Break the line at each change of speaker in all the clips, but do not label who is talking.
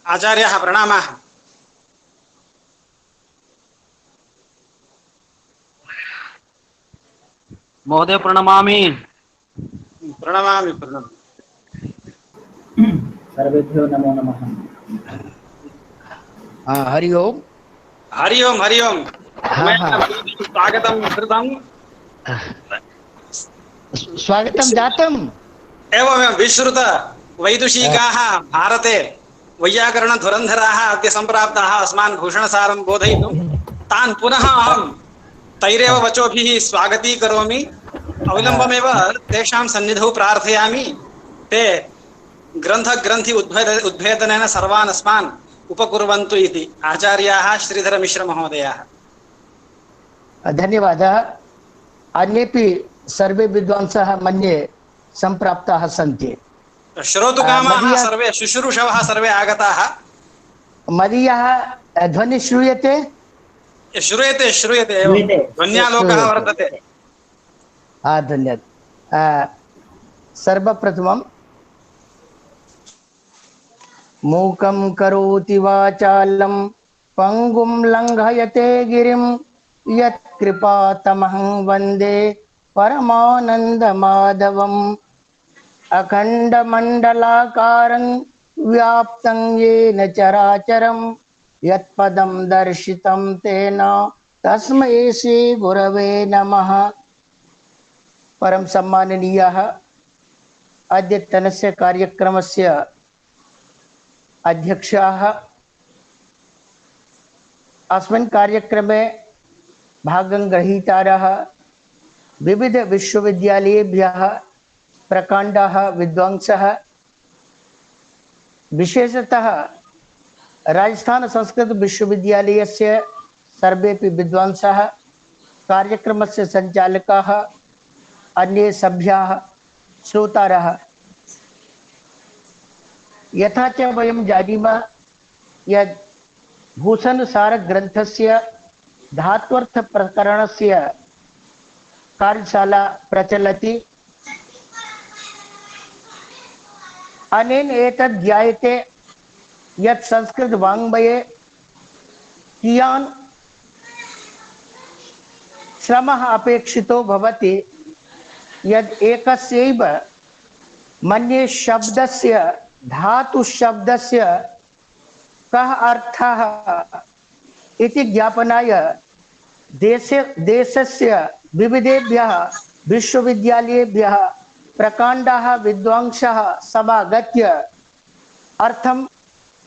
आचार्याः प्रणामाः।
महोदय प्रणमामि।
प्रणमामि प्रणमामि।
सर्वेभ्यो नमो नमः।
हरि ओम।
हरि ओम हरि ओम।
हाँ
स्वागतं कृतं।
स्वागतं जातम्।
एवमेव विश्रुत वैदुषिकाः भारते वैयाकरणधुरन्धराः अद्य सम्प्राप्ताः अस्मान् भूषणसारं बोधयितुं। तान् पुनः अहं तैरेव वचोभिः स्वागतीकरोमि। अविलम्बमेव तेषां सन्निधौ प्रार्थयामि। ते ग्रन्थग्रन्थि उद्भेदनेन सर्वान् अस्मान् उपकुर्वन्तु इति आचार्याः श्रीधरमिश्रमहोदयाः।
धन्यवादः। अन्येपि सर्वे विद्वांसः मन्ये सम्प्राप्ताः सन्ति।
श्रोतुकामाः सर्वे शुश्रूषवः सर्वे आगताः।
मदीयः ध्वनिः श्रूयते?
श्रूयते श्रूयते एवं ध्वन्यालोकः वर्तते।
धन्यवादः। सर्वप्रथमं मूकं करोति वाचालं पङ्गुं लङ्घयते गिरिं यत्कृपातमहं वन्दे परमानन्दमाधवम्। अखण्डमण्डलाकारं व्याप्तं येन चराचरं यत्पदं दर्शितं तेन तस्मै श्रीगुरवे नमः। परम सम्माननीयः अद्यतनस्य कार्यक्रमस्य अध्यक्षाः, अस्मिन् कार्यक्रमे भागं गृहीतारः विविध विश्वविद्यालयेभ्यः प्रकाण्डाः विद्वांसः, विशेषतः राजस्थान संस्कृत विश्वविद्यालयस्य सर्वेपि विद्वांसः, कार्यक्रमस्य सञ्चालकाः, अन्ये सभ्याः, श्रोतारः। यथा च वयं जानीमः यत् भूषणसारग्रन्थस्य धात्वर्थप्रकरणस्य कार्यशाला प्रचलति। अनेन एतद् ज्ञायते यत् संस्कृतवाङ्मये कियान् श्रमः अपेक्षितो भवति यद् एकस्यैव मन्ये शब्दस्य धातुशब्दस्य कः अर्थः इति ज्ञापनाय देशस्य विविधेभ्यः विश्वविद्यालयेभ्यः प्रकाण्डाः विद्वांसः समागत्य अर्थं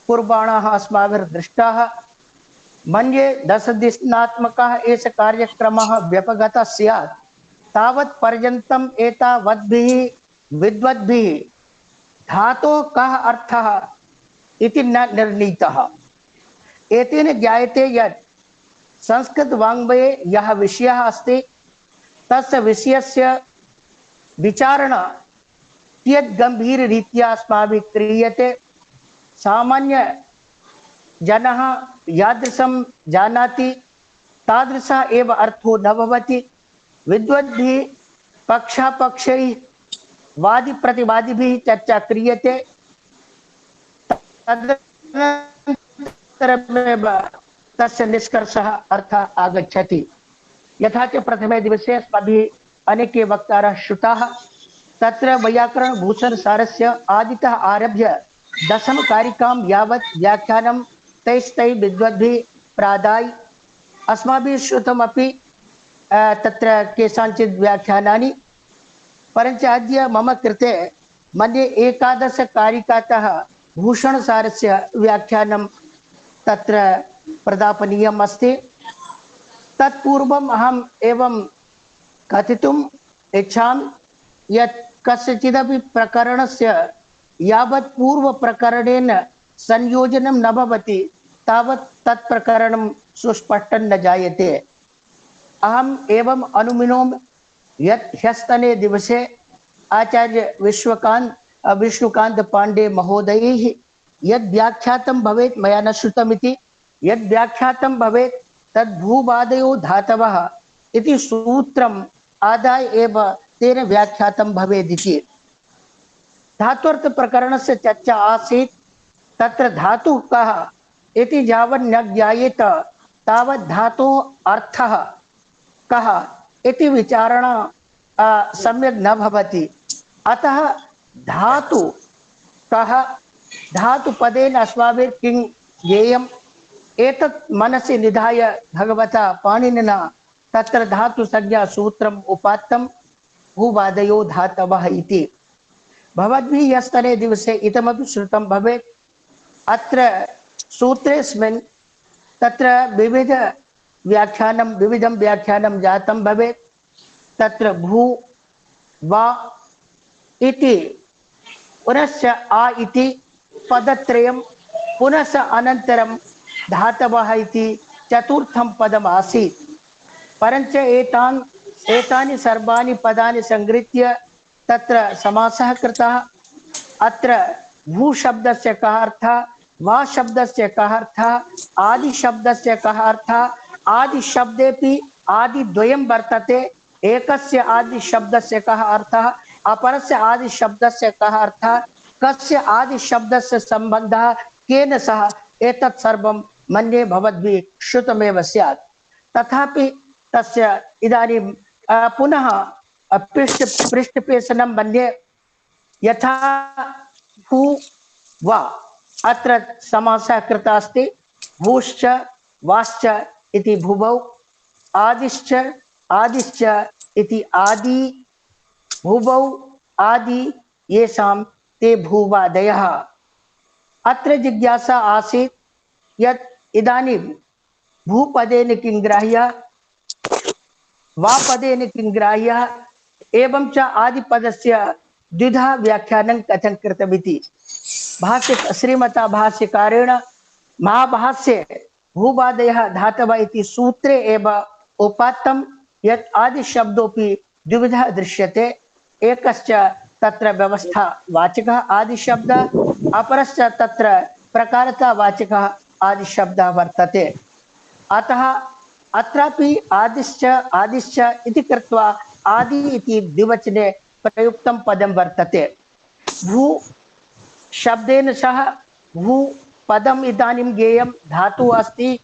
कुर्वाणाः अस्माभिर्दृष्टाः। मन्ये 10 दिनात्मकः एष कार्यक्रमः व्यपगतः स्यात् तावत् पर्यन्तम् एतावद्भिः विद्वद्भिः धातोः कः अर्थः इति न निर्णीतः। एतेन ज्ञायते यत् संस्कृतवाङ्मये यः विषयः अस्ति तस्य विषयस्य विचारणा कियत् गम्भीररीत्या अस्माभिः क्रियते। सामान्यजनः यादृशं जानाति तादृशः एव अर्थो न भवति। विद्वद्भिः पक्षापक्षैः वादिप्रतिवादिभिः चर्चा क्रियते, तदनन्तरमेव तस्य निष्कर्षः अर्थः आगच्छति। यथा च प्रथमे दिवसे अस्माभिः अनेके वक्तारः श्रुताः। तत्र वैयाकरणभूषणसारस्य आदितः आरभ्य 10 कारिकां यावत् व्याख्यानं तैस्तैः विद्वद्भिः प्रादाय अस्माभिः श्रुतमपि तत्र केषाञ्चित् व्याख्यानानि। परञ्च अद्य मम कृते मन्ये 11 कारिकातः भूषणसारस्य व्याख्यानं तत्र प्रदापनीयम् अस्ति। तत्पूर्वम् अहम् एवं कथितुम् इच्छामि यत् कस्यचिदपि प्रकरणस्य यावत् पूर्वप्रकरणेन संयोजनं न भवति तावत् तत्प्रकरणं सुस्पष्टं न जायते। अहम् एवम् अनुमिनोमि यत् ह्यस्तने दिवसे आचार्य विष्णुकान्त पाण्डे महोदयैः यद् व्याख्यातं भवेत्, मया न श्रुतमिति, यद् व्याख्यातं भवेत् तद् भूवादयो धातवः इति सूत्रम् आदाय एव तेन व्याख्यातं भवेदिति। धात्वर्थ प्रकरणस्य चर्चा आसीत्। तत्र धातुः कः इति यावत् न ज्ञायेत तावत् धातोः अर्थः कः इति विचारणा सम्यक् न भवति। अतः धातु कः, धातुपदेन अस्माभिः किं ज्ञेयम्, एतत् मनसि निधाय भगवता पाणिनिना तत्र धातुसंज्ञा सूत्रम् उपात्तं भूवादयो धातवः इति। भवद्भिः यस्तने दिवसे इदमपि श्रुतं भवेत्। अत्र सूत्रेऽस्मिन् तत्र विविधं व्याख्यानं जातं भवेत्। तत्र भू वा इति पुनश्च आ इति पदत्रयं, पुनः अनन्तरं धातवः इति चतुर्थं पदम् आसीत्। परञ्च एतानि सर्वाणि पदानि संगृह्य तत्र समासः कृतः। अत्र भू शब्दस्य कः अर्थः, वा शब्दस्य कः अर्थः, आदि शब्दस्य कः अर्थः। आदि शब्देपि आदिद्वयं वर्तते। एकस्य आदि शब्दस्य कः अर्थः, अपरस्य आदि शब्दस्य कः अर्थः, कस्य आदि शब्दस्य सम्बन्धः केन सह, एतत् सर्वं मन्ये भवद्भिः श्रुतमेव स्यात्। तथापि तस्य इदानीं पुनः पृष्ठपेषणं मन्ये। यथा भू वा अत्र समासः कृतः अस्ति। भूश्च वाश्च इति भुवौ, आदिश्च आदिश्च इति आदि भुवौ आदि येषां ते भूवादयः। अत्र जिज्ञासा आसीत् यत् इदानीं भूपदेन किं ग्राह्यः, वापदेन किं ग्राह्यः, एवं च आदिपदस्य द्विधा व्याख्यानं कथं कृतमिति। श्रीमता भाष्यकारेण महाभाष्ये भूवादयः धातवः इति सूत्रे एव उपात्तं यत् आदिशब्दोऽपि द्विविधः दृश्यते। एकश्च तत्र व्यवस्थावाचकः आदिशब्दः, अपरश्च तत्र प्रकारतावाचकः आदिशब्दः वर्तते। अतः अत्रापि आदिश्च इति कृत्वा आदि इति द्विवचने प्रयुक्तं पदं वर्तते। भू शब्देन सह भू पदम् इदानीं ज्ञेयं, धातु अस्ति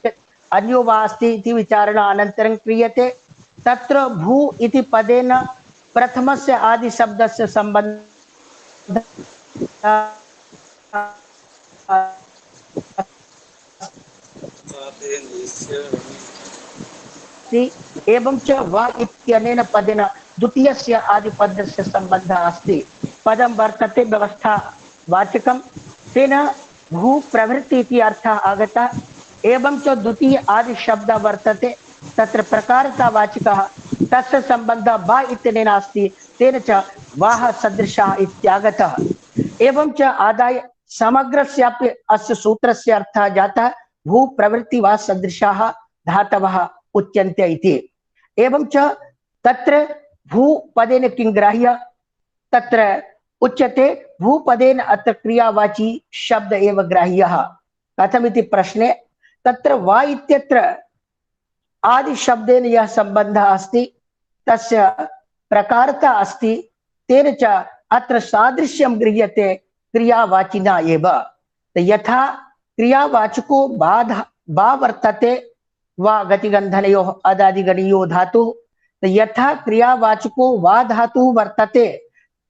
अन्यो वा अस्ति इति विचारणा अनन्तरं क्रियते। तत्र भू इति पदेन प्रथमस्य आदिशब्दस्य सम्बन्धः एवं च वा इत्यनेन पदेन द्वितीयस्य आदिपदस्य सम्बन्धः अस्ति। पदं वर्तते व्यवस्थावाचकं, तेन भू प्रवृत्ति इति अर्थः आगतः। एवं च द्वितीय आदिशब्दः वर्तते, तत्र प्रकारतावाचकः, तस्य सम्बन्धः वा इत्यनेन अस्ति, तेन च वाह सदृशः इत्यागतः। एवं च आदाय समग्रस्यापि अस्य सूत्रस्य अर्थः जातः भू प्रवृत्ति वा सदृशाः धातवः उच्यन्ते इति। एवं च तत्र भूपदेन किं ग्राह्य, तत्र उच्यते भूपदेन अत्र क्रियावाची शब्द एव ग्राह्यः। कथमिति प्रश्ने तत्र वा इत्यत्र आदि शब्देन यः संबंधः अस्ति तस्य प्रकारता अस्ति, तेन च अत्र सादृश्यं गृह्यते क्रियावाचिना एव। यथा क्रियावाचको बा वर्तते वा गतिगन्धनयोः अदादिगणीयो धातुः, यथा क्रियावाचको वा धातुः वर्तते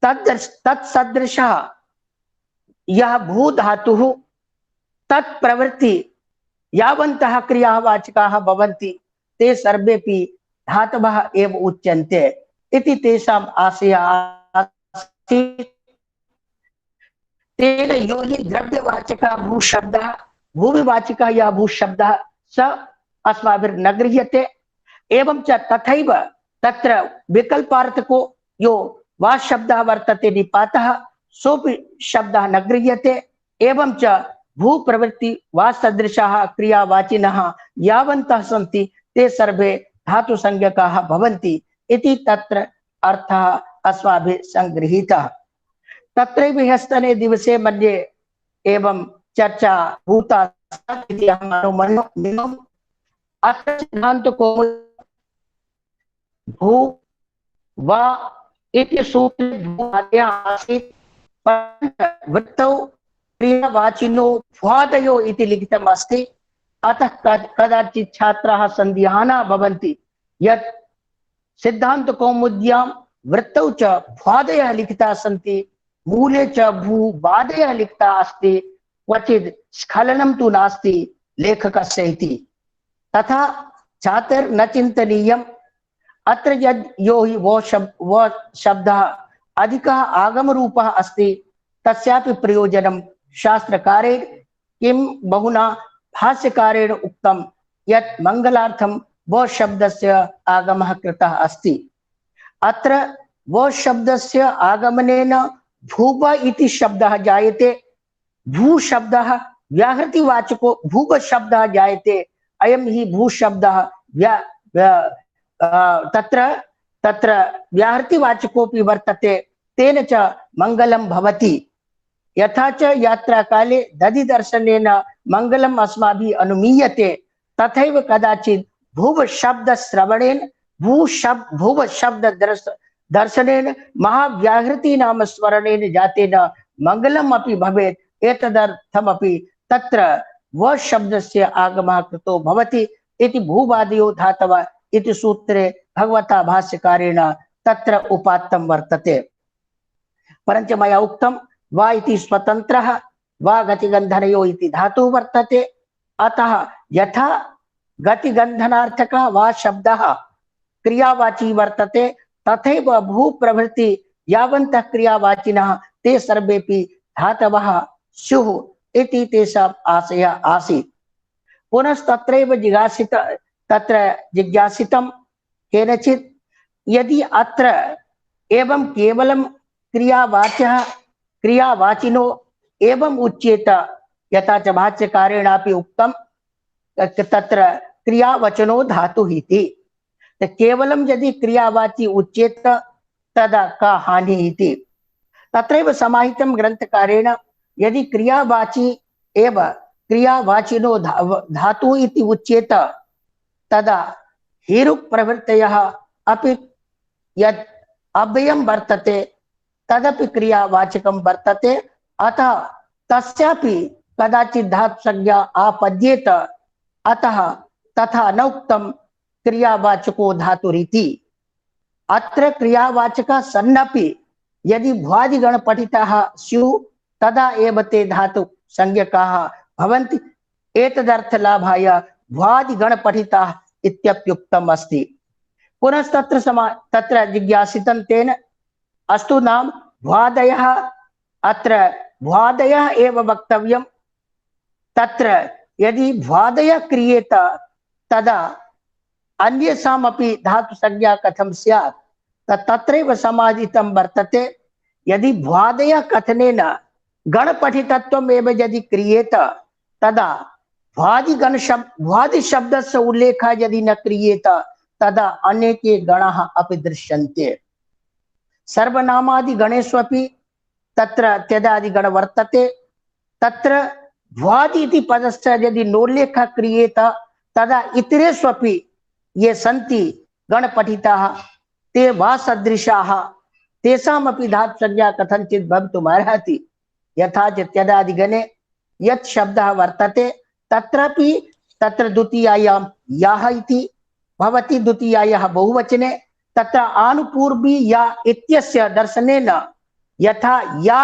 तत्सदृशः यः भू धातुः तत्प्रवृत्ति यावन्तः क्रियावाचकाः भवन्ति ते सर्वेपि धातवः एव उच्यन्ते इति तेषाम् आशयः आसीत्। तेन यो हि द्रव्यवाचकः भूशब्दः, भूमिवाचकः यः भूशब्दः स अस्माभिर्न गृह्यते। एवं च तथैव तत्र विकल्पार्थको यो वा शब्दः वर्तते निपातः, सोऽपि शब्दः न गृह्यते। एवं च भू प्रवृत्ति वा सदृशाः क्रियावाचिनः यावन्तः सन्ति ते सर्वे धातु संज्ञकाः भवन्ति इति तत्र अर्थः अस्माभिः संगृहीतः। तत्रैव ह्यस्तने दिवसे मध्ये एवं चर्चा भूता इति अहम् अनुमन्ये। अत्र सिद्धान्तकौमुदी भू वा इति सूत्रे भूवादयः आसीत्, वृत्तौ क्रियावाचिनो भ्वादयो इति लिखितम् अस्ति। अतः कदाचित् छात्राः सन्दिहानाः भवन्ति यत् सिद्धान्तकौमुद्यां वृत्तौ च भ्वादयः लिखिताः सन्ति, मूले च भूवादयः लिखितः अस्ति, क्वचित् स्खलनं तु नास्ति लेखकस्य इति। तथा छात्रैर्न चिन्तनीयम् अत्र यद् यो हि वो शब्दः अधिकः आगमरूपः अस्ति तस्यापि प्रयोजनं शास्त्रकारेण किं बहुना भाष्यकारेण उक्तं यत् मंगलार्थं वो शब्दस्य आगमः कृतः अस्ति। अत्र वो शब्दस्य आगमनेन भूव इति शब्दः जायते। भू शब्दः व्याहृतिवाचको भूव शब्दः जायते। अयं हि भू शब्दः तत्र व्याहृतिवाचकोऽपि वर्तते, तेन च मंगलं भवति। यथा च यात्राकाले दधिदर्शनेन मंगलम् अस्माभिः अनुमीयते, तथैव कदाचित् भुव शब्द श्रवणेन भुव शब्द दर्शनेन महाव्याहृति नाम स्मरणेन जातेन मंगलम् अपि भवेत्। एतदर्थमपि तत्र व शब्दस्य आगमः कृतो भवति इति भूवादयो धातवः इति सूत्रे भगवता भाष्यकारेण तत्र उपात्तं वर्तते। परञ्च मया उक्तं वा इति स्वतन्त्रः वा गतिगन्धनयो इति धातुः वर्तते। अतः यथा गतिगन्धनार्थकः वा शब्दः क्रियावाची वर्तते, तथैव भू प्रभृति यावन्तः क्रियावाचिनः ते सर्वेपि धातवः स्युः इति तेषाम् आशयः आसीत्। पुनस्तत्रैव जिज्ञासितं केनचित् यदि अत्र एवं केवलं क्रियावाचिनो एवं उच्येत, यथा च भाष्यकारेणापि उक्तं तत्र क्रियावचनो धातुः इति। केवलं यदि क्रियावाची उच्येत तदा का हानि इति। तत्रैव समाहितं ग्रंथकारेण यदि क्रियावाची एव क्रियावाचिनो धातुः इति उच्येत तदा हेरुक् प्रवृत्तयः अपि यत् अव्ययं वर्तते तदपि क्रियावाचकं वर्तते। अतः तस्यापि कदाचित् धातु संज्ञा आपद्येत। अतः तथा न उक्तं क्रियावाचको धातुरिति। अत्र क्रियावाचकः सन्नपि यदि भ्वादिगण पठिताः स्युः तदा एव ते धातु संज्ञकाः भवन्ति। एतदर्थलाभाय भ्वादिगण पठिताः इत्यप्युक्तम् अस्ति। पुनस्तत्र जिज्ञासितं तेन अस्तु नाम भ्वादयः, अत्र भ्वादयः एव वक्तव्यं। तत्र यदि भ्वादयः क्रियेत तदा अन्येषामपि धातु संज्ञा कथं स्यात्? तत्रैव समादितं वर्तते। यदि भ्वादयः कथनेन गणपठितत्वम् एव यदि क्रियेत तदा भ्वादि शब्दस्य उल्लेखः यदि न क्रियेत तदा अनेके गणाः अपि दृश्यन्ते। सर्वनामादि गणेष्वपि तत्र त्यदादिगण वर्तते। तत्र भ्वादि इति पदस्य यदि नोल्लेखः क्रियेत तदा इतरेष्वपि ये सन्ति गणपठिताः ते वा सदृशाः, तेषामपि धातु संज्ञा कथंचित् भवितुमर्हति। यथा च त्यदादिगणे यत् शब्दः वर्तते तत्रापि तत्र द्वितीयायां याः इति भवति, द्वितीयायाः बहुवचने। तत्र आनुपूर्वी या इत्यस्य दर्शनेन यथा या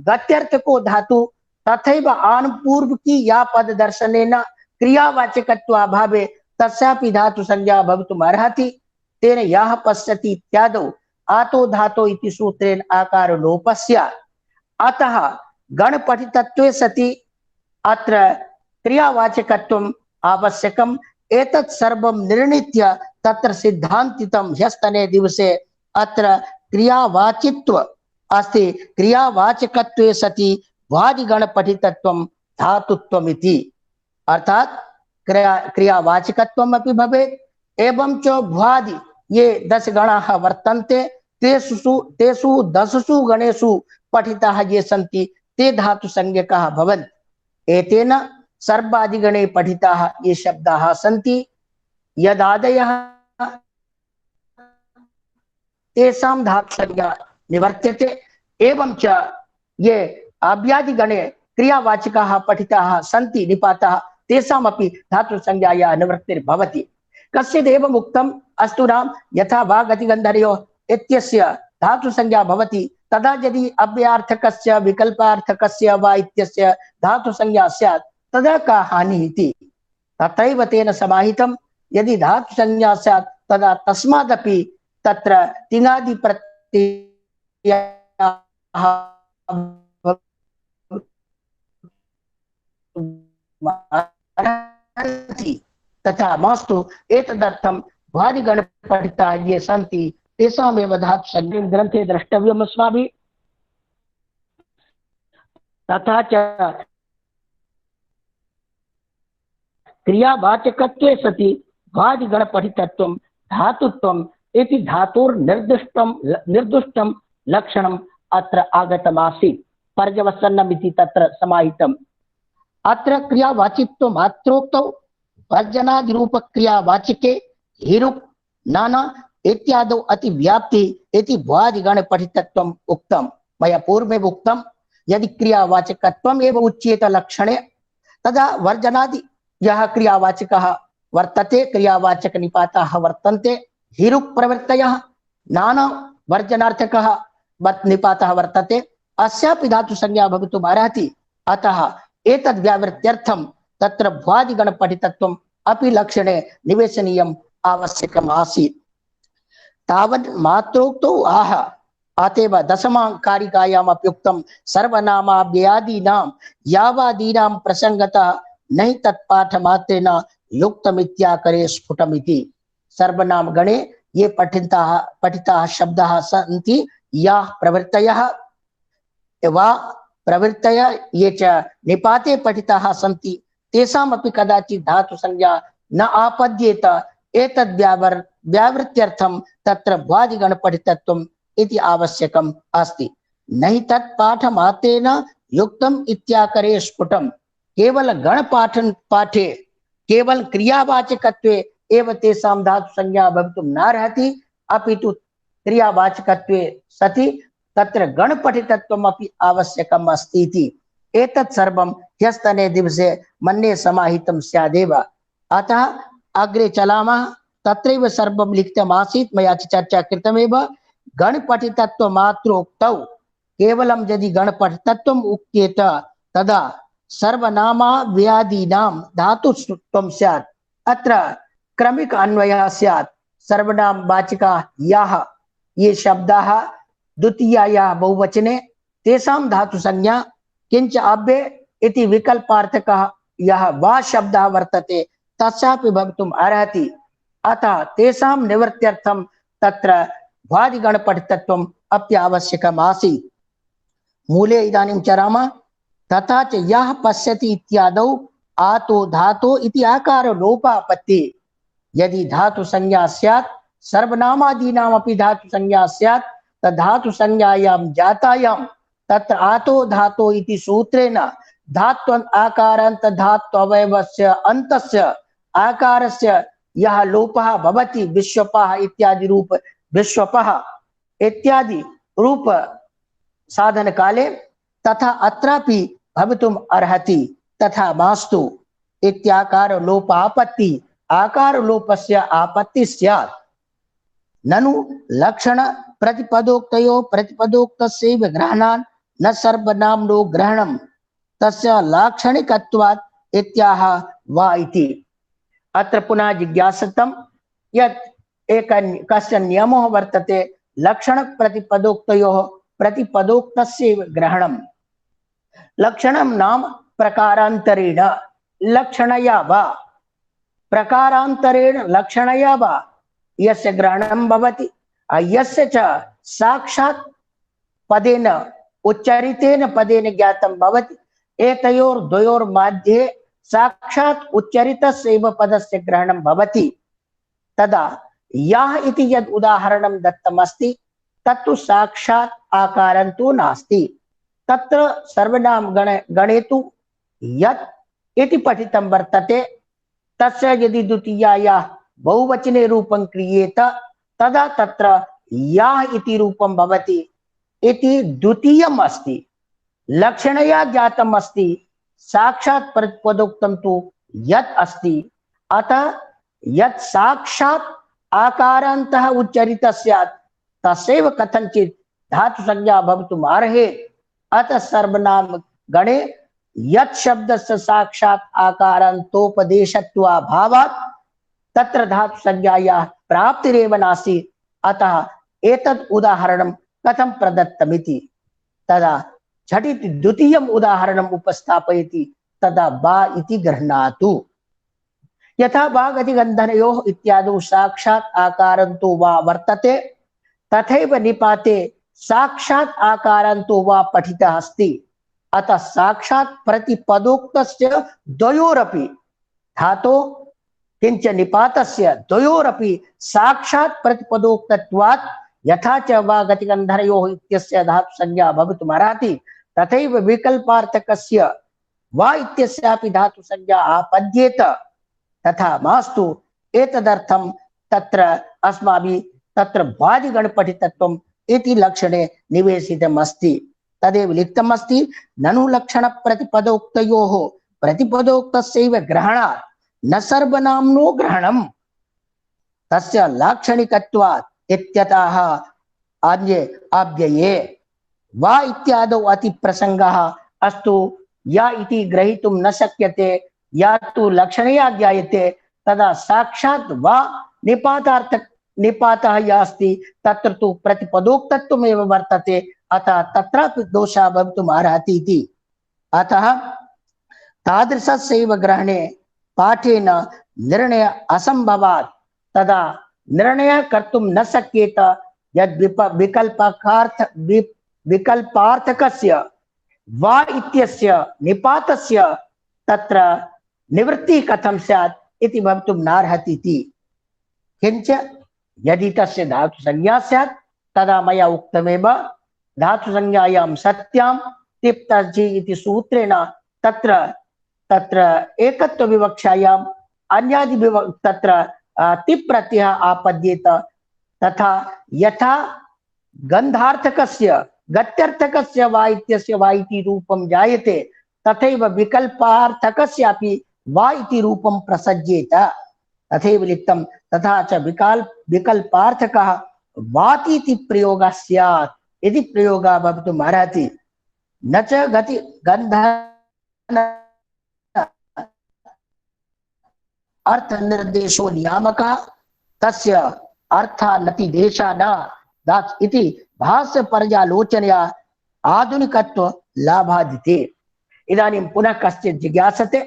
गत्यर्थको धातु तथैव आनुपूर्व की या पद दर्शनेन क्रियावाचकत्वाभावे तस्यापि धातु संज्ञा भवितुमर्हति। तेन यः पश्यति इत्यादौ आतो धातो इति सूत्रेण आकार लोपस्य। अतः गणपठितत्वे सति अत्र क्रियावाचकत्वम् आवश्यकम्। एतत् सर्वं निर्णीत्य तत्र सिद्धान्तितं ह्यस्तने दिवसे अत्र क्रियावाचित्व अस्ति। क्रियावाचकत्वे सति भ्वादिगणपठितत्वं धातुत्वमिति। अर्थात् क्रियावाचकत्वम् अपि भवेत् एवं च भ्वादि ये 10 गणाः वर्तन्ते तेषु 10 गणेषु पठिताः ये सन्ति ते धातु संज्ञकाः भवन्ति। एतेन सर्वादिगणे पठिताः ये शब्दाः सन्ति यदादयः तेषां धातु संज्ञा निवर्त्यते। एवं च ये आव्यादिगणे क्रियावाचकाः पठिताः सन्ति निपाताः तेषामपि धातुसंज्ञायाः निवृत्तिर्भवति। कस्यदेवम् उक्तम् अस्तु नाम यथा वा गतिगन्धर्योः इत्यस्य धातुसंज्ञा भवति तदा यदि अव्ययार्थकस्य विकल्पार्थकस्य वा इत्यस्य धातुसंज्ञा स्यात् तदा का हानिः इति। तथैव तेन समाहितं यदि धातुसंज्ञा स्यात् तदा तस्मादपि तत्र तिङादि प्रत्ययाः तथा मास्तु। एतदर्थं भ्वादिगण पठिताः ये सन्ति तेषामेव धातुसंज्ञा ग्रन्थे द्रष्टव्यम् अस्माभिः। तथा च क्रियावाचकत्वे सति भ्वादिगण पठितत्वं धातुत्वम् इति निर्दुष्टं लक्षणम् अत्र आगतमासीत्। पर्यवसन्नम् इति तत्र समाहितम्। अत्र क्रियावाचित्व मात्रोक्तौ वर्जनादिरूप क्रियावाचिके हिरुक् नाना इत्यादौ अतिव्याप्ति इति भ्वादिगण पठितत्वम् उक्तम्। मया पूर्वमेव उक्तं यदि क्रियावाचकत्वम् एव उच्येत लक्षणे तदा वर्जनादि यः क्रियावाचकः वर्तते क्रियावाचक निपाताः वर्तन्ते हिरुक् प्रवृत्तयः नाना वर्जनार्थकः निपातः वर्तते अस्यापि धातु संज्ञा भवितुम् अर्हति। अतः एतद् व्यावृत्त्यर्थं तत्र भ्वादिगण पठितत्वम् अपि लक्षणे निवेशनीयम् आवश्यकम् आसीत्। तावत् मात्रोक्तौ आह अतएव दशमाकारिकायामपि उक्तं सर्वनामाव्ययादीनां यावादीनां प्रसंगतः नहि तत्पाठ मात्रेण युक्तमित्याकरे स्फुटमिति। सर्वनाम गणे ये पठिताः शब्दाः सन्ति याः प्रवृत्तयः वा प्रवृत्तय ये च निपाते पठिताः सन्ति तेषामपि कदाचित् धातु संज्ञा न आपद्येत। एतद् व्यावृत्त्यर्थं तत्र भ्वादिगण पठितत्वम् इति आवश्यकम् अस्ति। नहि तत्पाठ मात्रेण युक्तम् इत्याकरे स्फुटम्। केवल पाठे केवल क्रियावाचकत्वे एव तेषां धातु संज्ञा भवितुं नार्हति अपितु क्रियावाचकत्वे सति तत्र गणपठितत्वम् अपि आवश्यकम् अस्ति इति। एतत् सर्वं ह्यस्तने दिवसे मन्ये समाहितं स्यादेव। अतः अग्रे चलामः। तत्रैव सर्वं लिखितम् आसीत् मया चर्चा कृतमेव। गणपठितत्व मात्रोक्तौ केवलं यदि गणपठितत्वम् उच्येत तदा सर्वनामाव्ययादीनां धातुत्वं स्यात्। अत्र क्रमिक अन्वयः स्यात्। सर्वनाम वाचिकाः याः ये शब्दाः द्वितीयायाः बहुवचने तेषां धातु संज्ञा किंच अव्यय इति विकल्पार्थकः यः वा शब्दः वर्तते तस्यापि भवितुम् अर्हति। अतः तेषां निवृत्त्यर्थं तत्र भ्वादिगण पठितत्वम् अप्यावश्यकम् आसीत्। मूले इदानीं चरामः। तथा च यः पश्यति इत्यादौ आतो धातो इति आकार लोपापत्ति। यदि धातु संज्ञा स्यात् सर्वनामादीनामपि धातु संज्ञा स्यात् तद्धातु संज्ञायां जातायां तत्र आतो धातो इति सूत्रेण धात्वन् आकारान्त धात्वयवस्य अन्तस्य आकारस्य यः लोपः भवति विश्वपः इत्यादि रूप विश्वपः इत्यादि रूप साधन काले तथा अत्रापि भवितुम् अर्हति। तथा मास्तु इत्याकार लोपापत्ति आकार लोपस्य आपत्ति स्यात्। ननु लक्षण प्रतिपदोक्तयो प्रतिपदोक्तस्यैव ग्रहणान् न सर्वनाम्नो ग्रहणं तस्य लाक्षणिकत्वात् इत्याह वा इति। अत्र पुनः जिज्ञासितं यत् कश्चन नियमो वर्तते लक्षण प्रतिपदोक्तयोः प्रतिपदोक्तस्यैव ग्रहणं। लक्षणं नाम प्रकारान्तरेण लक्षणया वा प्रकारान्तरेण लक्षणया वा यस्य ग्रहणं भवति यस्य च साक्षात् पदेन उच्चारितेन पदेन ज्ञातं भवति एतयोर्द्वयोर्मध्ये साक्षात् उच्चारितस्यैव पदस्य ग्रहणं भवति तदा यः इति यद् उदाहरणं दत्तमस्ति तत्तु साक्षात् आकारन्तु नास्ति। तत्र सर्वनाम गणे तु यत् इति पठितं वर्तते तस्य यदि द्वितीयायाः बहुवचने रूपं क्रियेत तदा तत्र याः इति रूपं भवति इति द्वितीयम् अस्ति। लक्षणया ज्ञातम् अस्ति साक्षात् प्रतिपदोक्तं तु यत् अस्ति अतः यत् साक्षात् आकारान्तः उच्चरितः स्यात् तस्यैव कथंचित् धातु संज्ञा भवितुम् अर्हेत्। अतः सर्वनाम गणे यत् शब्दस्य साक्षात् आकारान्तोपदेशत्वाभावात् तत्र धातु संज्ञायाः प्राप्तिरेव नासीत्। अतः एतद् उदाहरणं कथं प्रदत्तमिति तदा झटिति द्वितीयम् उदाहरणम् उपस्थापयति। तदा वा इति गृह्णातु। यथा वा गतिगन्धनयोः इत्यादौ साक्षात् आकारान्तो वा वर्तते तथैव निपाते साक्षात् आकारान्तो वा पठितः अस्ति। अतः साक्षात् प्रतिपदोक्तस्य द्वयोरपि धातो किंच निपातस्य द्वयोरपि साक्षात् प्रतिपदोक्तत्वात् यथा च वा गतिगन्धनयोः इत्यस्य धातु संज्ञा भवितुमर्हति तथैव विकल्पार्थकस्य वा इत्यस्यापि धातु संज्ञा आपद्येत। तथा मास्तु एतदर्थं तत्र अस्माभिः तत्र भ्वादिगणपठितत्वम् इति लक्षणे निवेशितमस्ति। तदेव लिखितमस्ति ननु लक्षण प्रतिपदोक्तयोः प्रतिपदोक्तस्यैव ग्रहणात् न सर्वनाम्नो ग्रहणम् तस्य लाक्षणिकत्वात् इत्यतः अन्ये अव्यये वा इत्यादौ अति प्रसंगः अस्तु या इति ग्रहीतुं न शक्यते या तु लक्षणया ज्ञायते तदा साक्षात् वा निपातः या अस्ति तत्र तु प्रतिपदोक्तत्वमेव वर्तते। अतः तत्रापि दोषः भवितुम् अर्हति इति। अतः तादृशस्यैव ग्रहणे पाठेन निर्णय असंभवात् तदा निर्णय कर्तुं न शक्येत। यद् विकल्पार्थकस्य वा इत्यस्य निपातस्य तत्र निवृत्ति कथं स्यात् इति भवितुं नार्हति इति। किंच यदि तस्य धातु संज्ञा स्यात् तदा मया उक्तमेव धातु संज्ञायां सत्यां तिप्तजि इति सूत्रेण तत्र तत्र एकत्व विवक्षायाम् अन्यादि तत्र तिप् प्रत्ययः आपद्येत। तथा यथा गन्धार्थकस्य गत्यर्थकस्य वा इत्यस्य वा इति रूपं जायते तथैव विकल्पार्थकस्यापि वा इति रूपं प्रसज्येत। तथैव लिखितं तथा च विकल्पार्थकः वाति इति प्रयोगः स्यात् इति प्रयोगः भवितुम् अर्हति। न च गति गन्धन अर्थ निर्देशो नियामकः तस्य अर्थानति देशा न दास् इति भाष्य पर्यालोचनया आधुनिकत्व लाभादिते। इदानीं पुनः कश्चित् जिज्ञासते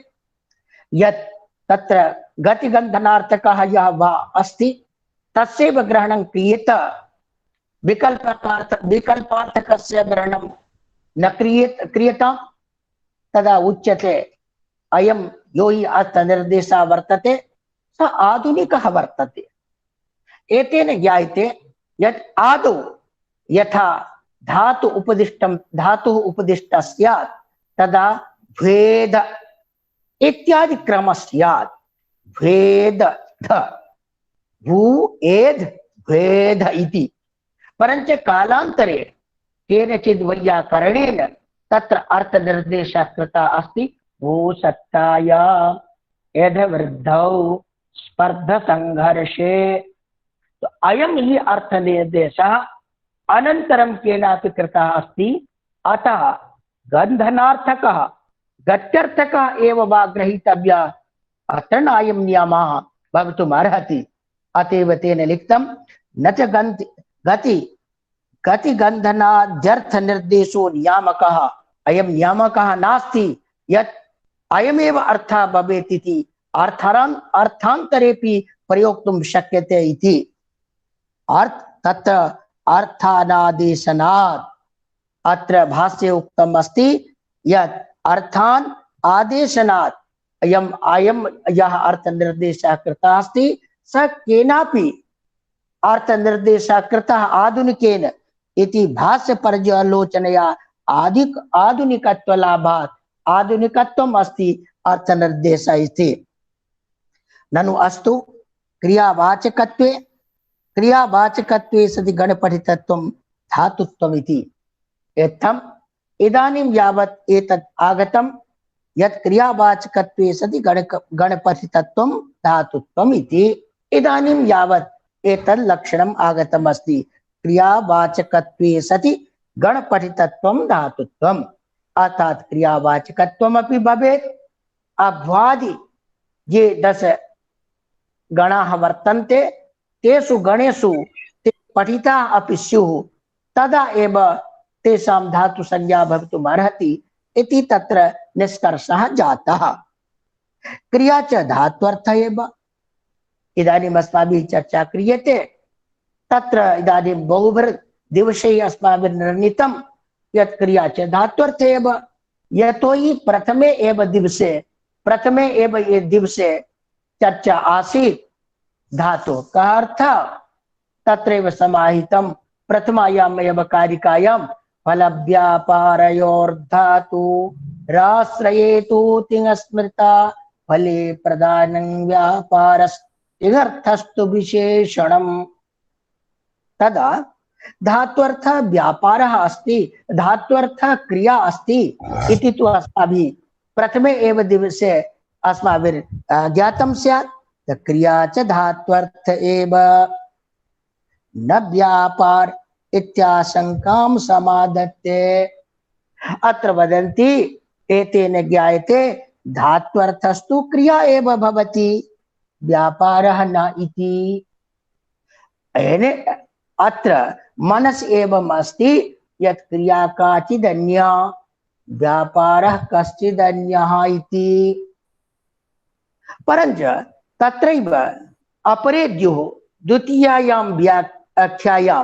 यत् तत्र गतिगन्धनार्थकः यः वा अस्ति तस्यैव ग्रहणं क्रियेत विकल्पार्थकस्य ग्रहणं न क्रियताम् तदा उच्यते अयं यो हि अर्थनिर्देशः वर्तते स आधुनिकः वर्तते। एतेन ज्ञायते यत् आदौ यथा धातुः उपदिष्टः स्यात् तदा भेद इत्यादि क्रमः स्यात्। भेद भू एध भेद इति। परञ्च कालान्तरे केनचित् वैयाकरणेन तत्र अर्थनिर्देशः कृतः अस्ति भू सत्तायाम् एध वृद्धौ स्पर्ध संघर्षे। तो अयं हि अर्थनिर्देशः अनन्तरं केनापि कृतः अस्ति। अतः गन्धनार्थकः गत्यर्थकः एव वा ग्रहीतव्यः अत्र नायं नियमः भवितुम् अर्हति। अतएव तेन लिखितं न च गतिगन्धनाद्यर्थ निर्देशो नियामकः अयं नियामकः नास्ति यत् अयमेव अर्थः भवेत् इति अर्थान्तरेपि प्रयोक्तुं शक्यते इति। तत्र अर्थानादेशनात् अत्र भाष्ये उक्तम् अस्ति यत् अर्थान् आदेशनात् अयं यः अर्थनिर्देशः कृतः अस्ति स केनापि अर्थनिर्देशः कृतः आधुनिकेन इति भाष्य पर्यालोचनया आधुनिकत्वलाभात् आधुनिकत्वम् अस्ति अर्थनिर्देशः इति। ननु अस्तु क्रियावाचकत्वे सति गणपठितत्वं धातुत्वम् इति। इत्थं इदानीं यावत् एतत् आगतं यत् क्रियावाचकत्वे सति गणपतितत्वं धातुत्वम् इति। इदानीं यावत् एतत् लक्षणम् आगतम् अस्ति, क्रियावाचकत्वे सति गणपतितत्वं धातुत्वम्, अर्थात् क्रियावाचकत्वमपि भवेत्। अभ्वादि ये 10 गणाः वर्तन्ते, तेषु गणेषु ते पठिताः अपि स्युः, तदा एव तेषां धातुसंज्ञा भवितुम् अर्हति इति तत्र निष्कर्षः जातः। क्रिया च धात्वर्थ एव। इदानीम् अस्माभिः चर्चा क्रियते, तत्र इदानीं बहुब्रीहिदिवसे अस्माभिः निर्णीतं यत् क्रिया च धात्वर्थ एव। यतोहि प्रथमे एव दिवसे चर्चा आसीत् धातु कः अर्थः, तत्रैव समाहितं प्रथमायाम् एव कारिकायां फलव्यापारयोर्धातु राश्रयेतु तिङस्मृता फले प्रधानं व्यापारस्तिङर्थस्तु विशेषणम्। तदा धात्वर्थ व्यापारः अस्ति, धात्वर्थ क्रिया अस्ति इति तु अस्माभिः प्रथमे एव दिवसे अस्माभिः ज्ञातं स्यात्। क्रिया च धात्वर्थ एव न व्यापार इत्याशंकां समाधत्ते। अत्र वदन्ति एतेन ज्ञायते धात्वर्थस्तु क्रिया एव भवति, व्यापारः न इति। अत्र मनस् एवम् अस्ति यत् क्रिया काचिदन्या, व्यापारः कश्चिदन्यः इति। परञ्च तत्रैव अपरे द्युः द्वितीयायां व्याख्यायां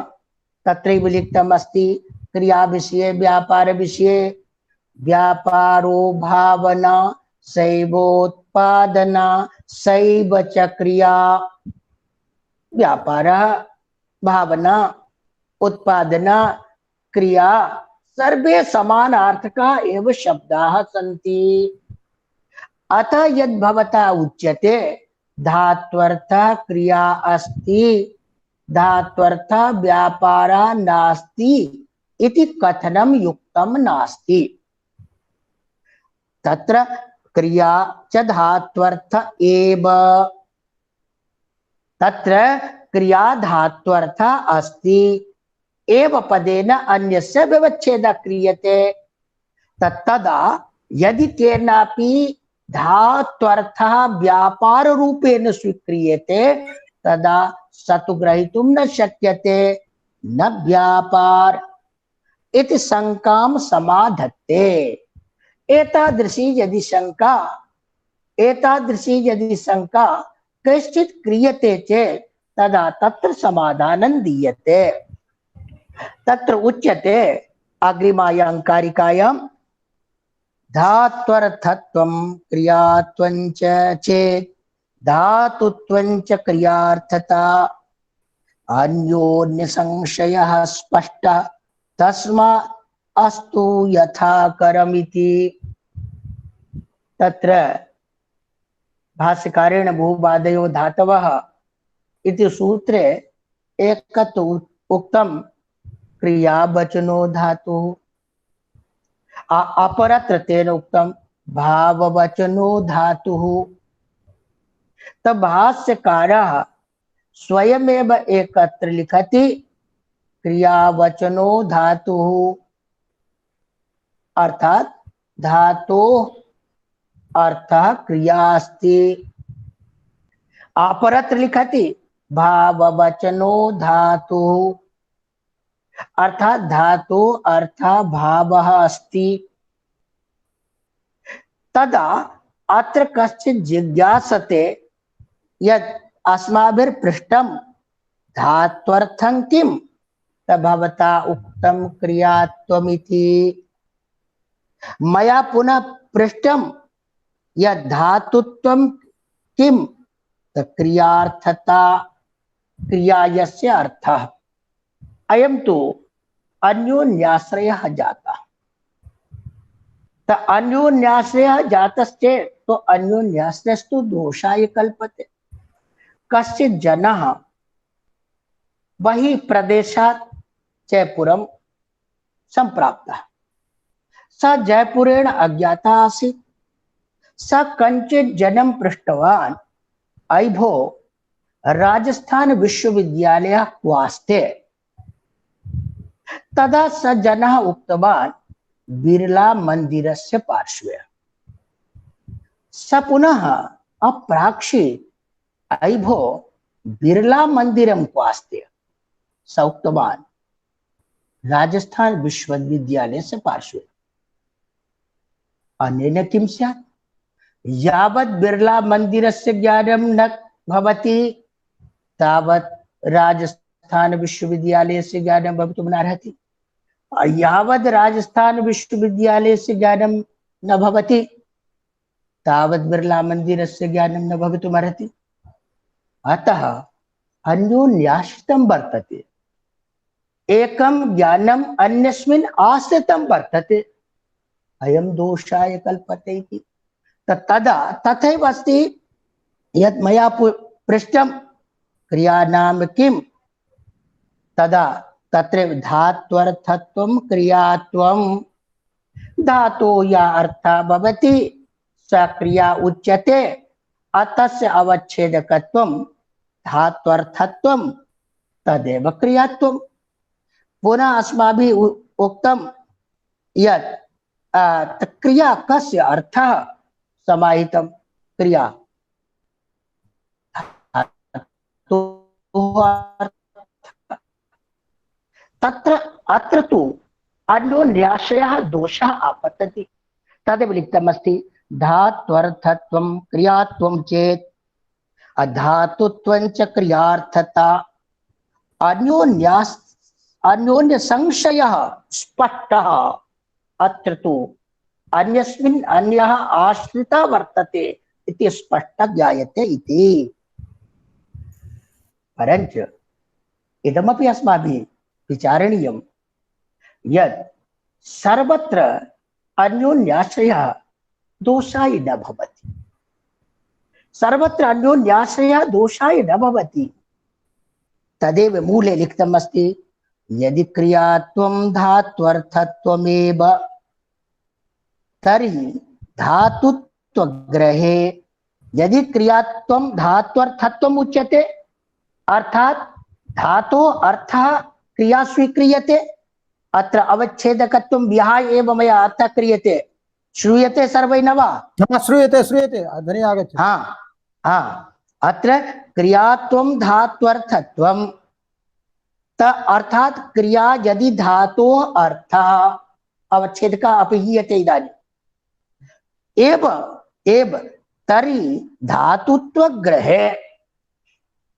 तत्रैव लिखितम् अस्ति क्रिया विषये व्यापार विषये व्यापारो भावना सैवोत्पादना सैव च क्रिया। व्यापारः, भावना, उत्पादना, क्रिया सर्वे समानार्थकाः एव शब्दाः सन्ति। अतः यद् भवता उच्यते धात्वर्थः क्रिया अस्ति, धात्वर्थः व्यापारः नास्ति इति कथनं युक्तं नास्ति। तत्र क्रिया च धात्वर्थ एव, तत्र क्रिया धात्वर्थ अस्ति एव पदेन अन्यस्य व्यवच्छेदः क्रियते। तदा यदि केनापि धात्वर्थः व्यापार रूपेण स्वीक्रियते तदा स तु ग्रहीतुं न शक्यते, न व्यापार इति शंकां समाधत्ते। एतादृशी यदि शंका कश्चित् क्रियते चेत् तदा तत्र समाधानं दीयते। तत्र उच्यते अग्रिमायां कारिकायां धात्वर्थत्वं क्रियात्वं च चेत् धातुत्वं च क्रियार्थता अन्योन्य संशयः स्पष्टः तस्मात् अस्तु यथाकरमिति। तत्र भाष्यकारेण बहुबादयो धातवः इति सूत्रे एकत्र उक्तं क्रियावचनो धातुः, अपरत्र तेन उक्तं भाववचनो धातुः। तब भाष्यकारः स्वयमेव एकत्र लिखति क्रियावचनो धातुः, अर्थात धातो अर्थः क्रिया अस्ति। अपरत्र लिखति भाववचनो धातुः, अर्थात धातु अर्थः भावः अस्ति। तदा अत्र कश्चित् जिज्ञासते यत् अस्माभिर्पृष्टं धात्वर्थं किं, तद्भवता उक्तं क्रियात्वमिति। मया पुनः पृष्टं यत् धातुत्वं किं, क्रियार्थता, क्रिया यस्य अर्थः। अयं तु अन्योन्याश्रयः जातः। अन्योन्याश्रयः जातश्चेत् तो अन्योन्याश्रयस्तु दोषाय कल्पते। कश्चित् जनः बहिः प्रदेशात् जयपुरं सम्प्राप्तः, स जयपुरेण अज्ञाता आसीत्। स कञ्चित् जनं पृष्टवान्, अयि भो राजस्थान विश्वविद्यालयः क्वास्ते? तदा स जनः उक्तवान्, बिर्ला मन्दिरस्य पार्श्वे। स पुनः अप्राक्षीत्, अयि भो बिर्ला मन्दिरं क्वास्ते? स उक्तवान्, राजस्थान विश्वविद्यालयस्य पार्श्वे। अनेन किं स्यात्? यावत् बिर्ला मन्दिरस्य ज्ञानं न भवति तावत् राजस्थान विश्वविद्यालयस्य ज्ञानं भवितुं नार्हति। यावत् राजस्थान विश्वविद्यालयस्य ज्ञानं न भवति तावत् बिर्ला मन्दिरस्य ज्ञानं न भवितुमर्हति। अतः अन्योन्याश्रितं वर्तते। एकं ज्ञानम् अन्यस्मिन् आश्रितं वर्तते, अयं दोषाय कल्पते इति। तदा तथैव अस्ति यत् मया पृष्टं क्रिया नाम किं? तदा तत्र धात्वर्थत्वं क्रियात्वं। धातो या अर्थः भवति स क्रिया उच्यते, अतस्य अवच्छेदकत्वं धात्वर्थत्वं तदेव क्रियात्वं। पुनः अस्माभिः उक्तं यत् क्रिया कस्य अर्थः समाहितं? क्रिया तत्र अत्र तु अन्योन्याश्रयः दोषः आपतति। तदेव लिखितमस्ति, धात्वर्थत्वं क्रियात्वं चेत् अधातुत्वं च क्रियार्थता। अन्योन्य संशयः स्पष्टः। अत्र तु अन्यस्मिन् अन्यः आश्रितः वर्तते इति स्पष्टं ज्ञायते इति। परञ्च इदमपि अस्माभिः विचारणीयं यत् सर्वत्र अन्योन्याश्रयः दोषाय न भवति। सर्वत्र अन्योन्याश्रयः दोषाय न भवति। तदेव मूले लिखितमस्ति, यदि क्रियात्वं धात्वर्थत्वमेव तर्हि धातुत्वग्रहे। यदि क्रियात्वं धात्वर्थत्वम् उच्यते अर्थात धातो अर्थः क्रिया स्वीक्रियते, अत्र अवच्छेदकत्वं विहाय एव मया अर्थः क्रियते। श्रूयते सर्वै न वा?
श्रूयते श्रूयते, ध्वनिः आगच्छति।
अत्र क्रियात्वं धात्वर्थत्वं अर्थात क्रिया यदि धातोः अर्थः अवच्छेदकः अपीयते इदानीम् एव तर्हि धातुत्वग्रहे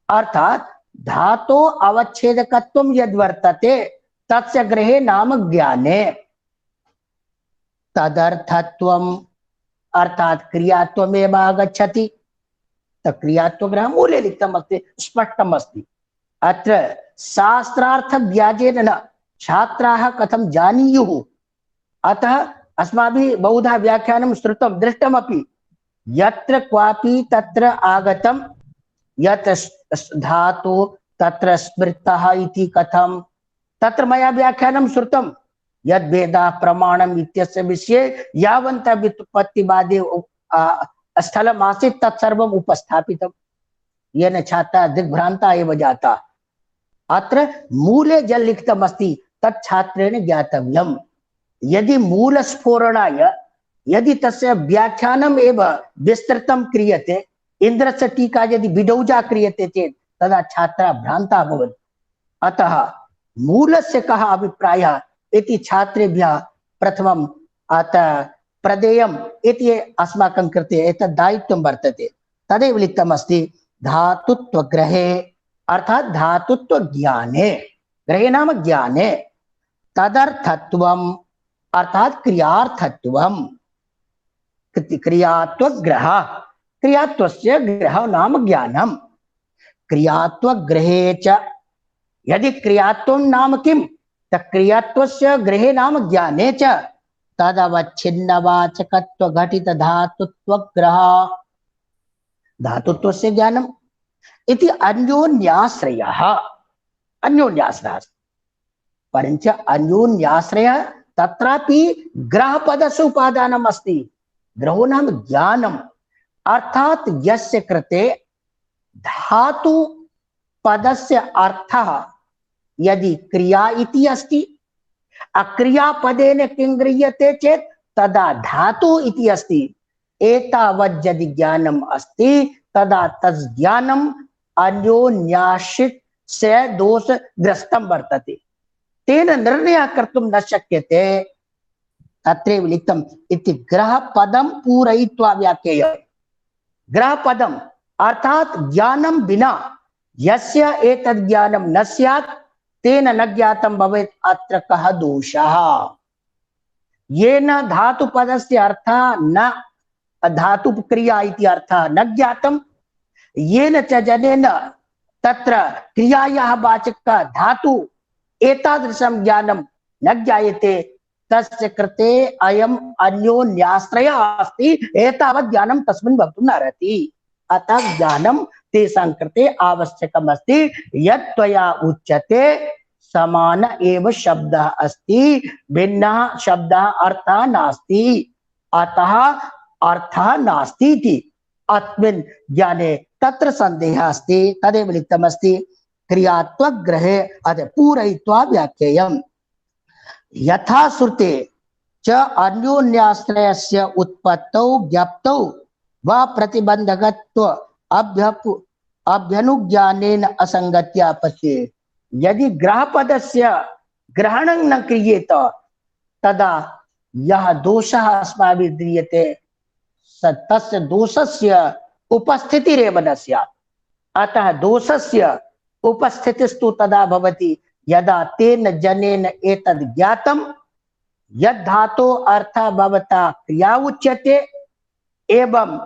अर्थात धातो अवच्छेदकत्वं यद्वर्तते तस्य ग्रहे नाम ज्ञाने तदर्थत्वम् अर्थात क्रियात्वमेव आगच्छति। क्रियात्वग्रह मूले लिखितमस्ति, स्पष्टमस्ति। अत्र शास्त्रार्थ व्याजेन न छात्राः कथं जानीयुः। अतः अस्माभिः बहुधा व्याख्यानं श्रुतं दृष्टमपि। यत्र क्वापि तत्र आगतं यत् धातु तत्र स्मृतः इति कथं, तत्र मया व्याख्यानं श्रुतं यद् वेदा प्रमाणम् इत्यस्य विषये यावन्तः व्युत्पत्तिवादे स्थलम् आसीत् तत्सर्वम् उपस्थापितं, येन छात्राः दिग्भ्रान्ताः एव जाताः। अत्र मूले यत् लिखितमस्ति तत् छात्रेण ज्ञातव्यम्। यदि मूलस्फोरणाय यदि तस्य व्याख्यानम् एव विस्तृतं क्रियते, इन्द्रस्य टीका यदि विडौजा क्रियते चेत् तदा छात्राः भ्रान्ताः भवन्ति। अतः मूलस्य कः अभिप्रायः इति छात्रेभ्यः प्रथमं प्रदेयम् इति अस्माकं कृते एतत् दायित्वं वर्तते। तदेव लिखितमस्ति, धातुत्वग्रहे अर्थात धातुत्वज्ञाने, ग्रहे नाम ज्ञाने, तदर्थत्वम् अर्थात क्रियार्थत्वम्। क्रियात्वग्रह, क्रियात्वस्य ग्रह नाम ज्ञानम्। क्रियात्वग्रहे च यदि क्रियात्वं नाम किं? क्रियात्वस्य गृहे नाम ज्ञाने च तदवच्छिन्नवाचकत्व घटित धातुत्वग्रह, धातुत्वस्य ज्ञानम् इति अन्योन्याश्रयः। अन्योन्याश्रयः परञ्च अन्योन्याश्रयः तत्रापि ग्रहपदस्य उपादानम् अस्ति। ग्रहो नाम ज्ञानम्, अर्थात यस्य कृते धातु पदस्य अर्थः यदि क्रिया इति अस्ति, अक्रियापदेन किं गृह्यते चेत् तदा धातु इति अस्ति। एतावत् यदि ज्ञानम् अस्ति तदा तज्ज्ञानम् अन्योन्याश्रित से दोषग्रस्तं वर्तते, तेन निर्णयः कर्तुं न शक्यते। तत्रैव लिखितम् इति ग्रहपदं पूरयित्वा व्याख्येय। ग्रहपदम् अर्थात ज्ञानं विना यस्य एतद् ज्ञानं न स्यात् तेन न ज्ञातं भवेत्, अत्र कः दोषः। येन धातुपदस्य अर्थः न धातुक्रिया इति अर्थः न ज्ञातं, येन च जनेन तत्र क्रियायाः वाचकः धातु एतादृशं ज्ञानं न ज्ञायते, तस्य कृते अयम् अन्योन्याश्रयः अस्ति, एतावत् ज्ञानं तस्मिन् भवितुं न अर्हति। अतः ज्ञानं तेषां कृते आवश्यकम् अस्ति। यत् त्वया उच्यते समान एव शब्दः अस्ति, भिन्नः शब्दः अर्थः नास्ति, अतः अर्थः नास्ति इति अस्मिन् ज्ञाने तत्र संदेहः अस्ति। तदेव लिखितमस्ति क्रियात्वग्रहे अतः पूरयित्वा व्याख्येयम्। यथा श्रुते च अन्योन्याश्रयस्य उत्पत्तौ ज्ञप्तौ वा प्रतिबंधकत्व अभ्यनुज्ञानेन असंगत्या पश्ये। यदि ग्रहपदस्य ग्रहणं न क्रियेत तदा यः दोषः अस्माभिः द्रियते तस्य दोषस्य उपस्थितिरेव न स्यात्। अतः दोषस्य उपस्थितिस्तु तदा भवति यदा तेन जनेन एतद् ज्ञातं यद् धातोः अर्थः भवता क्रिया उच्यते एवं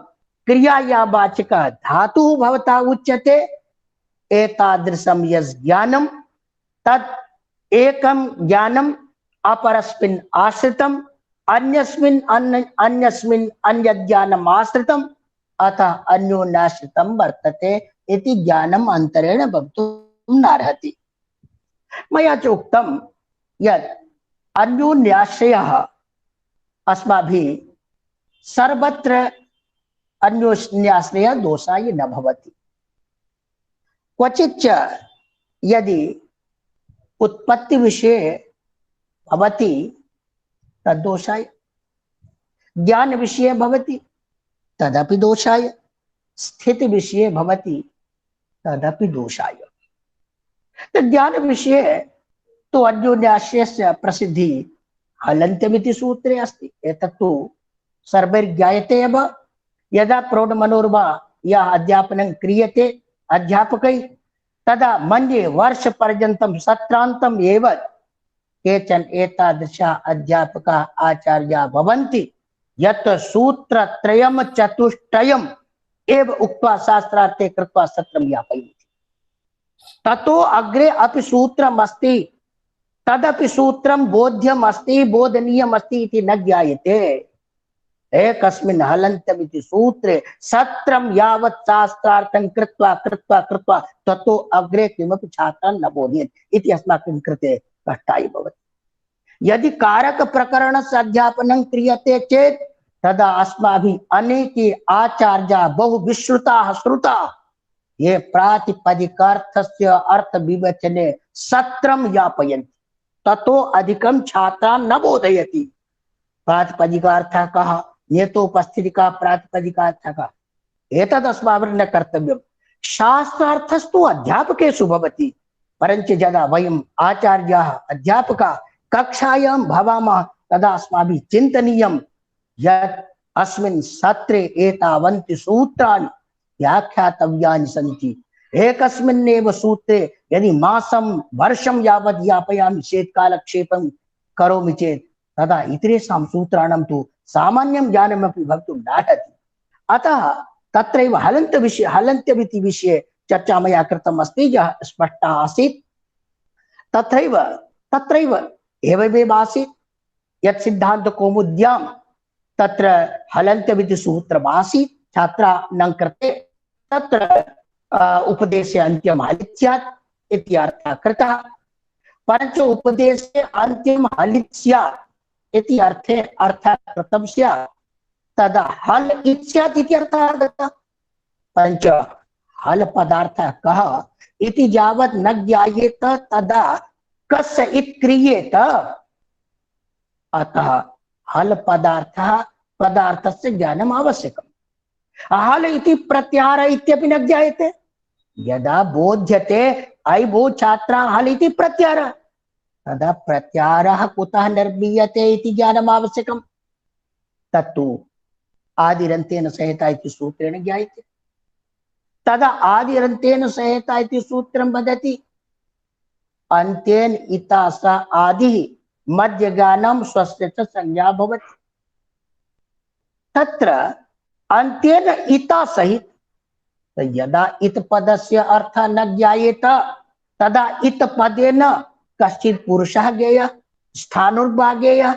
क्रियाया वाचकः धातुः भवता उच्यते। एतादृशं यस् ज्ञानं तत् एकं ज्ञानम् अपरस्मिन् आश्रितम्, अन्यस्मिन् अन्यत् ज्ञानम् आश्रितम्, अतः अन्योन्याश्रितं वर्तते इति ज्ञानम् अन्तरेण भवितुं नार्हति। मया च उक्तं यत् अन्योन्याश्रयः अस्माभिः सर्वत्र अन्योन्याश्रयः दोषाय न भवति। क्वचित् यदि उत्पत्ति विषये भवति तद्दोषाय, ज्ञान विषये भवति तदपि दोषाय, स्थिति विषये भवति तदपि दोषाय। ज्ञान विषये तो अन्योन्याश्रयस्य प्रसिद्धि हलन्त्यमिति सूत्रे अस्ति। एतत्तु सर्वैर्ज्ञायते एव। यदा प्रौढमनोरमा या अध्यापनं क्रियते अध्यापकैः तदा मन्ये वर्षपर्यन्तं सत्रान्तम् एव केचन एतादृशः अध्यापकाः आचार्याः भवन्ति यत् सूत्रत्रयं चतुष्टयम् एव उक्त्वा शास्त्रार्थे कृत्वा सत्रं यापयन्ति। ततो अग्रे अपि सूत्रम् अस्ति, तदपि सूत्रं बोध्यम् अस्ति, बोधनीयम् अस्ति इति न ज्ञायते। एकस्मिन् हलन्तमिति सूत्रे सत्रं यावत् शास्त्रार्थं कृत्वा कृत्वा कृत्वा ततो अग्रे किमपि छात्रान् न बोधयति इति अस्माकं कृते कष्टाय भवति। यदि कारक प्रकरणस्य अध्यापनं क्रियते चेत् तदा अस्माभिः अनेके आचार्याः बहु विश्रुताः श्रुताः ये प्रातिपदिकार्थस्य अर्थविवेचने सत्रं यापयन्ति, ततो अधिकं छात्रान् न बोधयति। प्रातिपदिकार्थः कः, नियतोपस्थितिका प्रातिपदिकार्थः कः, एतद् अस्माभिः न कर्तव्यम्। शास्त्रार्थस्तु अध्यापकेषु भवति, परञ्च यदा वयम् आचार्याः अध्यापकाः कक्षायां भवामः तदा अस्माभिः चिन्तनीयं यत् अस्मिन् सत्रे एतावन्ति सूत्राणि व्याख्यातव्यानि सन्ति। एकस्मिन्नेव सूत्रे यदि मासं वर्षं यावत् यापयामि चेत् कालक्षेपं करोमि चेत् तदा इतरेषां सूत्राणां तु सामान्यं ज्ञानमपि भवितुं नार्हति। अतः तत्रैव हलन्त्यमिति विषये चर्चा मया कृतम् अस्ति, यः स्पष्टः आसीत्। तत्रैव एवमेव आसीत् यत् सिद्धान्तकौमुद्यां तत्र हलन्त्यमिति सूत्रमासीत् छात्राणां कृते। तत्र उपदेशे अन्त्यं हलित् स्यात् इति अर्थः कृतः, परञ्च उपदेशे अन्त्यं हलित् स्यात् इति अर्थे अर्थः कृतं स्यात् तदा हल इत्स्यात् इति अर्थः आगतः। परञ्च हल पदार्थः कः इति यावत् न ज्ञायेत तदा कस्य इति क्रियेत। अतः हल पदार्थः पदार्थस्य ज्ञानम् आवश्यकम्। हल इति प्रत्याहार इत्यपि न ज्ञायते। यदा बोध्यते अयि भो छात्रा हल इति प्रत्याहारः तदा प्रत्याहारः कुतः निर्मीयते इति ज्ञानम् आवश्यकम्। तत्तु आदिरन्तेन संहिता इति सूत्रेण ज्ञायते। तदा आदिरन्तेन संहिता इति सूत्रं वदति अन्तेन इता स आदिः मध्यगानं स्वस्य च संज्ञा भवति। तत्र अन्तेन इता सहित यदा इत पदस्य अर्थः न ज्ञायेत तदा इत पदेन कश्चित् पुरुषः ज्ञेयः स्थाणुर्वा ज्ञेयः।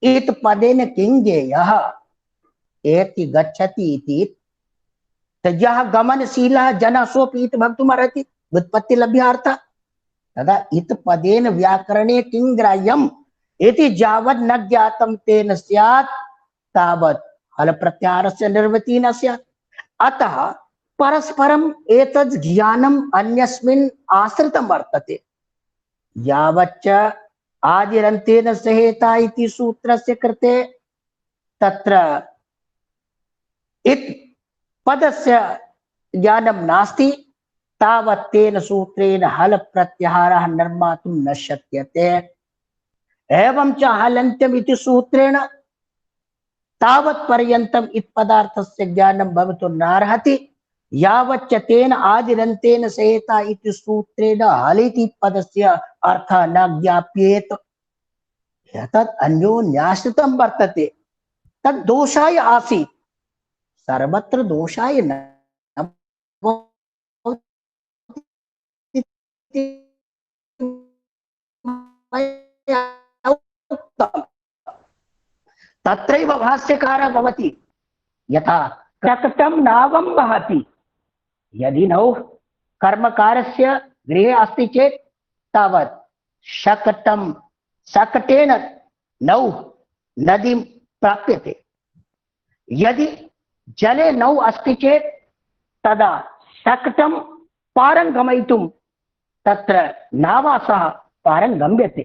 इत पदेन किं ज्ञेयः एति गच्छति इति यः गमनशीलः जनः सोऽपि इत भवितुमर्हति व्युत्पत्ति लभ्यार्थः। तदा इत पदेन व्याकरणे किं ग्राह्यम् इति यावत् न ज्ञातं तेन स्यात् तावत् हल प्रत्याहारस्य निर्वृत्तिः न स्यात्। अतः परस्परम् एतद् ज्ञानम् अन्यस्मिन् आश्रितं वर्तते। यावच्च आदिरन्तेन संहिता इति सूत्रस्य कृते तत्र इत पदस्य ज्ञानं नास्ति तावत् तेन सूत्रेण हल प्रत्याहारः निर्मातुं न शक्यते। एवं च हलन्त्यम् इति सूत्रेण तावत् पर्यन्तम् इत पदार्थस्य ज्ञानं भवितुं नार्हति यावच्च तेन आदिरन्तेन संहिता इति सूत्रेण हल इति पदस्य अर्थः न ज्ञाप्येत। एतत् अन्योन्याश्रितं वर्तते। तद् दोषाय आसीत् सर्वत्र दोषाय न तत्रैव भाष्यकारः भवति यथा शकटं नावं वहति। यदि नौ कर्मकारस्य गृहे अस्ति चेत् तावत् शकटं शकटेन नौ नदीं प्राप्यते। यदि जले नौ अस्ति चेत् तदा शकटं पारं गमयितुं तत्र नावा सह पारं गम्यते।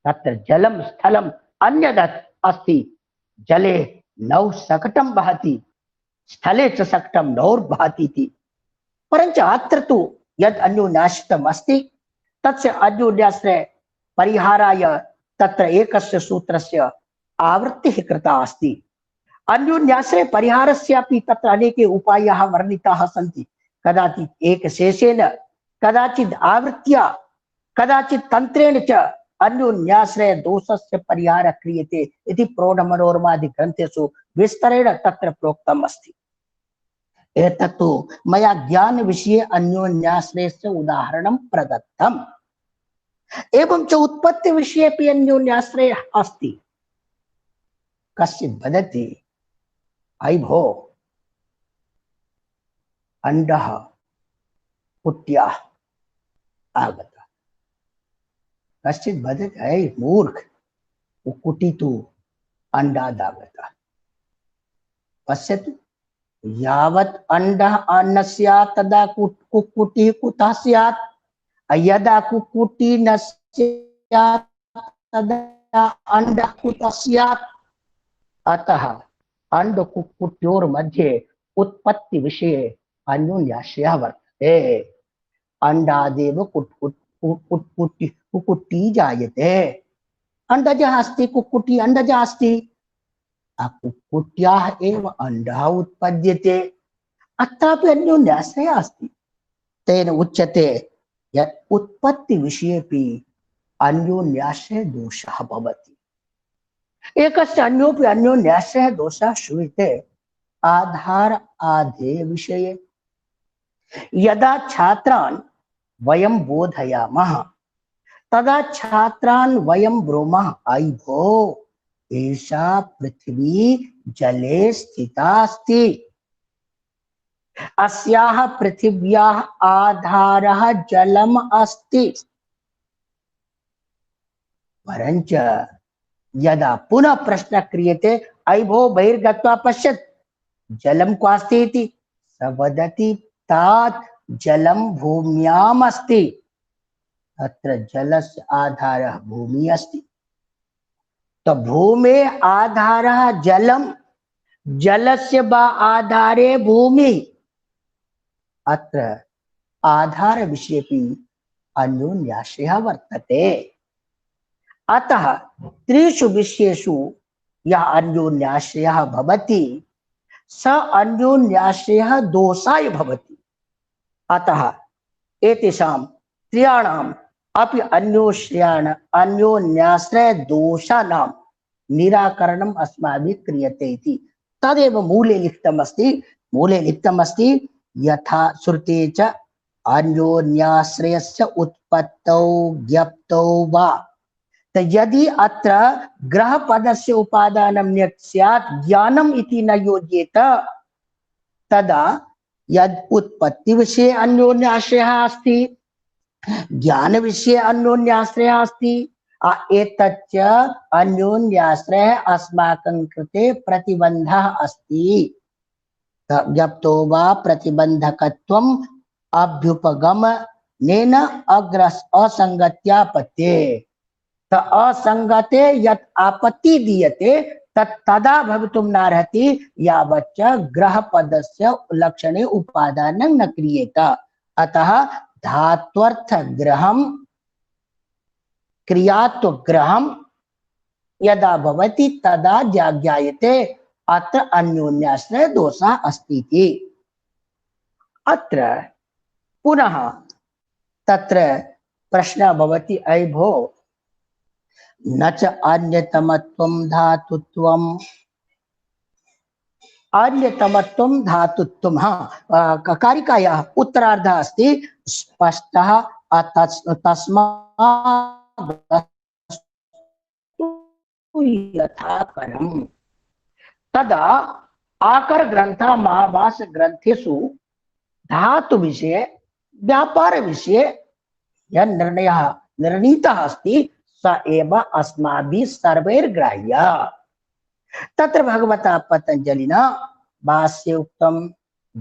तत्र जलं स्थलम् अन्यदत् अस्ति। जले नौ शकटं वहति स्थले च शकटं नौर्वहति इति। परञ्च अत्र तु यद् अन्योन्याश्रितम् अस्ति तस्य अन्योन्याश्रय परिहाराय तत्र एकस्य सूत्रस्य आवृत्तिः कृता अस्ति। अन्योन्याश्रय परिहारस्यापि तत्र अनेके उपायाः वर्णिताः सन्ति। कदाचित् एकशेषेण कदाचित् आवृत्त्या कदाचित् तन्त्रेण च अन्योन्याश्रय दोषस्य परिहारः क्रियते इति प्रौढमनोरमादि ग्रन्थेषु विस्तरेण तत्र प्रोक्तम् अस्ति। एतत्तु मया ज्ञान विषये अन्योन्याश्रयस्य उदाहरणं प्रदत्तम्। एवं च उत्पत्ति विषये अपि अन्योन्याश्रयः अस्ति। कश्चित् वदति अयि भो अण्डः कुट्याः आगतः। कश्चित् वदति अयि मूर्ख कुक्कुटी तु अण्डादागतः। पश्यतु यावत् अण्डः न स्यात् तदा कुक्कुटी कुतः स्यात्। यदा कुक्कुटी न स्यात् तदा अण्डः कुतः स्यात्। अतः अंड कुक्कुट्योर्मध्ये उत्पत्ति विषये अन्योन्याश्रयः वर्तते। अंडादेव कुक्कुटी जायते। अंडजः अस्ति कुक्कुटी अंडजः अस्ति। कुक्कुट्याः एव अंडः उत्पद्यते। अत्रापि अन्योन्याश्रयः अस्ति। तेन उच्यते यत् उत्पत्ति विषयेपि अन्योन्याश्रय दोषः भवति। एकस्य अन्योपि अन्योन्याश्रयः दोषः श्रूयते आधार आधेय विषये। यदा छात्रान् वयं बोधयामः तदा छात्रान् वयं ब्रूमः अयि भो एषा पृथिवी जले स्थिता अस्ति। अस्याः पृथिव्याः आधारः जलम् अस्ति। परञ्च यदा पुनः प्रश्न क्रियते अयि भो बहिर्गत्वा पश्यत् जलं क्वास्ति इति स वदति तात जलं भूम्याम् अस्ति अत्र जलस्य आधारः भूमिः अस्ति तो भूमे आधारः जलम जलस्य वा आधारे भूमि अत्र आधार विषयेपि अन्योन्याश्रयः वर्तते अतः त्रिषु विषयेषु यः अन्योन्याश्रयः भवति स अन्योन्याश्रयः दोषाय भवति अतः एतेषां त्रयाणाम् अपि अन्योन्याश्रय दोषानां निराकरणम् अस्माभिः क्रियते इति तदेव मूले लिखितमस्ति यथा श्रुते च अन्योन्याश्रयस्य उत्पत्तौ ज्ञप्तौ वा तो यदि अत्र ग्रहपदस्य उपादानं न्यक् स्यात् ज्ञानम् इति न योज्येत तदा यद् उत्पत्ति विषये अन्योन्याश्रयः अस्ति ज्ञान विषये अन्योन्याश्रयः अस्ति एतच्च अन्योन्याश्रयः अस्माकं कृते प्रतिबन्धः अस्ति ज्ञप्तो वा प्रतिबन्धकत्वम् अभ्युपगमनेन अग्रस असंगत्यापत्ते त असंगते यत् आपत्ति दीयते तदा भवितुं नार्हति यावच्च ग्रहपदस्य लक्षणे उपादानं न क्रियेत अतः धात्वर्थ ग्रहं क्रियात्वग्रहं यदा भवति तदा ज्ञायते अत्र अन्योन्याश्रय दोषः अस्ति इति अत्र पुनः तत्र प्रश्नः भवति अयि भो न च अन्यतमत्वं धातुत्वम् अन्यतमत्वं धातुत्वं कारिकायाः उत्तरार्धः अस्ति स्पष्टः तस्मात् यथाकरम् तदा आकर ग्रंथ महाभाष्य ग्रंथेषु धातु विषये व्यापार विषये यह निर्णयः निर्णीतः अस्ति स एव अस्माभिः सर्वैर्ग्राह्यः तत्र भगवता पतंजलिना भाष्ये उक्तं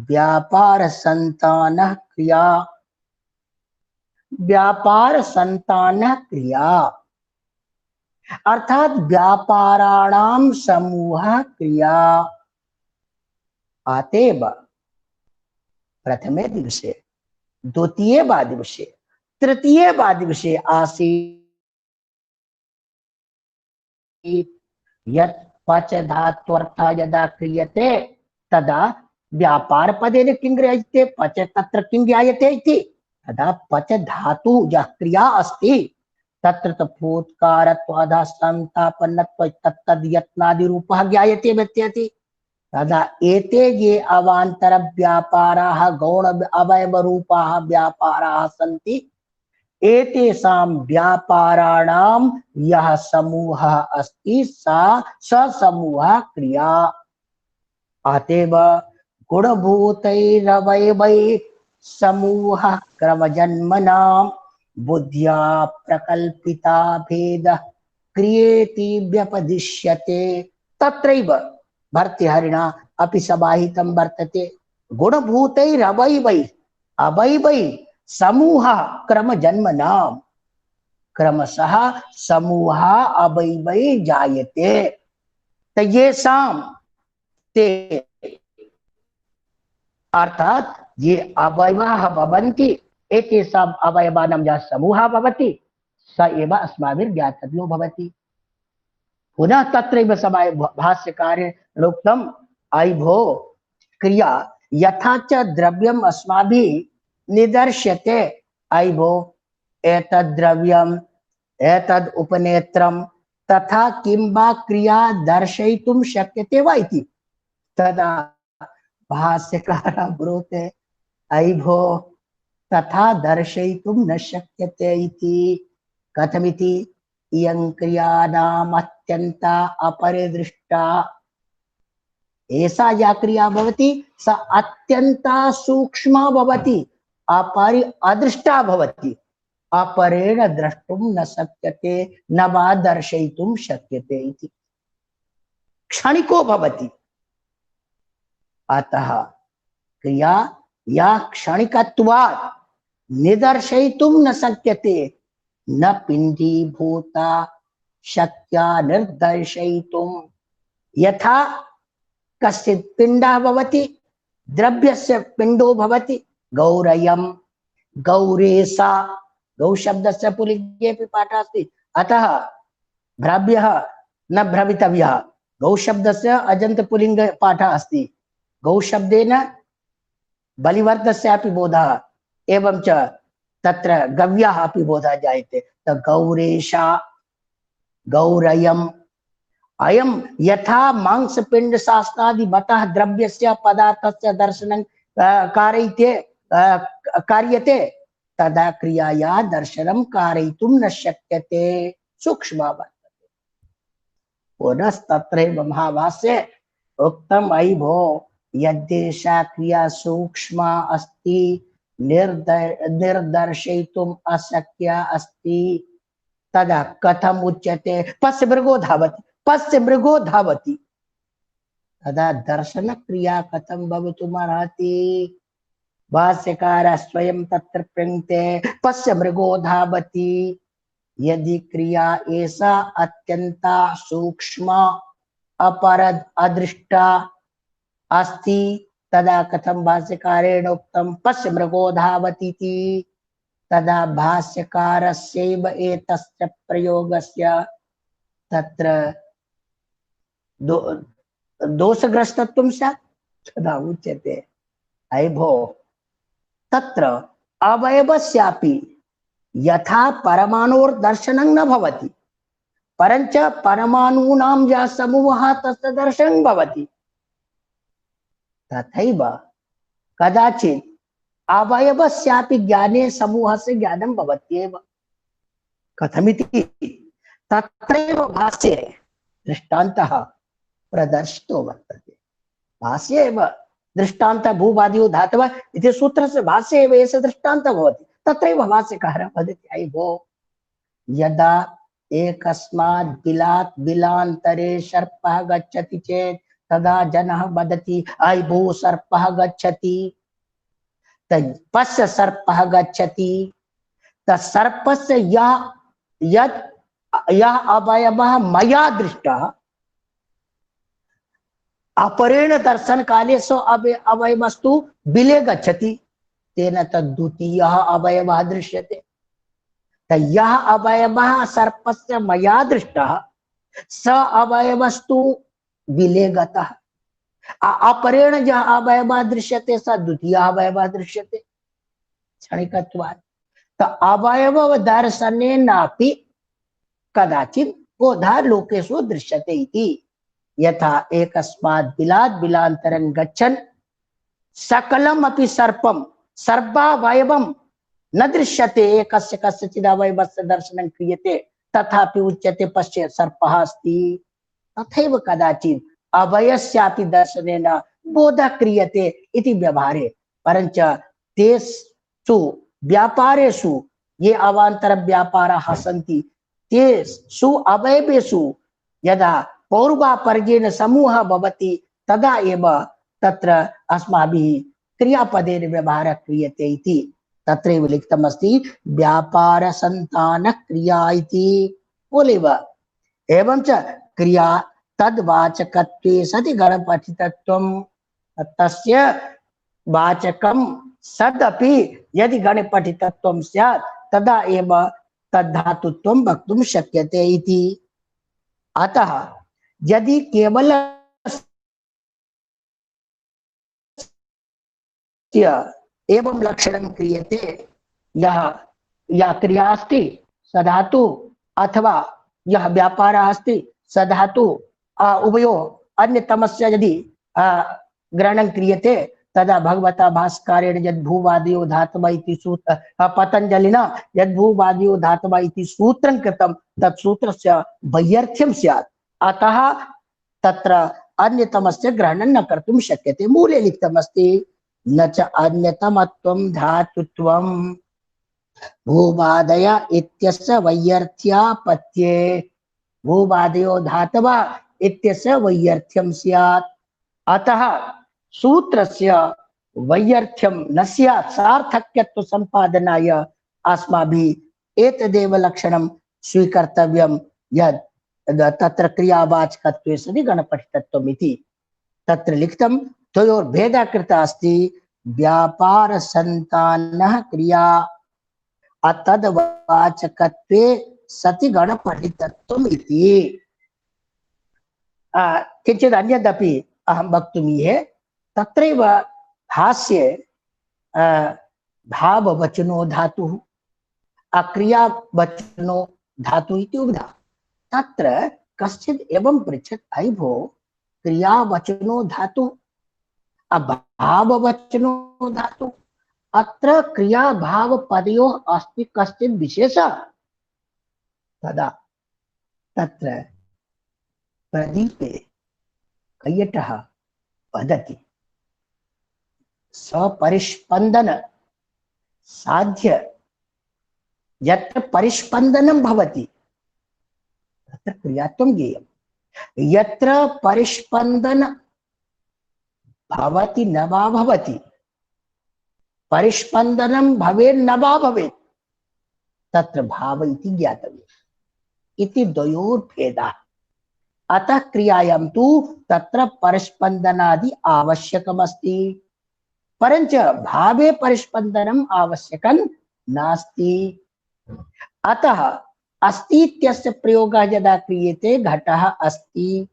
व्यापार संतानः क्रिया अर्थात व्यापाराणां समूह क्रिया अतएव प्रथमे दिवसे द्वितीये वा दिवसे तृतीये वा दिवसे आसीत् यत् पच धात्वर्थः यदा क्रियते तदा व्यापार पदेन किं गृह्यते पच तत्र किं ज्ञायते इति तदा पच धातु यः क्रिया अस्ति तत्र फूत्कारत्वादः संतापन्नत्व तत्तद् यत्नादि रूपः ज्ञायते व्यत्यति तदा एते ये अवान्तर व्यापाराः गौण अवयव रूपाः व्यापाराः सन्ति एतेषां व्यापाराणां यः समूहः अस्ति सा स समूहः क्रिया अतएव गुणभूतैरवयवैः समूहः क्रमजन्मनां बुद्ध्या प्रकल्पिता भेदः क्रियेति व्यपदिश्यते तत्रैव भर्तृहरिणा अपि समाहितं वर्तते गुणभूतैरवयवैः अवयवैः समूहः क्रमजन्मनां क्रमशः समूहः अवयवैः जायते येषां ते अर्थात ये अवयवाः भवन्ति एतेषाम् अवयवानां यः समूहः भवति स एव अस्माभिर्ज्ञातव्यो भवति पुनः तत्रैव समय भाष्यकारेण उक्तम् अयि भो क्रिया यथा च द्रव्यम् अस्माभिः निदर्श्यते अयि भो एतद् द्रव्यम् एतद् उपनेत्रं तथा किं वा क्रिया दर्शयितुं शक्यते वा इति तदा भाष्यकारः ब्रूते अयि भो तथा दर्शयितुं न शक्यते इति कथमिति इयं क्रियानाम् अत्यन्ता अपरिदृष्टा एषा या क्रिया भवति सा अत्यन्ता सूक्ष्मा भवति अदृष्टा भवति अपरेण द्रष्टुम न शक्यते न वा दर्शयितुम शक्यते इति क्षणिको भवति। अतः क्रिया या क्षणिकत्वात् निदर्शयितुम न शक्यते न पिंडीभूता शक्या निर्दर्शयितुम। यथा कश्चित् पिंडः भवति, द्रव्यस्य पिंडो भवति, गौरयम् गौरेशा, गौ शब्दस्य पुल्लिङ्गे पाठः अस्ति, अतः भ्राव्यः न भ्रवितव्यः। गौ शब्दस्य अजन्त पुल्लिङ्ग पाठः अस्ति, गौ शब्देन बलिवर्धस्यापि बोधः एवं च तत्र गव्याः अपि बोधः जायते। त गौरेशा गौरयम् अयं यथा मांसपिंड शास्त्रादि मतः द्रव्यस्य पदार्थस्य दर्शनं कार्यते तदा क्रियाया दर्शनं कारयितुं न शक्यते, सूक्ष्मा वर्तते। पुनस्तत्रैव महाभाष्ये उक्तम् अयि भो यद्देशा क्रिया सूक्ष्मा अस्ति निर्दर्शयितुम् अशक्या अस्ति तदा कथम उच्यते पश्य मृगो धावति, पश्य मृगो धावति, तदा दर्शन क्रिया कथम भवितुमर्हति। भाष्यकारः स्वयं तत्र प्रणीते पश्य मृगो धावति। यदि क्रिया ऐसा अत्यंता सूक्ष्मा अपरद अदृष्टा अस्ति तदा कथम भाष्यकारेण उक्तं पश्य मृगो धावतीति। तदा भाष्यकारस्यैव एतस्य प्रयोगस्य तत्र दोषग्रस्तत्वं स्यात्। तदा उच्यते अयि भो तत्र अवयवस्यापि यथा परमाणुर्दर्शनं न भवति परञ्च परमाणूनां यः समूहः तस्य दर्शनं भवति, तथैव कदाचित् अवयवस्यापि ज्ञाने समूहस्य ज्ञानं भवत्येव। कथमिति तत्रैव भाष्ये दृष्टान्तः प्रदर्शितो वर्तते। भाष्ये एव दृष्टान्त भूवादियो धातवः इति सूत्रस्य भाष्ये एव एष दृष्टान्तः भवति। तत्रैव भाष्यकारः वदति अयि भो यदा एकस्मात् बिलात् बिलान्तरे सर्पः गच्छति चेत् तदा जनः वदति अयि भो सर्पः गच्छति। पश्य सर्पः गच्छति। सर्पस्य यः अवयवः मया दृष्टः अपरेण दर्शन काले सो अवयवस्तु बिले गच्छति, तेन तद्द्वितीयः अवयवः दृश्यते। यः अवयवः सर्पस्य मया दृष्टः स अवयवस्तु बिले गतः। अपरेण यः अवयवः दृश्यते स द्वितीयः अवयवः दृश्यते क्षणिकत्वात्। अवयव दर्शनेनापि कदाचित् बोधः लोकेषु दृश्यते इति। यथा एकस्मात् बिलात् बिलान्तरं गच्छन् सकलम् अपि सर्पं सर्वावयवं न दृश्यते, एकस्य कस्यचित् अवयवस्य दर्शनं क्रियते तथापि उच्यते पश्य सर्पः अस्ति। तथैव कदाचित् अवयस्यापि दर्शनेन बोधः क्रियते इति व्यवहारे, परञ्च तेषु व्यापारेषु ये अवान्तर व्यापाराः सन्ति तेषु अवयवेषु यदा पौर्वापर्येण समूहः भवति तदा एव तत्र अस्माभिः क्रियापदेन व्यवहारः क्रियते इति तत्रैव लिखितमस्ति व्यापार संतान क्रिया इति बोलेव। एवं च क्रिया तद्वाचकत्वे सति गणपठितत्वं, तस्य वाचकं सदपि यदि गणपठितत्वं स्यात् तदा एव तद्धातुत्वं वक्तुं शक्यते इति। अतः यदि केवल एवं लक्षणं क्रियते यः क्रिया अस्ति स धातु अथवा यः व्यापारः अस्ति स धातु उभयोः अन्यतमस्य यदि ग्रहणं क्रियते तदा भगवता भास्करेण यद् भूवादयो धातवः इति सूत्र पतञ्जलिना यद् भूवादयो धातवः इति सूत्रं कृतं तत् सूत्रस्य वैयर्थ्यं स्यात्। अतः तत्र अन्यतमस्य ग्रहणं न कर्तुं शक्यते। मूले लिखितमस्ति न च अन्यतमत्वं धातुत्वं भूबादय इत्यस्य वैयर्थ्यापत्ये भूबादयो धातवः इत्यस्य वैयर्थ्यं स्यात्। अतः सूत्रस्य वैयर्थ्यं न स्यात्। सार्थक्यत्व संपादनाय अस्माभिः एतदेव लक्षणं स्वीकर्तव्यं यद् तत्र क्रियावाचकत्वे सति गणपठितत्वम् इति। तत्र लिखितं द्वयोर्भेदः कृतः अस्ति। व्यापारसन्तानः क्रिया अतद्वाचकत्वे सति गणपठितत्वम् इति। किञ्चित् अन्यदपि अहं वक्तुमीहे। तत्रैव भाष्ये भाववचनो धातुः अक्रियावचनो धातुः इति उक्तः। तत्र कश्चित् एवं पृच्छत्, अयि भो क्रियावचनो धातुः भाववचनो धातुः, अत्र क्रियाभावपदयोः अस्ति कश्चित् विशेषः? तदा तत्र प्रदीपे कैयटः वदति, सपरिस्पन्दन साध्य यत्र परिस्पन्दनं भवति तत्र क्रियात्वं ज्ञेयम्। यत्र परिस्पन्दन भवति न वा भवति, परिस्पन्दनं भवेत् न वा भवेत्, तत्र भाव इति ज्ञातव्यम् इति द्वयोर्भेदः। अतः क्रियायां तु तत्र परिस्पन्दनादि आवश्यकमस्ति, परञ्च भावे परिस्पन्दनम् आवश्यकं नास्ति। अतः अस्ति इत्यस्य प्रयोगः यदा क्रियते, घटः अस्ति,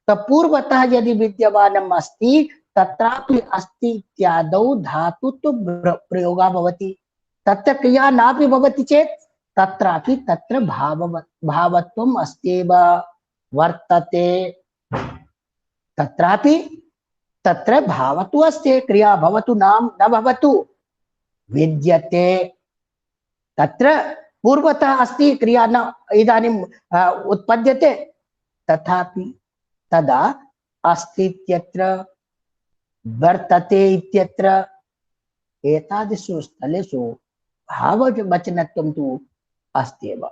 तो पूर्वतः यदि विद्यमानम् अस्ति तत्रापि अस्ति इत्यादौ धातुत्व प्रयोगः भवति। तत्र क्रिया नापि भवति चेत् तत्रापि तत्र भावत्वम् अस्त्येव वर्तते। तत्रापि तत्र भावत्वम् अस्ति। क्रिया भवतु नाम न भवतु विद्यते। तत्र पूर्वतः अस्ति, क्रिया न इदानीम् उत्पद्यते, तथापि तदा अस्ति इत्यत्र वर्तते इत्यत्र एतादृशेषु स्थलेषु भाववचनत्वं तु अस्त्येव।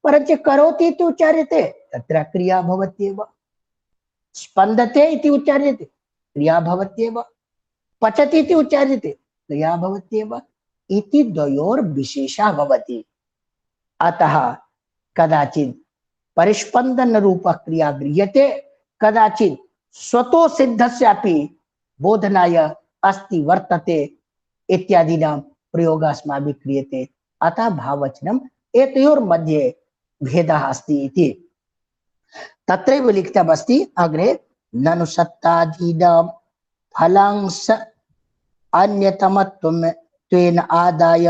परञ्च करोति इति उच्चार्यते, तत्र क्रिया भवत्येव। स्पन्दते इति उच्चार्यते, क्रिया भवत्येव। पचति इति उच्चार्यते, क्रिया भवत्येव इति द्वयोर्विशेषः भवति। अतः कदाचित् परिस्पन्दन रूपः क्रिया गृह्यते, कदाचित् स्वतो सिद्धस्यापि बोधनाय अस्ति वर्तते इत्यादीनां प्रयोगः अस्माभिः क्रियते। अतः भाववचनम् एतयोर्मध्ये भेदः अस्ति इति। तत्रैव लिखितमस्ति अग्रे, ननु सत्तादीनां फलांश अन्यतमत्वेन आदाय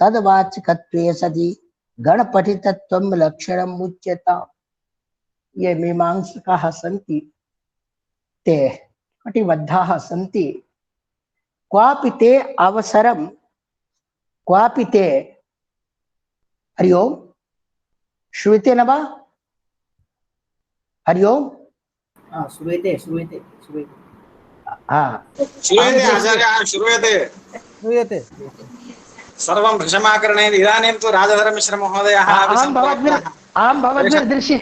तद्वाचकत्वे सति गणपठितत्वं लक्षणम् उच्यते। ये मीमांसकाः सन्ति ते कटिबद्धाः सन्ति। क्वापि ते अवसरं, क्वापि ते, हरि ओम्, श्रूयते न वा? हरि ओम्।
श्रूयते श्रूयते श्रूयते।
श्रूयते आचार्याः, श्रूयते
श्रूयते।
सर्वं भृशमाकरणेन। इदानीं तु राजधरमिश्रमहोदयः
अहं भवद्भिर्दृश्य,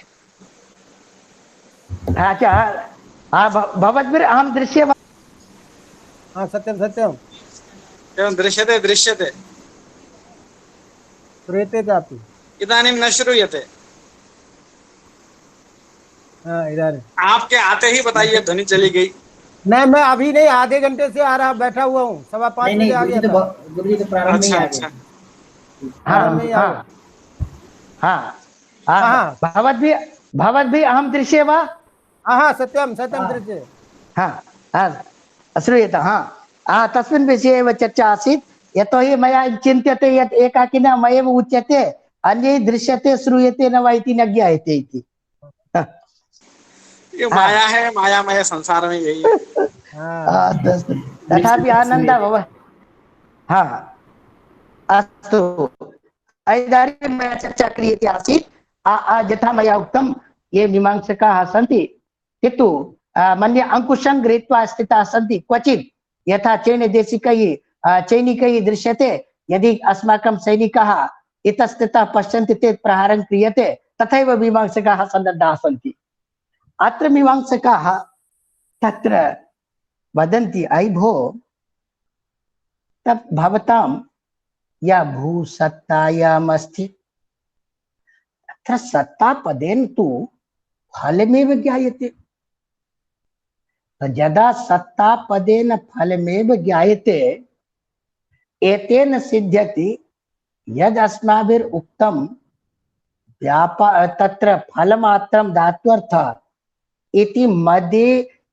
भवद्भिर् अहं दृश्यवान्।
हाँ सत्यं सत्यं।
एवं दृश्यते दृश्यते।
श्रूयते चापि।
इदानीं न श्रूयते।
हाँ इधर।
आपके आते ही बताइए, ध्वनि चली गई।
नहीं, मैं अभी नहीं, आधे घंटे से आ रहा, बैठा हुआ हूँ। 5:15 बजे आ गया था।
गुरुजी तो प्रारंभ में ही आ गए।
भवद्भिः अहं दृश्ये वा?
हाँ सत्यं सत्यं दृश्ये।
श्रूयते। तस्मिन् विषये एव चर्चा आसीत्। यतोहि मया चिन्त्यते यत् एकाकिना मयैव उच्यते, अन्यैः दृश्यते श्रूयते न वा इति न ज्ञायते इति।
ये माया है, मायामय संसार में यही है।
तथापि आनन्दः भव। अस्तु, इदानीं मया चर्चा क्रियते आसीत्। यथा मया उक्तं, ये मीमांसकाः सन्ति किन्तु मन्ये अंकुशं गृहीत्वा स्थिताः सन्ति। क्वचित् यथा चैनदैशिकैः चैनिकैः दृश्यते, यदि अस्माकं सैनिकाः इतस्ततः पश्यन्ति चेत् प्रहारं क्रियते, तथैव मीमांसकाः सन्नद्धाः सन्ति। अत्र मीमांसकाः तत्र वदन्ति, अयि भो, तत् भवतां या भूसत्तायामस्ति, तत्र सत्तापदेन तु फलमेव ज्ञायते। यदा सत्तापदेन फलमेव ज्ञायते, एतेन सिद्ध्यति यद् अस्माभिरुक्तं व्यापार तत्र फलमात्रं धात्वर्थः इति मध्ये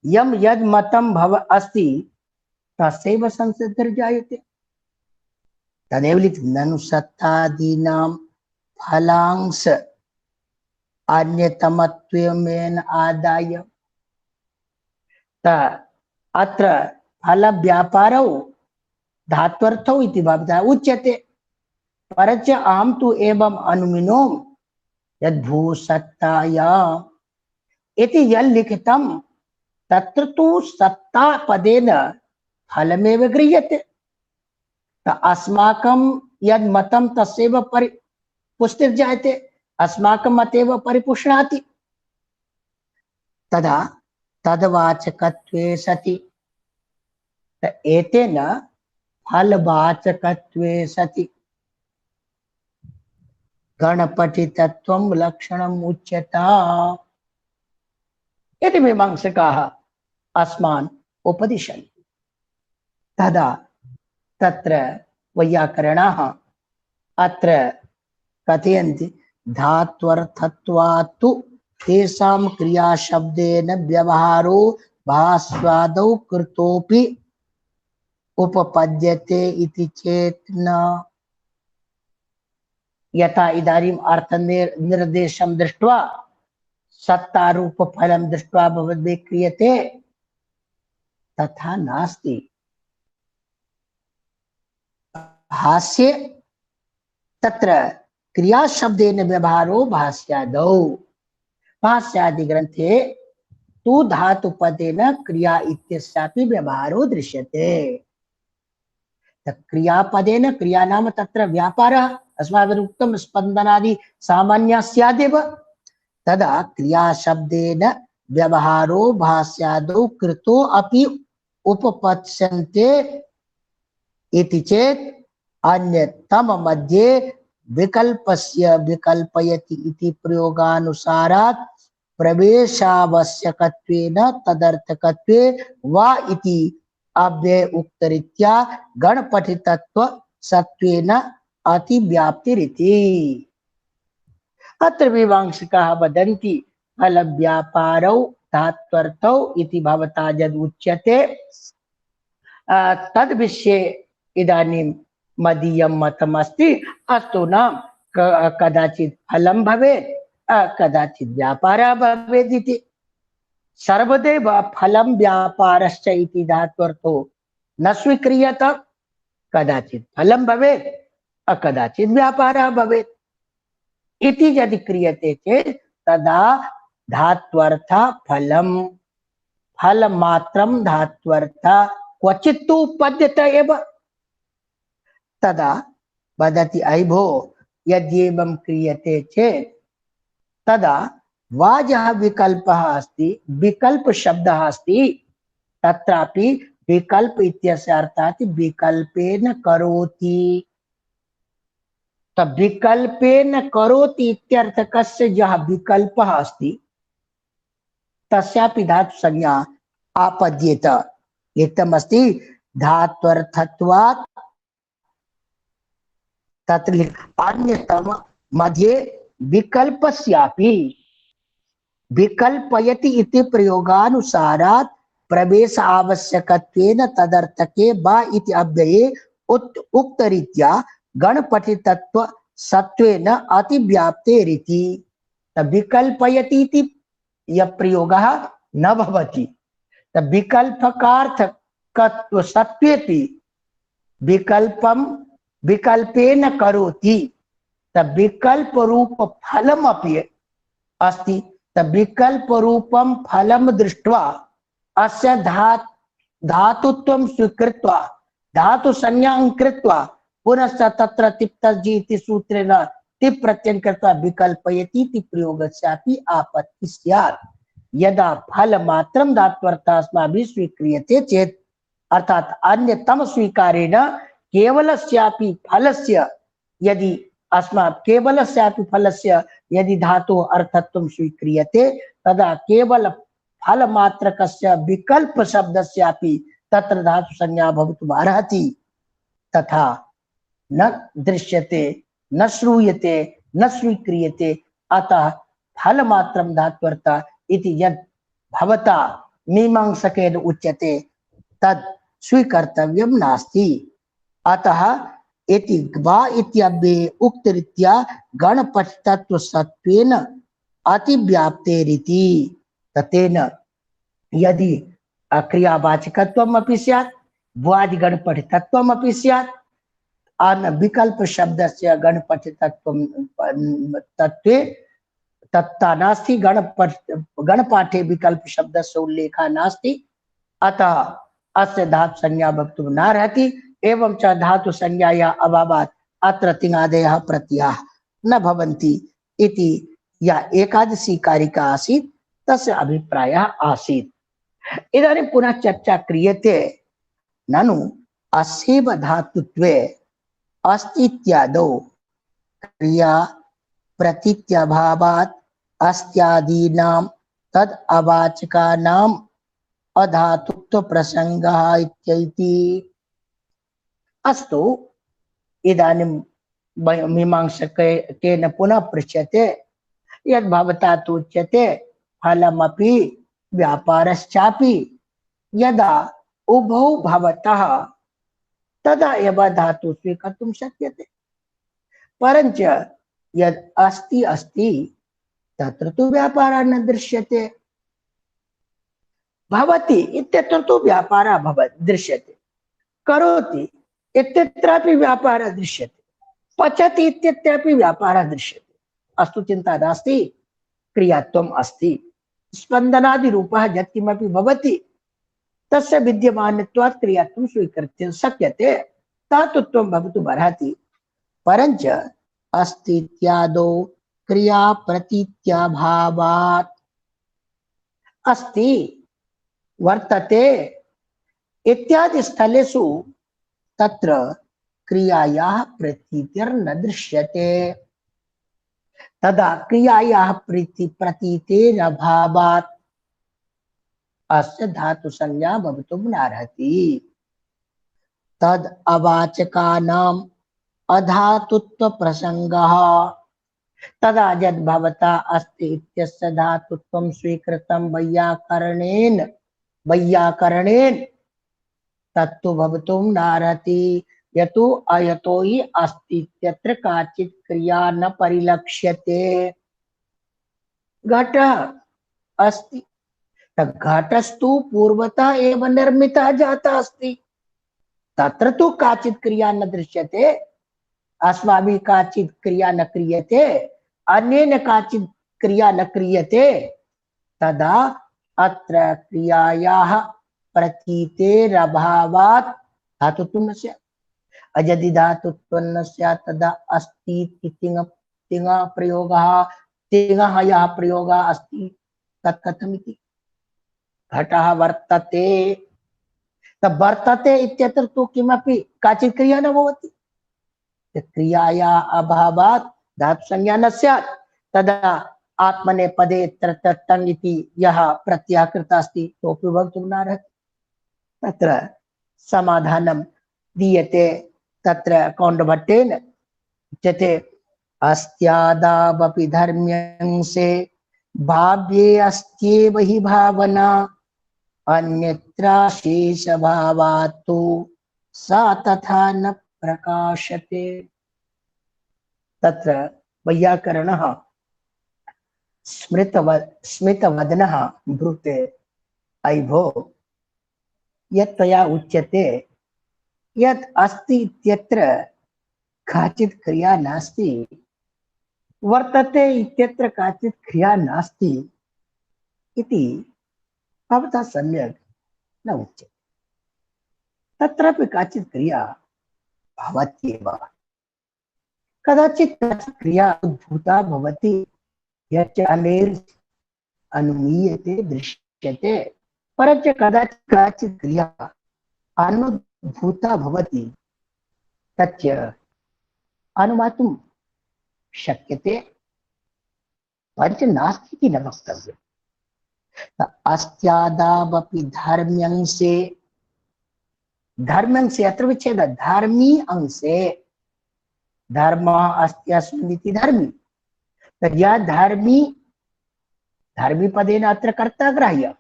यं यद् मतं भव अस्ति तस्यैव संसिद्धिर्जायते। तदेव लिखितं, ननु सत्तादीनां फलांश अन्यतमत्वेन आदाय। अत्र फल व्यापारौ धात्वर्थौ इति भवता उच्यते, परञ्च अहं तु एवम् अनुमिनोमि यद् भूसत्तायाम् इति यल् लिखितं तत्र तु सत्तापदेन फलमेव गृह्यते। अस्माकं यद् मतं तस्यैव पुष्टिर्जायते, अस्माकं मतेव परिपुष्णाति। तदा तद्वाचकत्वे सति, एतेन फलवाचकत्वे सति गणपतितत्वं लक्षणम् उच्यता इति मीमांसकाः अस्मान् उपदिशन्ति। तदा तत्र वैयाकरणाः अत्र कथयन्ति, धात्वर्थत्वात्तु तेषां क्रियाशब्देन व्यवहारो भास्वादौ कृतोपि उपपद्यते इति चेत् न। यथा इदानीम् अर्थनिर्देशं दृष्ट्वा सत्तारूपफलं दृष्ट्वा भवद्भिः क्रियते, तथा नास्ति। भाष्ये तत्र क्रियाशब्देन व्यवहारो भाष्यादौ, भाष्यादि ग्रंथे तु धातुपदेन क्रिया इत्यस्यापि व्यवहारो दृश्यते। क्रियापदेन, क्रिया नाम तत्र व्यापारः, अस्माभिरुक्तं स्पन्दनादि सामान्यः स्यादेव। तदा क्रियाशब्देन व्यवहारो भाष्यादौ कृतो अपि उपपत्स्यन्ते इति चेत् अन्यतम मध्ये विकल्पस्य विकल्पयति इति प्रयोगानुसारात् प्रवेशावश्यकत्वेन तदर्थकत्वे वा इति अव्यय उक्तरीत्या गणपतितत्व सत्वेन अतिव्याप्तिरिति। अत्र मीमांसकाः वदन्ति, फलव्यापारौ धात्वर्थौ इति भवता यद् उच्यते तद् विषये इदानीं मदीयं मतमस्ति। अस्तु नाम, कदाचित् फलं भवेत्, कदाचित् व्यापारः भवेत् इति। सर्वदैव फलं व्यापारश्च इति धात्वर्थो न स्वीक्रियते। कदाचित् फलं भवेत्, कदाचित् व्यापारः भवेत् इति यदि क्रियते चेत् तदा धात्वर्थ फलं, फलमात्रं धात्वर्थ क्वचित् तु उपपद्यते एव। तदा वदति, अयि भो, यद्येवं क्रियते चेत् तदा वाजः विकल्पः अस्ति, विकल्प शब्दः अस्ति, तत्रापि विकल्प इत्यस्य अर्थात् विकल्पेन करोति। तब विकल्पेन करोति इत्यर्थकस्य यः विकल्पः अस्ति तस्यापि धातु संज्ञा आपद्येत। लिखितमस्ति, धात्वर्थत्वात् तत्र अन्यतम मध्ये विकल्पस्यापि विकल्पयति इति प्रयोगानुसारात् प्रवेश आवश्यकत्वेन तदर्थके वा इति अव्यये उक्तरीत्या गणपतितत्व सत्वेन अतिव्याप्तेरिति। विकल्पयति इति यः प्रयोगः न भवति। विकल्पकार्थकत्व सत्वेपि विकल्पं विकल्पेन करोति। विकल्प रूप फलमपि अस्ति। विकल्प रूपं फलं दृष्ट्वा अस्य धातुत्वं स्वीकृत्वा धातु संज्ञां कृत्वा पुनश्च तत्र तिप्तजी इति सूत्रेण तिप् प्रत्ययं कृत्वा विकल्पयति इति प्रयोगस्यापि आपत्तिः स्यात्। यदा फलमात्रं धात्वर्थः अस्माभिः स्वीक्रियते चेत् अर्थात अन्यतम स्वीकारेण केवलस्यापि फलस्य यदि अस्मात् केवलस्यापि फलस्य यदि धातुः अर्थत्वं स्वीक्रियते तदा केवल फलमात्रकस्य विकल्प शब्दस्यापि तत्र धातु संज्ञा भवितुम् अर्हति। तथा न दृश्यते न श्रूयते न स्वीक्रियते अतः फलमात्रं धात्वर्थः इति यद् भवता मीमांसकेन उच्यते तद् स्वीकर्तव्यं नास्ति। अतः इति वा इत्यव्यये उक्तरीत्या गणपठितत्वसत्त्वेन अतिव्याप्तेरिति। ततेन यदि क्रियावाचकत्वमपि स्यात् भुवादिगणपठितत्वमपि स्यात् अन विकल्प शब्दस्य गणपठितत्वं तत्त्वे तत्ता नास्ति, गणपाठे विकल्प शब्दस्य उल्लेखः नास्ति। अतः अस्य धातु संज्ञा भवितुं नार्हति। एवं च धातु संज्ञायाः अभावात् अत्र तिङादयः प्रत्ययाः न भवन्ति इति या एकादशी कारिका आसीत् तस्य अभिप्रायः आसीत्। इदानीं पुनः चर्चा क्रियते ननु अस्यैव धातुत्वे अस्तित्यादौ क्रिया प्रतीत्यभावात् अस्त्यादीनां तद् अवाचकानाम् अधातुत्व प्रसंगः इत्येति। अस्तु, इदानीं मीमांसकेन पुनः पृच्छ्यते यद् भवता तु उच्यते फलमपि व्यापारश्चापि यदा उभौ भवतः तदा एव धातु स्वीकर्तुं शक्यते। परञ्च यद् अस्ति अस्ति तत्र तु व्यापारः न दृश्यते। भवति इत्यत्र तु व्यापारः दृश्यते, करोति इत्यत्रापि व्यापारः दृश्यते, पचति इत्यत्रापि व्यापारः दृश्यते। अस्तु, चिन्ता नास्ति, क्रियात्वम् अस्ति। स्पन्दनादिरूपः यत्किमपि भवति तस्य विद्यमानत्वात् क्रियात्वं स्वीकर्तुं शक्यते, धातुत्वं भवितुम् अर्हति। परञ्च अस्ति इत्यादौ क्रिया प्रतीत्याभावात् अस्ति वर्तते इत्यादि स्थलेषु तत्र क्रियायाः प्रतीतिर्न दृश्यते। तदा क्रियायाः प्रतीतेरभावात् अस्य धातु संज्ञा भवितुं नार्हति। तद् अवाचकानाम् अधातुत्व प्रसंगः। तदा यद् भवता अस्ति इत्यस्य धातुत्वं स्वीकृतं वैयाकरणेन तत्तु भवितुं नार्हति। यतो अयतो हि अस्ति इत्यत्र काचित् क्रिया न परिलक्ष्यते। घटः अस्ति, घटस्तु पूर्वतः एव निर्मितः जातः अस्ति, तत्र तु काचित् क्रिया न दृश्यते। अस्माभिः काचित् क्रिया न क्रियते, अन्येन काचित् क्रिया न क्रियते, तदा अत्र क्रियायाः प्रतीतेरभावात् धातुत्वं न स्यात्। यदि धातुत्वं न स्यात् तदा अस्ति इति तिङः प्रयोगः, तिङः यः प्रयोगः अस्ति तत् कथमिति। घटः वर्तते, तब वर्तते इत्यत्र तु किमपि काचित् क्रिया न भवति। क्रियायाः अभावात् धातु संज्ञा न स्यात्। तदा आत्मनेपदे तृतङ् इति यः प्रत्ययः कृतः अस्ति तोपि भवितुं नार्हति। तत्र समाधानं दीयते तत्र कौण्डभट्टेन उच्यते अस्त्यादावपि धर्म्यंसे भाव्ये अस्त्येव हि भावना अन्यत्र शेषभावात् तु सा तथा न प्रकाशते। तत्र वैयाकरणः स्मितवदनः ब्रूते अयि भो यत् त्वया उच्यते यत् अस्ति इत्यत्र काचित् क्रिया नास्ति, वर्तते इत्यत्र काचित् क्रिया नास्ति इति भवता सम्यक् न उच्यते। तत्रापि काचित् क्रिया भवत्येव। कदाचित् क्रिया उद्भूता भवति यच्च अनेर् अनुमीयते दृश्यते, परञ्च कदाचित् क्रिया अनुद्भूता भवति तच्च अनुमातुं शक्यते, परञ्च नास्ति इति न वक्तव्यम्। अस्त्यादावपि धर्म्यंसे, धर्म्यंसे अत्र विच्छेदः, धर्मी अंशे, धर्मः अस्त्यस्मिन् इति धर्मी, यः धर्मी, धर्मी पदेन अत्र कर्ता ग्राह्य,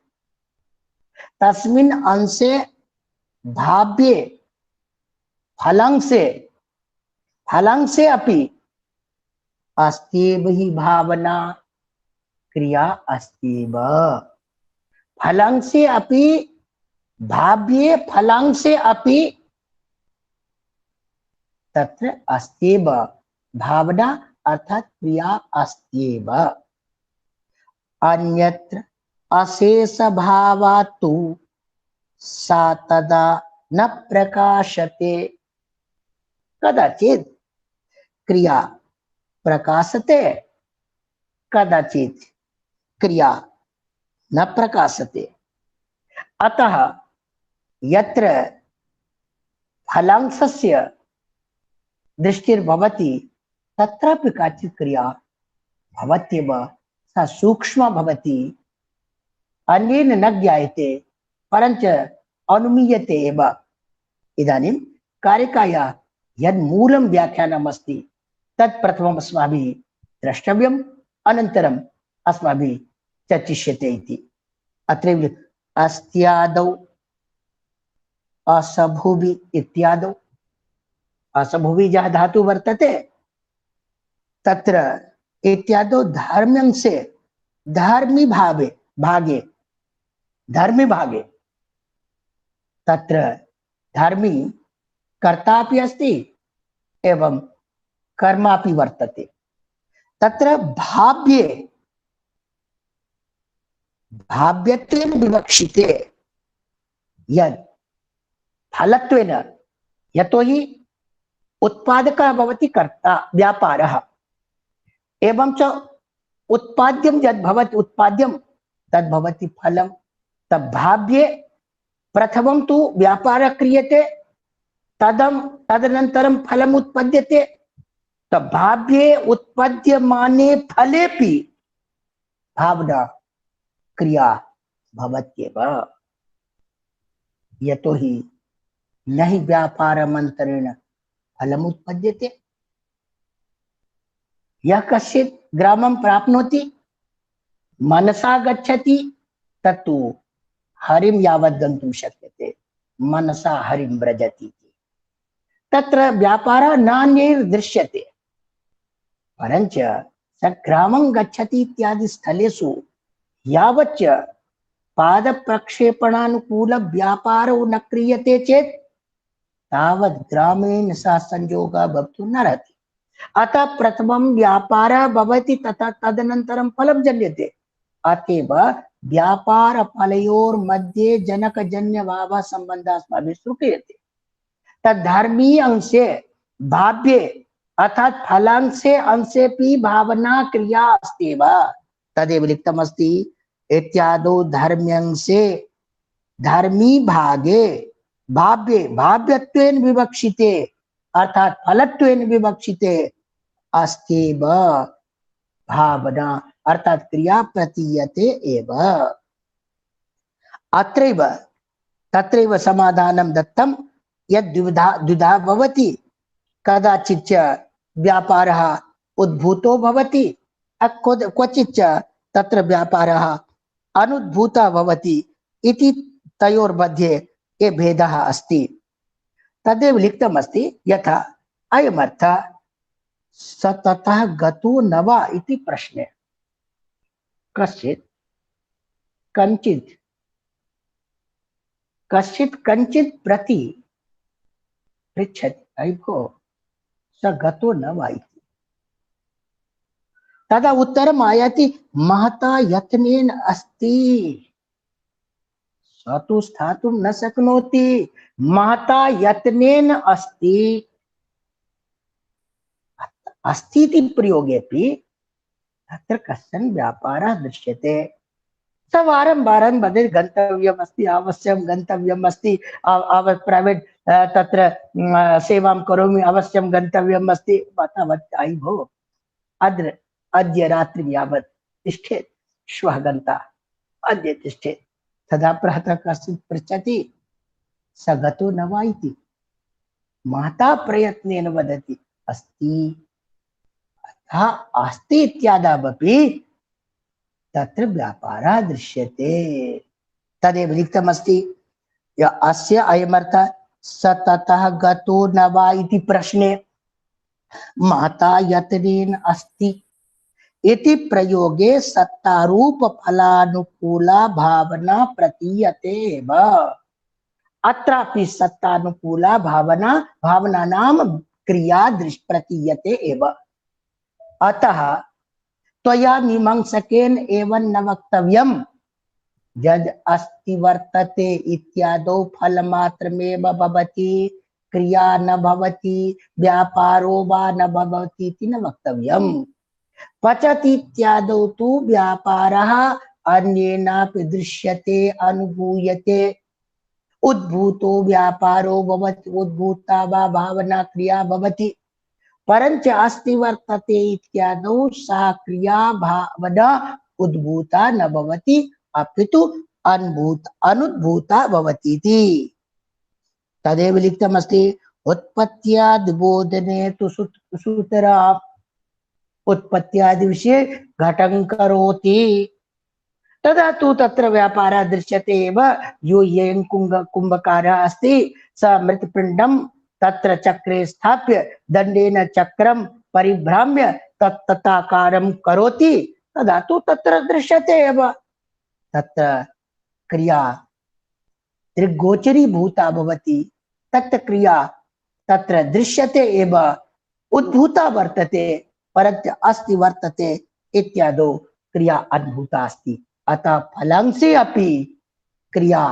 तस्मिन् अंशे भाव्ये फलांशे, फलांशे अपि अस्त्येव हि भावना, क्रिया अस्त्येव। फलांशे अपि भाव्ये फलांशे अपि तत्र अस्त्येव भावना अर्थात क्रिया अस्त्येव। अन्यत्र अशेष भावात्तु सा तदा न प्रकाशते। कदाचित् क्रिया प्रकाशते, कदाचित् क्रिया न प्रकाशते। अतः यत्र फलांशस्य दृष्टिर्भवति तत्रापि काचित् क्रिया भवत्येव, सा सूक्ष्मा भवति, अन्येन न ज्ञायते परञ्च अनुमीयते एव। इदानीं कारिकायाः यद् मूलं व्याख्यानम् अस्ति तत् प्रथमम् अस्माभिः द्रष्टव्यम्, अनन्तरम् अस्माभिः चर्चिष्यते इति। अत्रैव अस्त्यादौ असभुवि इत्यादौ, असभुवि यः धातु वर्तते तत्र इत्यादौ धर्म्यंशे, धर्मी भावे, भागे, धर्मी भागे, तत्र धर्मी कर्तापि अस्ति एवं कर्मापि वर्तते। तत्र भाव्ये, भाव्यत्वेन विवक्षिते यद् फलत्वेन, यतोहि उत्पादकः भवति कर्ता, व्यापारः, एवं च उत्पाद्यं यद् भवति, उत्पाद्यं तद् भवति फलं। तद् भाव्ये प्रथमं तु व्यापारः क्रियते, तदनन्तरं फलम् उत्पद्यते। तद् भाव्ये उत्पद्यमाने फलेपि भावना क्रिया भवत्येव, यतोहि न हि व्यापारमन्तरेण फलम् उत्पद्यते। यः कश्चित् ग्रामं प्राप्नोति, मनसा गच्छति, तत्तु हरिं यावत् गन्तुं शक्यते, मनसा हरिं व्रजति। तत्र व्यापारः नान्यैर् दृश्यते, परञ्च स ग्रामं गच्छति इत्यादि स्थलेषु यावच्च पादप्रक्षेपणानुकूल व्यापारो न क्रियते चेत् तावत् ग्रामेण सह संयोगः भवितुं न अर्हति। अतः प्रथमं व्यापारः भवति, तथा तदनन्तरं फलं जन्यते। अतएव व्यापार फलयोर्मध्ये जनकजन्यभावः सम्बन्धः अस्माभिः स्वीक्रियते। तद्धर्मी अंशे भाव्ये अर्थात फलांशे अंशेपि भावना क्रिया अस्त्येव। तदेव लिखितमस्ति, इत्यादौ धर्म्यंशे धर्मी भागे भाव्ये भाव्यत्वेन विवक्षिते अर्थात फलत्वेन विवक्षिते अस्त्येव भावना अर्थात क्रिया प्रतीयते एव। अत्रैव तत्रैव समाधानं दत्तं यद् द्विधा भवति, कदाचित् व्यापारः उद्भूतो भवति, क्वचित् तत्र व्यापारः अनुद्भूतः भवति इति तयोर्मध्ये ये भेदः अस्ति। तदेव लिखितमस्ति, यथा अयमर्थः स ततः गतो न वा इति प्रश्ने कश्चित् कञ्चित् प्रति पृच्छति, अयि भो स गतो न वा इति। तदा उत्तरम् आयाति, महता यत्नेन अस्ति, स तु स्थातुं न शक्नोति, महता यत्नेन अस्ति अस्तीति प्रयोगेपि तत्र कश्चन व्यापारः दृश्यते। स वारं वारं वदति गन्तव्यमस्ति, अवश्यं गन्तव्यमस्ति, प्रैवेट् तत्र सेवां करोमि, अवश्यं गन्तव्यम् अस्ति। अयि भो, अद्य रात्रिं यावत् तिष्ठेत्, श्वः गन्ता, अद्य तिष्ठेत्। तदा प्रातः कश्चित् पृच्छति, स गतो न वा इति। माता प्रयत्नेन वदति अस्ति, अतः अस्ति इत्यादावपि तत्र व्यापारः दृश्यते। तदेव लिखितमस्ति। अस्य अयमर्थः स ततः गतो न वा इति प्रश्ने माता यत्नेन अस्ति इति प्रयोगे सत्तारूप फलानुकूला भावना प्रतीयते एव। अत्रापि सत्तानुकूला भावनानां क्रिया प्रतीयते एव। अतः त्वया मीमांसकेन एवं न वक्तव्यम् यद् अस्ति वर्तते इत्यादौ फलमात्रमेव भवति, क्रिया न भवति, व्यापारो वा न भवति इति न वक्तव्यम्। पचति इत्यादौ तु व्यापारः अन्येनापि दृश्यते, अनुभूयते। उद्भूतो व्यापारो भवति, उद्भूता वा भावना क्रिया भवति। परंच अस्ति वर्तते इत्यादौ सा क्रिया भावना उद्भूता न भवति, अपितु अनुद्भूता भवति इति। तदेव लिखितमस्ति। उत्पत्त्यादिबोधने तु सूतरा, उत्पत्त्यादि विषये घटं करोति, तदा तु तत्र व्यापारः दृश्यते एव। यो येन कुंभकारः अस्ति स मृत्पिण्डं तत्र चक्रे स्थाप्य दंडेन चक्रं परिभ्राम्य तत्तथाकारं करोति, तदा तु तत्र दृश्यते एव। तत्र क्रिया त्रिगोचरी भूता भवति, तत्र क्रिया तत्र दृश्यते एव, उद्भूता वर्तते, परन्तु अस्ति वर्तते इत्यादौ क्रिया अनुभूता अस्ति। अतः फलांशे अपि क्रिया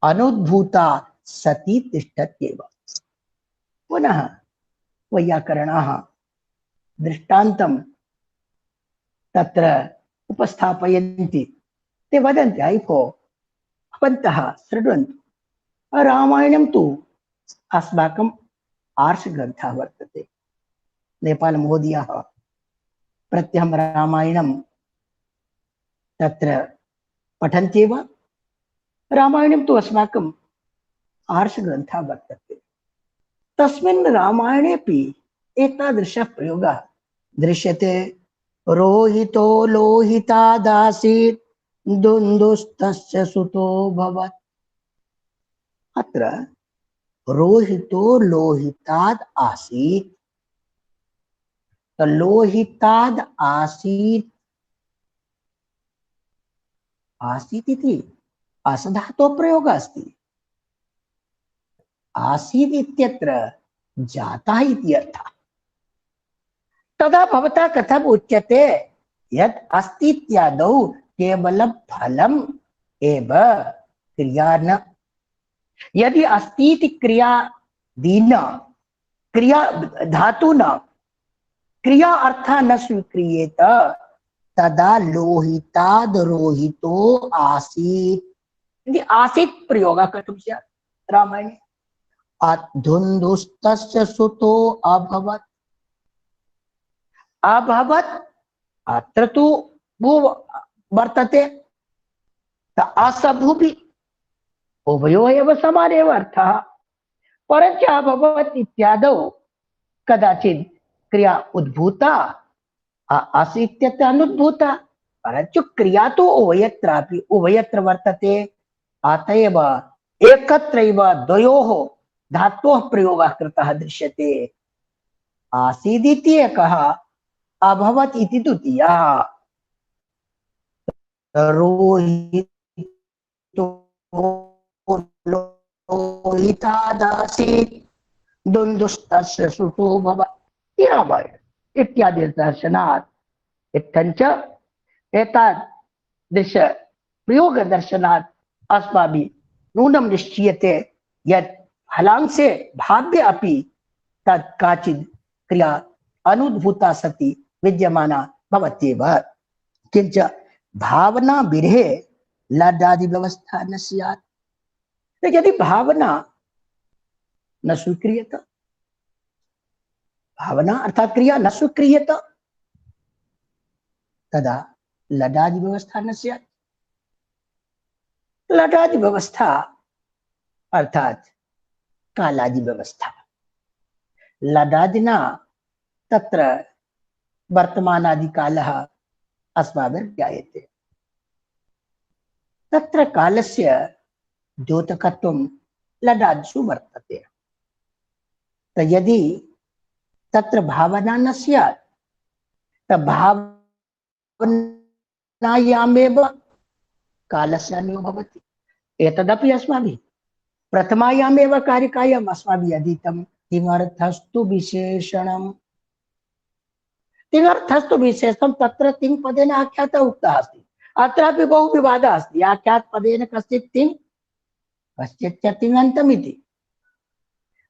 अनुद्भूता सती तिष्ठत्येव। पुनः वैयाकरणाः दृष्टान्तं तत्र उपस्थापयन्ति। ते वदन्ति, अयि भो, भवन्तः शृण्वन्तु, रामायणं तु अस्माकम् आर्षग्रन्थः वर्तते। नेपाल महोदयः प्रत्यहं रामायणं तत्र पठन्त्येव। रामायणं तु अस्माकम् आर्षग्रन्थः वर्तते। तस्मिन् रामायणेपि एतादृशः प्रयोगः दृश्यते। रोहितो लोहितादासीत् दुन्दुस्तस्य सुतो भवत्। अत्र रोहितो लोहिताद् आसीत्। लोहिताद् आसीत्, आसीत् इति असधातोः प्रयोगः अस्ति। आसीत् इत्यत्र जातः इति अर्थः। तदा भवता कथम् उच्यते यत् अस्ति इत्यादौ केवलं फलम् एव, क्रिया न। यदि अस्ति इति क्रियादीन, क्रिया धातुना क्रिया अर्थः न स्वीक्रियेत, तदा लोहिताद् रोहितो आसीत् इति आसीत् प्रयोगः कर्तुं स्यात् रामायणे। धुन्धुस्तस्य सुतो अभवत्। अभवत् अत्र तु भू वर्तते, असभुभि उभयोः एव समानेव अर्थः। परञ्च अभवत् इत्यादौ कदाचित् क्रिया उद्भूता, आसीत्यत्र अनुद्भूता, परञ्च क्रिया तु उभयत्र वर्तते। अतएव एकत्रैव द्वयोः धातोः प्रयोगः कृतः दृश्यते। आसीदिति एकः, अभवत् इति द्वितीयः। रोहितो लोहितादासीत् दुन्दुस्तस्य सुतो भवत् इत्यादि दर्शनात् इत्थञ्च एतादृश प्रयोग दर्शनात् अस्माभिः नूनं निश्चीयते यत् फलांशे भाव्य अपि तत् काचित् क्रिया अनुद्भूता सती विद्यमाना भवत्येव। किंच भावना विरहे लडादि व्यवस्था न स्यात्। तो यदि भावना न स्वीक्रियत, भावना अर्थात क्रिया न स्वीक्रियत, तदा लडादि व्यवस्था न स्यात्। लडादि व्यवस्था अर्थात कालादि व्यवस्था। लडादिना तत्र वर्तमानादि कालः अस्माभिर्ज्ञायते। तत्र कालस्य द्योतकत्वं लडादिषु वर्तते। तो यदि तत्र भावना न स्यात् तब भावनायामेव कालस्य अन्यो भवति। एतदपि अस्माभिः प्रथमायामेव कारिकायाम् अस्माभिः अधीतं। तिङर्थस्तु विशेषणम्। तिङर्थस्तु विशेषणं तत्र तिङ् पदेन आख्यातः उक्तः अस्ति। अत्रापि बहु विवादः अस्ति। आख्यात पदेन कश्चित् तिङ् कश्चित् तिङन्तमिति।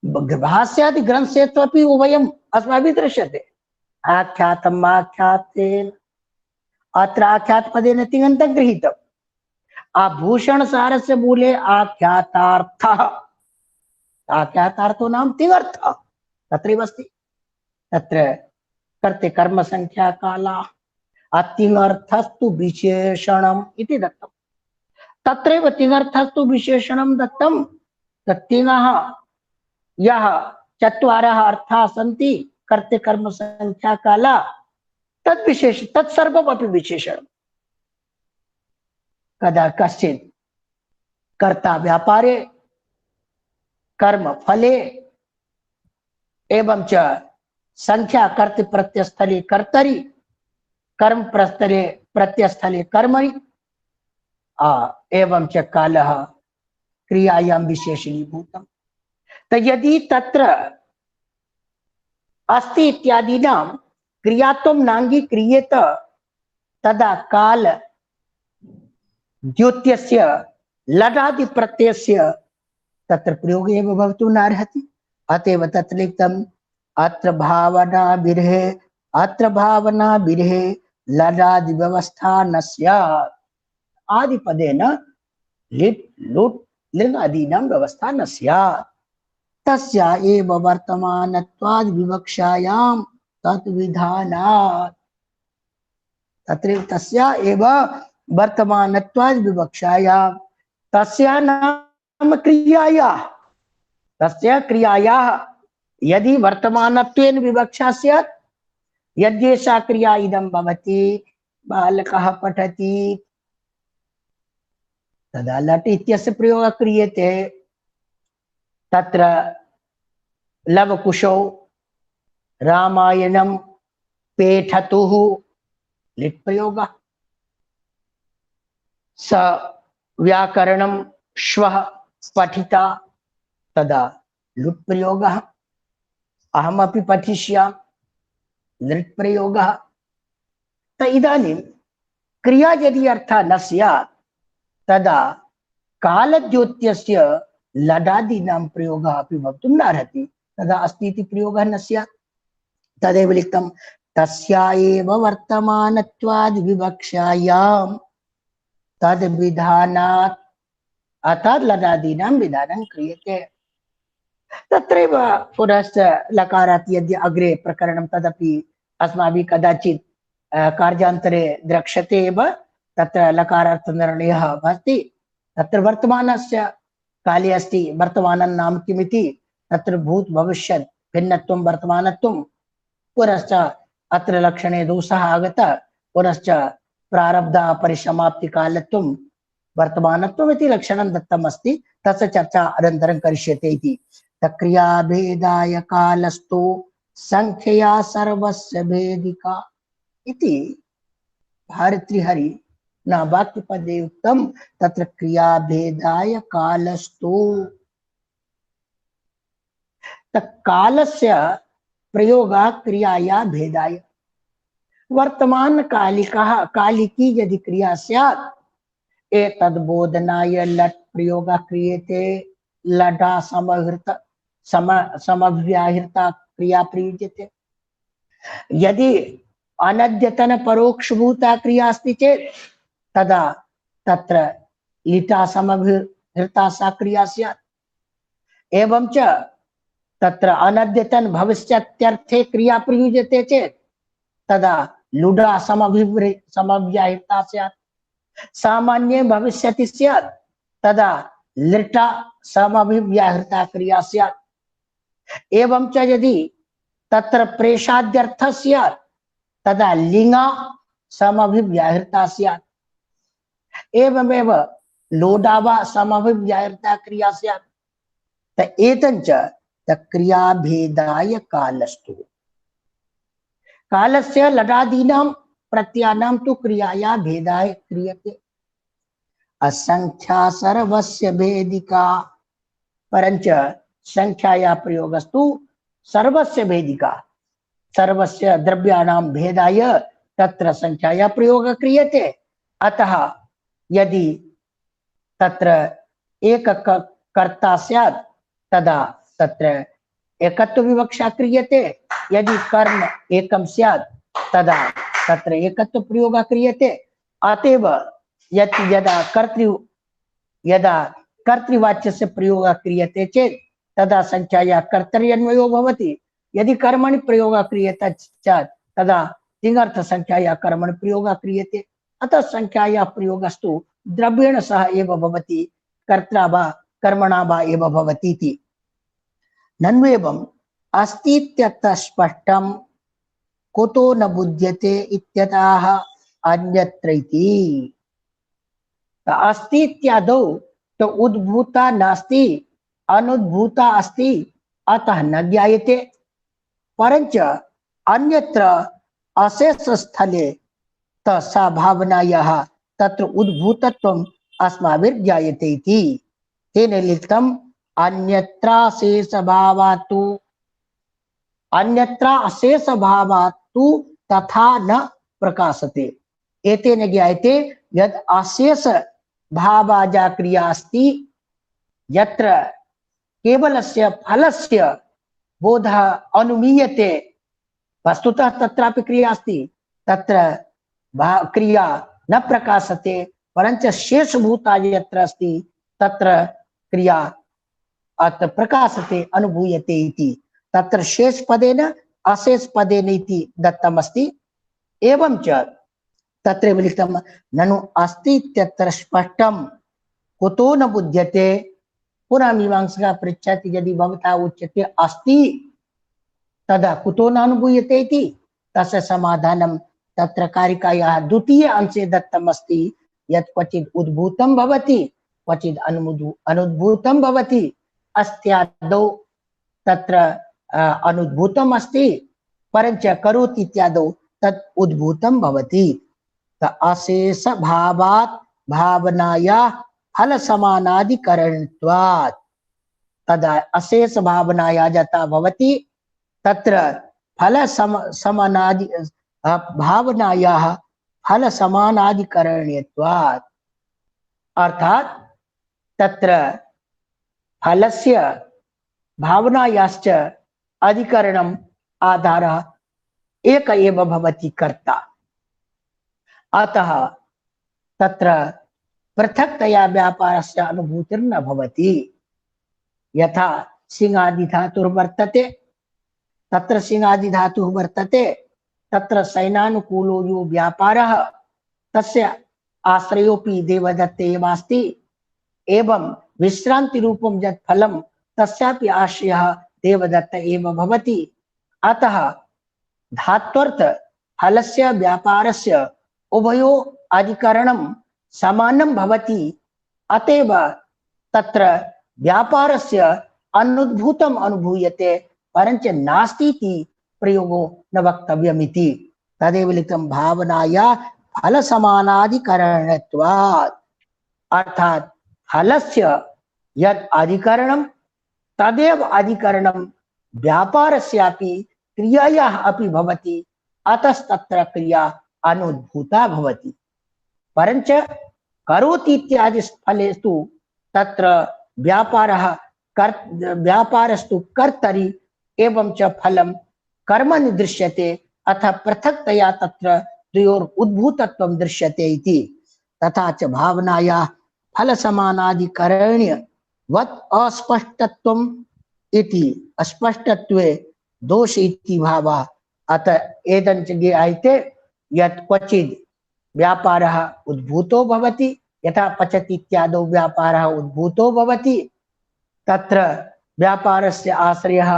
भाष्यादि ग्रन्थेष्वपि उभयम् अस्माभिः दृश्यते। आख्यातम् आख्यातेन, अत्र आख्यात पदेन तिङन्तं गृहीतम्। आभूषण सारस्य मूले आख्यातार्थः, आख्यातार्थो नाम तिङर्थः तत्रैव अस्ति। तत्र कर्ते कर्म संख्या काला अतिङर्थस्तु विशेषणम् इति दत्तम्। तत्रैव तिङर्थस्तु विशेषणं दत्तं। तिङः यः चत्वारः अर्थाः सन्ति कर्ते कर्म संख्या काला तद्विशेष तत्सर्वमपि विशेषणम्। कदा कश्चित् कर्ता व्यापारे, कर्म फले, एवं च संख्या कर्तृ प्रत्यस्थले कर्तरि, कर्म प्रस्थले प्रत्यस्थले कर्मणि, एवं च कालः क्रियायां विशेषणीभूतम्। तो यदि तत्र अस्ति इत्यादीनां क्रियात्वं नाङ्गीक्रियेत तदा काल द्योत्यस्य लडादि प्रत्ययस्य तत्र प्रयोग एव भवितुं नार्हति। अतएव तत्र लिखितम् अत्र भावना विरहे लडादि व्यवस्था न स्यात्। आदिपदेन लिट् लुट् लिङ्गादीनां व्यवस्था न स्यात्। तस्या एव वर्तमानत्वाद् विवक्षायां तद्विधानात्। तत्र तस्या एव वर्तमानत्वाद् विवक्षायां, तस्या नाम क्रियायाः, तस्य क्रियायाः यदि वर्तमानत्वेन विवक्षा स्यात्, यद्येषा क्रिया इदं भवति, बालकः पठति, तदा लट् इत्यस्य प्रयोगः क्रियते। तत्र लवकुशौ रामायणं पेठतुः लिट् प्रयोगः। स व्याकरणं श्वः पठिता, तदा लुट् प्रयोगः। अहमपि पठिष्यामि लिट् प्रयोगः। तो इदानीं क्रिया यदि अर्थः न स्यात् तदा कालद्योत्यस्य लडादीनां प्रयोगः अपि भवितुं नार्हति। तदा अस्ति इति प्रयोगः न स्यात्। तदेव लिखितं तस्या एव वर्तमानत्वाद् विवक्षायां तद्विधानात्, अर्थात् लडादीनां विधानं क्रियते। तत्रैव पुनश्च लकारात् यद्य अग्रे प्रकरणं तदपि अस्माभिः कदाचित् कार्यान्तरे द्रक्ष्यते एव। तत्र लकारार्थनिर्णयः अस्ति। तत्र वर्तमानस्य काले अस्ति। वर्तमानं नाम किमिति तत्र भूत भविष्यत् भिन्नत्वं वर्तमानत्वं, पुनश्च अत्र लक्षणे दोषः आगतः, पुनश्च प्रारब्ध परिसमाप्तिकालत्वं वर्तमानत्वम् इति लक्षणं दत्तम् अस्ति। तस्य चर्चा अनन्तरं करिष्यते इति। क्रियाभेदाय कालस्तु संख्यया सर्वस्य भेदिका इति भारतृहरि न वाक्यपदे उक्तं। तत्र क्रियाभेदाय कालस्तु, कालस्य प्रयोगः क्रियाया भेदाय। वर्तमान कालिकः कालिकी यदि क्रिया स्यात् एतद्बोधनाय लट् प्रयोगः क्रियते। लडा समव्याहृता क्रिया प्रयुज्यते। यदि अनद्यतन परोक्षभूता क्रिया अस्ति चेत् तदा तत्र लिटा समभिहृता सा क्रिया स्यात्। एवं च तत्र अनद्यतन भविष्यत्यर्थे क्रिया प्रयुज्यते चेत् तदा लुडा समव्याहृता स्यात्। सामान्ये भविष्यति स्यात् तदा लिटा समभिव्याहृता क्रिया स्यात्। एवं च यदि तत्र प्रेषाद्यर्थः स्यात् तदा लिङा समभिव्याहृता स्यात्। एवमेव लोडावा समभिव्याहृता क्रिया स्यात्। त एतञ्च क्रियाभेदाय कालस्तु। कालस्य लडादीनां प्रत्ययानां तु क्रियाया भेदाय क्रियते। असंख्या सर्वस्य भेदिका, परंच संख्याया प्रयोगस्तु सर्वस्य भेदिका। सर्वस्य द्रव्याणां भेदाय तत्र संख्याया प्रयोग क्रियते। अतः यदि तत्र एक कर्ता स्यात् तदा तत्र एकत्व विवक्षा क्रियते। यदि कर्म एकम स्यात् तदा तत्र एकत्व प्रयोग क्रियते। अतएव यदा कर्तृवाच्यस्य प्रयोग क्रियते चेत् तदा संख्याया कर्तर्यन्वयो भवति। यदि कर्मणि प्रयोग क्रियते चेत् तदा तिङर्थ संख्याया कर्मणि प्रयोग क्रियते। अतः संख्याया प्रयोगस्तु द्रव्येण सह एव भवति, कर्त्रा वा कर्मणा वा एव भवति इति। ननु एवम् अस्तीत्यतः स्पष्टं कुतो न बुध्यते इत्यतः अन्यत्र इति। अस्ति इत्यादौ तो उद्भूता नास्ति, अनुद्भूता अस्ति, अतः न ज्ञायते। परंच अन्यत्र अशेष स्थले सा भावनायाः तत्र उद्भूतत्वम् अस्माभिर्ज्ञायते इति। तेन लिखितम् अन्यत्र अशेष भावात्तु तथा न प्रकाशते। एतेन ज्ञायते यद् अशेष भावाजा क्रिया अस्ति, यत्र केवलस्य फलस्य बोधः अनुमीयते। वस्तुतः तत्रापि क्रिया अस्ति, तत्र क्रिया न प्रकाशते, परंच शेषभूता यत्र अस्ति तत्र क्रिया अत्र प्रकाशते, अनुभूयते इति। तत्र शेष पदेन अशेष पदेन इति दत्तमस्ति। एवं च तत्र लिखितं ननु अस्ति इत्यत्र स्पष्टं कुतो न बुध्यते। पुनः मीमांसका पृच्छति यदि भवता उच्यते अस्ति तदा कुतो न अनुभूयते इति, तस्य समाधानं तत्र कारिकायाः द्वितीय अंशे दत्तमस्ति यत् क्वचित् उद्भूतं भवति क्वचित् अनुद्भूतं भवति। अस्त्यादौ तत्र अनुद्भूतम् अस्ति, परंच करोति इत्यादौ तत् उद्भूतं भवति। अशेष भावात् भावनाया फल समानाधिकरणत्वात्। तदा अशेष भावनाया यथा भवति तत्र फल समानादि भावनायाः फल समानाधिकरणत्वात्। अर्थात तत्र फलस्य भावनायाश्च अधिकरणम् आधारः एक एव भवति कर्ता। अतः तत्र पृथक्तया व्यापारस्य अनुभूतिर्न भवति। यथा सिंहादि धातुर्वर्तते, तत्र सिंहादि धातुः वर्तते, तत्र सैनानुकूलो यो व्यापारः तस्य आश्रयोपि देवदत्ते एव अस्ति। एवं विश्रांति रूपं यत् फलं तस्यापि आश्रयः देवदत्त एव भवति। अतः धात्वर्थ फलस्य व्यापारस्य उभयो अधिकरणं समानं भवति। अतएव तत्र व्यापारस्य अनुद्भूतम् अनुभूयते, परंच नास्ति इति प्रयोगो न वक्तव्यमिति। तदेव लिखितं भावनाया फल समानाधिकरणत्वात्। अर्थात फलस्य यद् अधिकरणं तदेव अधिकरणं व्यापारस्यापि क्रियायाः अपि भवति। अतस्तत्र क्रिया अनुद्भूता भवति। परंच करोति इत्यादि फलेषु तत्र व्यापारस्तु कर्तरि एवं च फलं कर्मणि दृश्यते। अथ पृथक्तया तत्र द्वयोर उद्भूतत्वं दृश्यते इति। तथा च भावनायाः फलसमानाधिकरण्य वत् अस्पष्टत्वम् इति अस्पष्टत्वे दोष इति भावः। अतः एतञ्च ज्ञायते यत् क्वचिद् व्यापारः उद्भूतो भवति, यथा पचति इत्यादौ व्यापारः उद्भूतो भवति, तत्र व्यापारस्य आश्रयः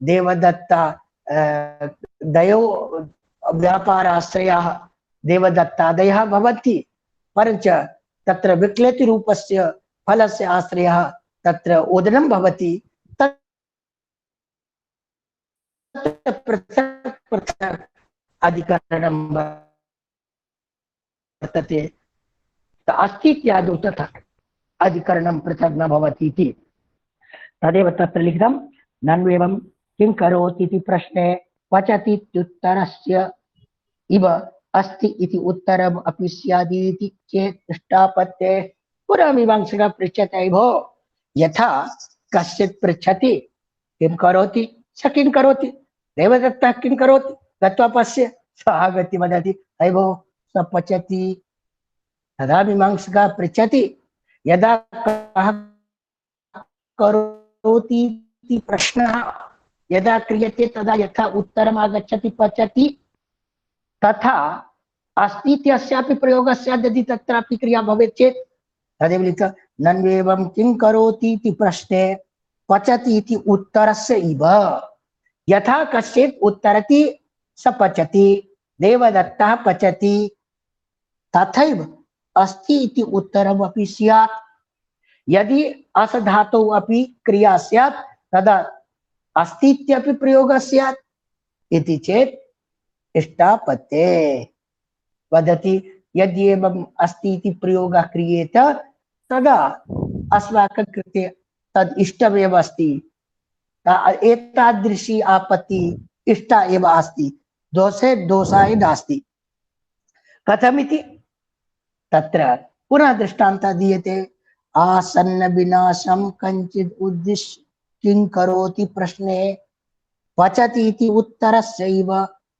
देवदत्ता दयो व्यापाराश्रयः देवदत्तादयः भवन्ति, परञ्च तत्र विक्लेति रूपस्य फलस्य आश्रयः तत्र ओदनं भवति। तत्र पृथक् पृथक् अधिकरणं वर्तते। अस्ति इत्यादौ तथा अधिकरणं पृथक् न भवति इति। तदेव तत्र लिखितं नन्वेवं किं करोति इति प्रश्ने पचति इत्युत्तरस्य इव अस्ति इति उत्तरम् अपि स्यादिति चेत् इष्टापत्ते। पुनः मीमांसकः पृच्छते भो यथा कश्चित् पृच्छति किं करोति, स किं करोति, देवदत्तः किं करोति, गत्वा पश्य, स आगत्य वदति अयि भो स पचति। तदा मीमांसकः पृच्छति यदा कः करोति इति प्रश्नः यदा क्रियते तदा यथा उत्तरम् आगच्छति पचति, तथा अस्ति इत्यस्यापि प्रयोगः स्यात् यदि तत्रापि क्रिया भवेत् चेत्। तदेव लिखितं नन्वेवं किं करोति इति प्रश्ने पचति इति उत्तरस्य इव। यथा कश्चित् उत्तरति स पचति, देवदत्तः पचति, तथैव अस्ति इति उत्तरमपि स्यात्। यदि अस धातौ अपि क्रिया स्यात् तदा अस्ति इत्यपि प्रयोगः स्यात् इति चेत् इष्टापत्ते वदति यदि एवम् अस्ति इति प्रयोगः क्रियेत तदा अस्माकं कृते तद् इष्टमेव अस्ति। एतादृशी आपत्ति इष्टा एव अस्ति, दोषे दोषाय नास्ति। कथमिति तत्र पुनः दृष्टान्तः दीयते। आसन्न विनाशं कञ्चित् उद्दिश्य किं करोति प्रश्ने पचति इति उत्तरस्यैव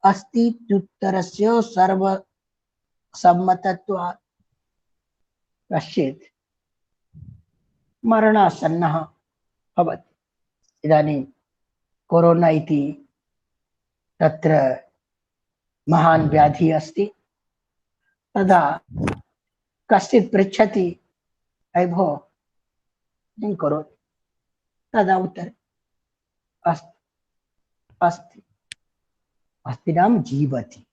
अस्ति इत्युत्तरस्य सर्वसम्मतत्वात्। कश्चित् मरणासन्नः भवति, इदानीं कोरोना इति तत्र महान् व्याधिः अस्ति, तदा कश्चित् पृच्छति अयि भो किं करोति, तदा उत्तरे अस्ति अस्ति अस्ति नाम जीवति,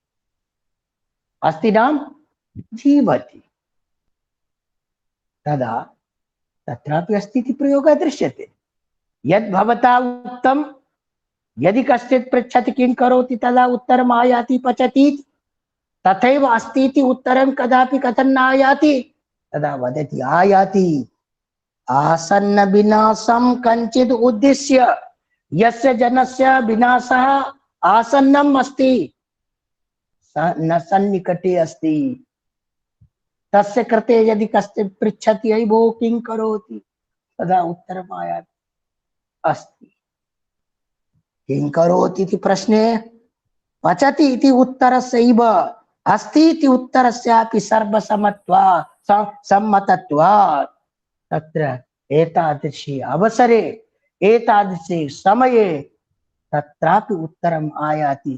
अस्ति नाम जीवति। तदा तत्रापि अस्ति इति प्रयोगः दृश्यते। यद् भवता उक्तं यदि कश्चित् पृच्छति किं करोति तदा उत्तरम् आयाति पचति, तथैव अस्ति इति उत्तरं कदापि कथं न आयाति, तदा वदति आयाति। आसन्न विनाशं कञ्चित् उद्दिश्य यस्य जनस्य विनाशः आसन्नम् अस्ति, न सन्निकटे अस्ति, तस्य कृते यदि कश्चित् पृच्छति अयि भो किं करोति, तदा उत्तरम् आयाति अस्ति। किं करोति इति प्रश्ने पचति इति उत्तरस्यैव अस्ति इति उत्तरस्यापि सर्वसम्मत्वात् सम्मतत्वात्। तत्र एतादृशी अवसरे एतादृशे समये तत्रापि उत्तरम् आयाति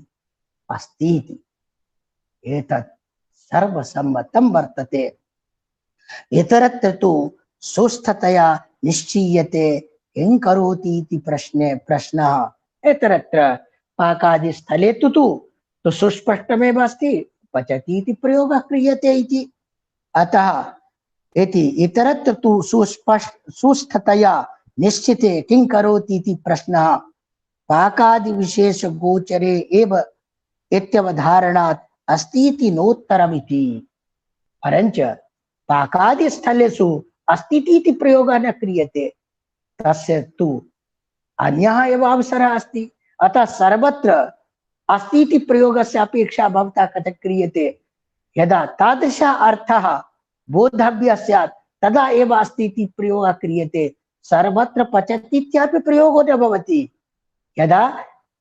अस्ति इति। एतत् सर्वसम्मतं वर्तते। इतरत्र तु सुस्थतया निश्चीयते किं करोति इति प्रश्ने प्रश्नः। इतरत्र पाकादि स्थले तु सुस्पष्टमेव अस्ति, पचति इति प्रयोगः क्रियते इति। अतः इति इतरत्र तु सुस्थतया निश्चिते किं करोति इति प्रश्नः पाकादि विशेष गोचरे एव इत्यवधारणात् अस्ति इति नोत्तरमिति। परञ्च पाकादि स्थलेषु अस्ति इति प्रयोगः न क्रियते, तस्य तु अन्यः एव अवसरः अस्ति। अतः सर्वत्र अस्ति इति प्रयोगस्य अपेक्षा भवता कथं क्रियते। यदा तादृशः अर्थः बोद्धव्यः स्यात् तदा एव अस्ति इति प्रयोगः क्रियते। सर्वत्र पचति इत्यपि प्रयोगो न भवति। यदा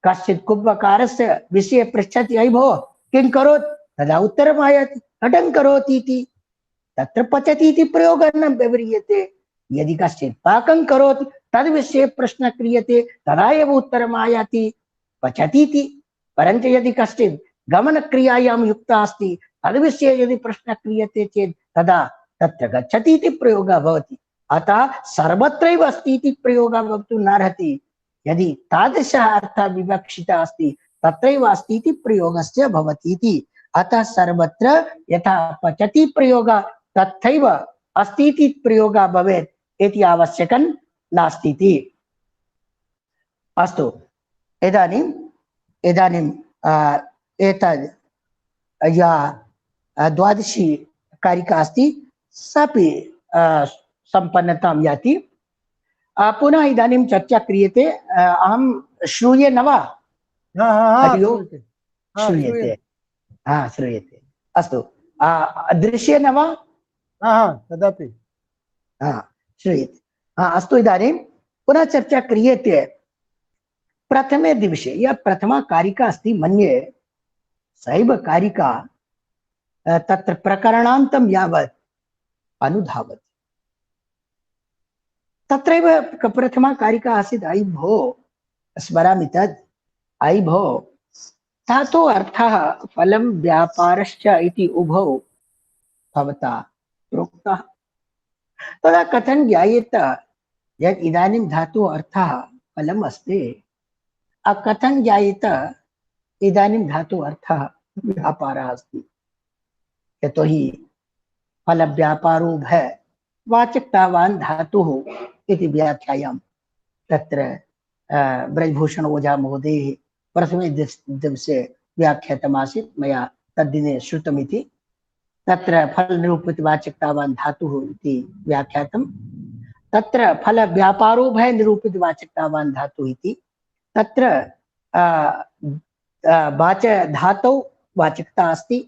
कश्चित् कुम्भकारस्य विषये पृच्छति अयि भो किं करोति तदा उत्तरम् आयाति घटं करोति इति तत्र पचति इति प्रयोगः न व्यवह्रियते। यदि कश्चित् पाकं करोति तद् विषये प्रश्नः क्रियते तदा एव उत्तरम् आयाति पचति इति। परन्तु यदि कश्चित् गमनक्रियायां युक्तः अस्ति तद् विषये यदि प्रश्नः क्रियते चेत् तदा तत्र गच्छति इति प्रयोगः भवति। अतः सर्वत्रैव अस्ति इति प्रयोगः भवितुं नार्हति। यदि तादृशः अर्थः विवक्षितः अस्ति तत्रैव अस्ति इति प्रयोगस्य भवति इति। अतः सर्वत्र यथा पचति प्रयोगः तथैव अस्ति इति प्रयोगः भवेत् इति आवश्यकं नास्ति इति। अस्तु, इदानीं एतद् या द्वादशी कारिका अस्ति सापि सम्पन्नतां याति। पुनः इदानीं चर्चा क्रियते। अहं श्रूये न वा? हरि ओम्। श्रूयते? हाँ श्रूयते। अस्तु, दृश्ये न वा?
तदपि
श्रूयते। अस्तु, इदानीं पुनः चर्चा क्रियते। प्रथमे दिवसे या प्रथमा कारिका अस्ति मन्ये सैव कारिका तत्र प्रकरणान्तं यावत् अनुधावति। तत्रैव प्रथमा कारिका आसीत् अयि भो, स्मरामि तद्, अयि भो धातोः अर्थः फलं व्यापारश्च इति उभौ भवता प्रोक्तः। तदा कथं ज्ञायेत यत् इदानीं धातोः अर्थः फलम् अस्ति? कथं ज्ञायेत इदानीं धातोः अर्थः व्यापारः अस्ति? यतोहि फलव्यापारोभय वाचकतावान् धातुः इति व्याख्यायां तत्र ब्रजभूषण ओझा महोदयः प्रथमे दिवसे व्याख्यातमासीत्, मया तद्दिने श्रुतमिति। तत्र फलनिरूपितवाचकतावान् धातुः इति व्याख्यातं। तत्र फलव्यापारोभय निरूपितवाचकतावान् धातुः इति। तत्र वाच धातौ वाचकता अस्ति,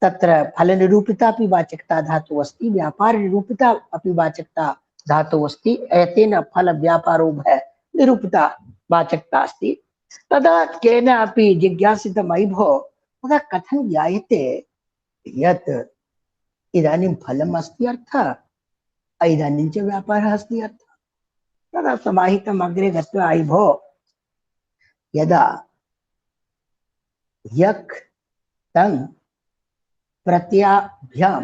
तत्र फलनिरूपिता अपि वाचकता धातुः अस्ति, व्यापारनिरूपिता अपि वाचकता धातुः अस्ति। एतेन फलव्यापारोभय निरूपिता वाचकता अस्ति। तदा केन अपि जिज्ञासितम् अयि भो तदा कथं ज्ञायते यत् इदानीं फलम् अस्ति अर्थः, इदानीं च व्यापारः अस्ति अर्थः? तदा समाहितम् अग्रे गत्वा अयि भो यदा यक् तं प्रत्ययाभ्यां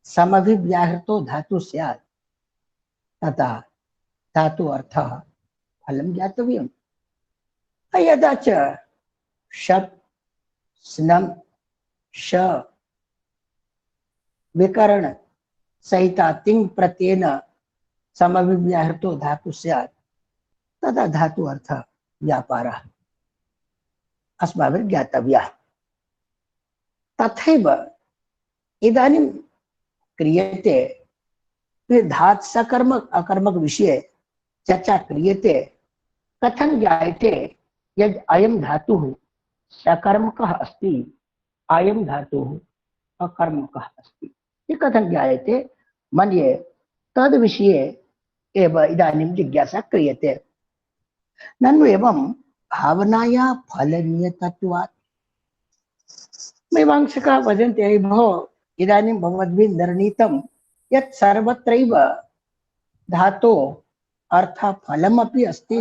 समभिव्याहृतो धातु स्यात् तथा धातु अर्थः फलं ज्ञातव्यम्। यदा च शप् स्नम् श विकरण सहिता तिङ् प्रत्ययेन समभिव्याहृतो धातु स्यात् तदा धातु अर्थः व्यापारः अस्माभिः ज्ञातव्यः। तथैव इदानीं क्रियते धात् सकर्मक अकर्मक विषये चर्चा क्रियते। कथं ज्ञायते यद् अयं धातुः सकर्मकः अस्ति, अयं धातुः अकर्मकः अस्ति? ये कथं ज्ञायते? मन्ये तद् विषये एव इदानीं जिज्ञासा क्रियते। ननु एवं भावनाया फलनीयतत्वात् मीमांसकाः वदन्ति अयि भो इदानीं भवद्भिः निर्णीतं यत् सर्वत्रैव धातो अर्थः फलमपि अस्ति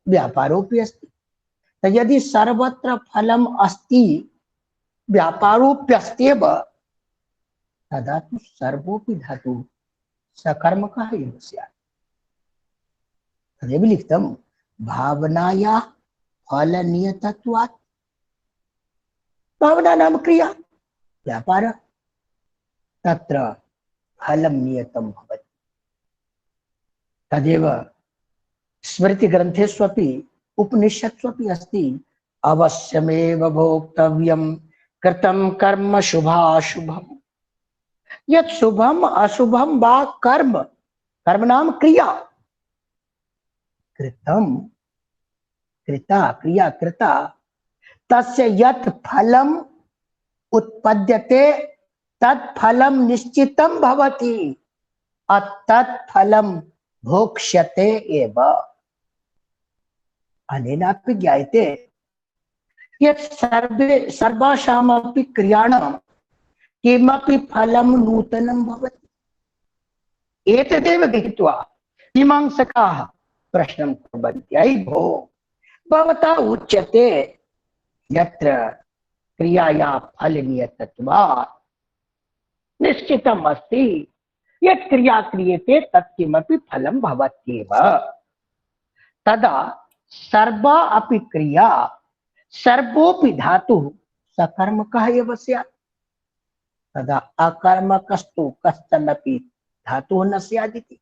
व्यापारोऽपि अस्ति। यदि सर्वत्र फलम् अस्ति व्यापारोऽप्यस्त्येव तदा तु सर्वोऽपि धातुः सकर्मकः एव स्यात्। तदेव लिखितं भावनायाः फलनीयतत्वात्। भावना नाम क्रिया, व्यापार, तत्र फलं नियतं भवति। तदेव स्मृतिग्रन्थेष्वपि उपनिषत्स्वपि अस्ति अवश्यमेव भोक्तव्यं कृतं कर्म शुभाशुभम्। यत् शुभम अशुभम वा कर्म, कर्म नाम क्रिया, कृतं कृता क्रिया कृता, तस्य यत् फलम् उत्पद्यते तत् फलं निश्चितं भवति, तत् फलं भोक्ष्यते एव। अनेनापि ज्ञायते यत् सर्वासामपि क्रियाणां किमपि फलं नूतनं भवति। एतदेव विहित्वा मीमांसकाः प्रश्नं कुर्वन्ति, अयि भो भवता उच्यते यत्र क्रियाया फलनियतत्वात् निश्चितम् अस्ति यत् क्रिया क्रियते तत् किमपि फलं भवत्येव, तदा सर्वा अपि क्रिया सर्वोऽपि धातुः सकर्मकः एव स्यात्। तदा अकर्मकस्तु कश्चनपि धातुः न स्यादिति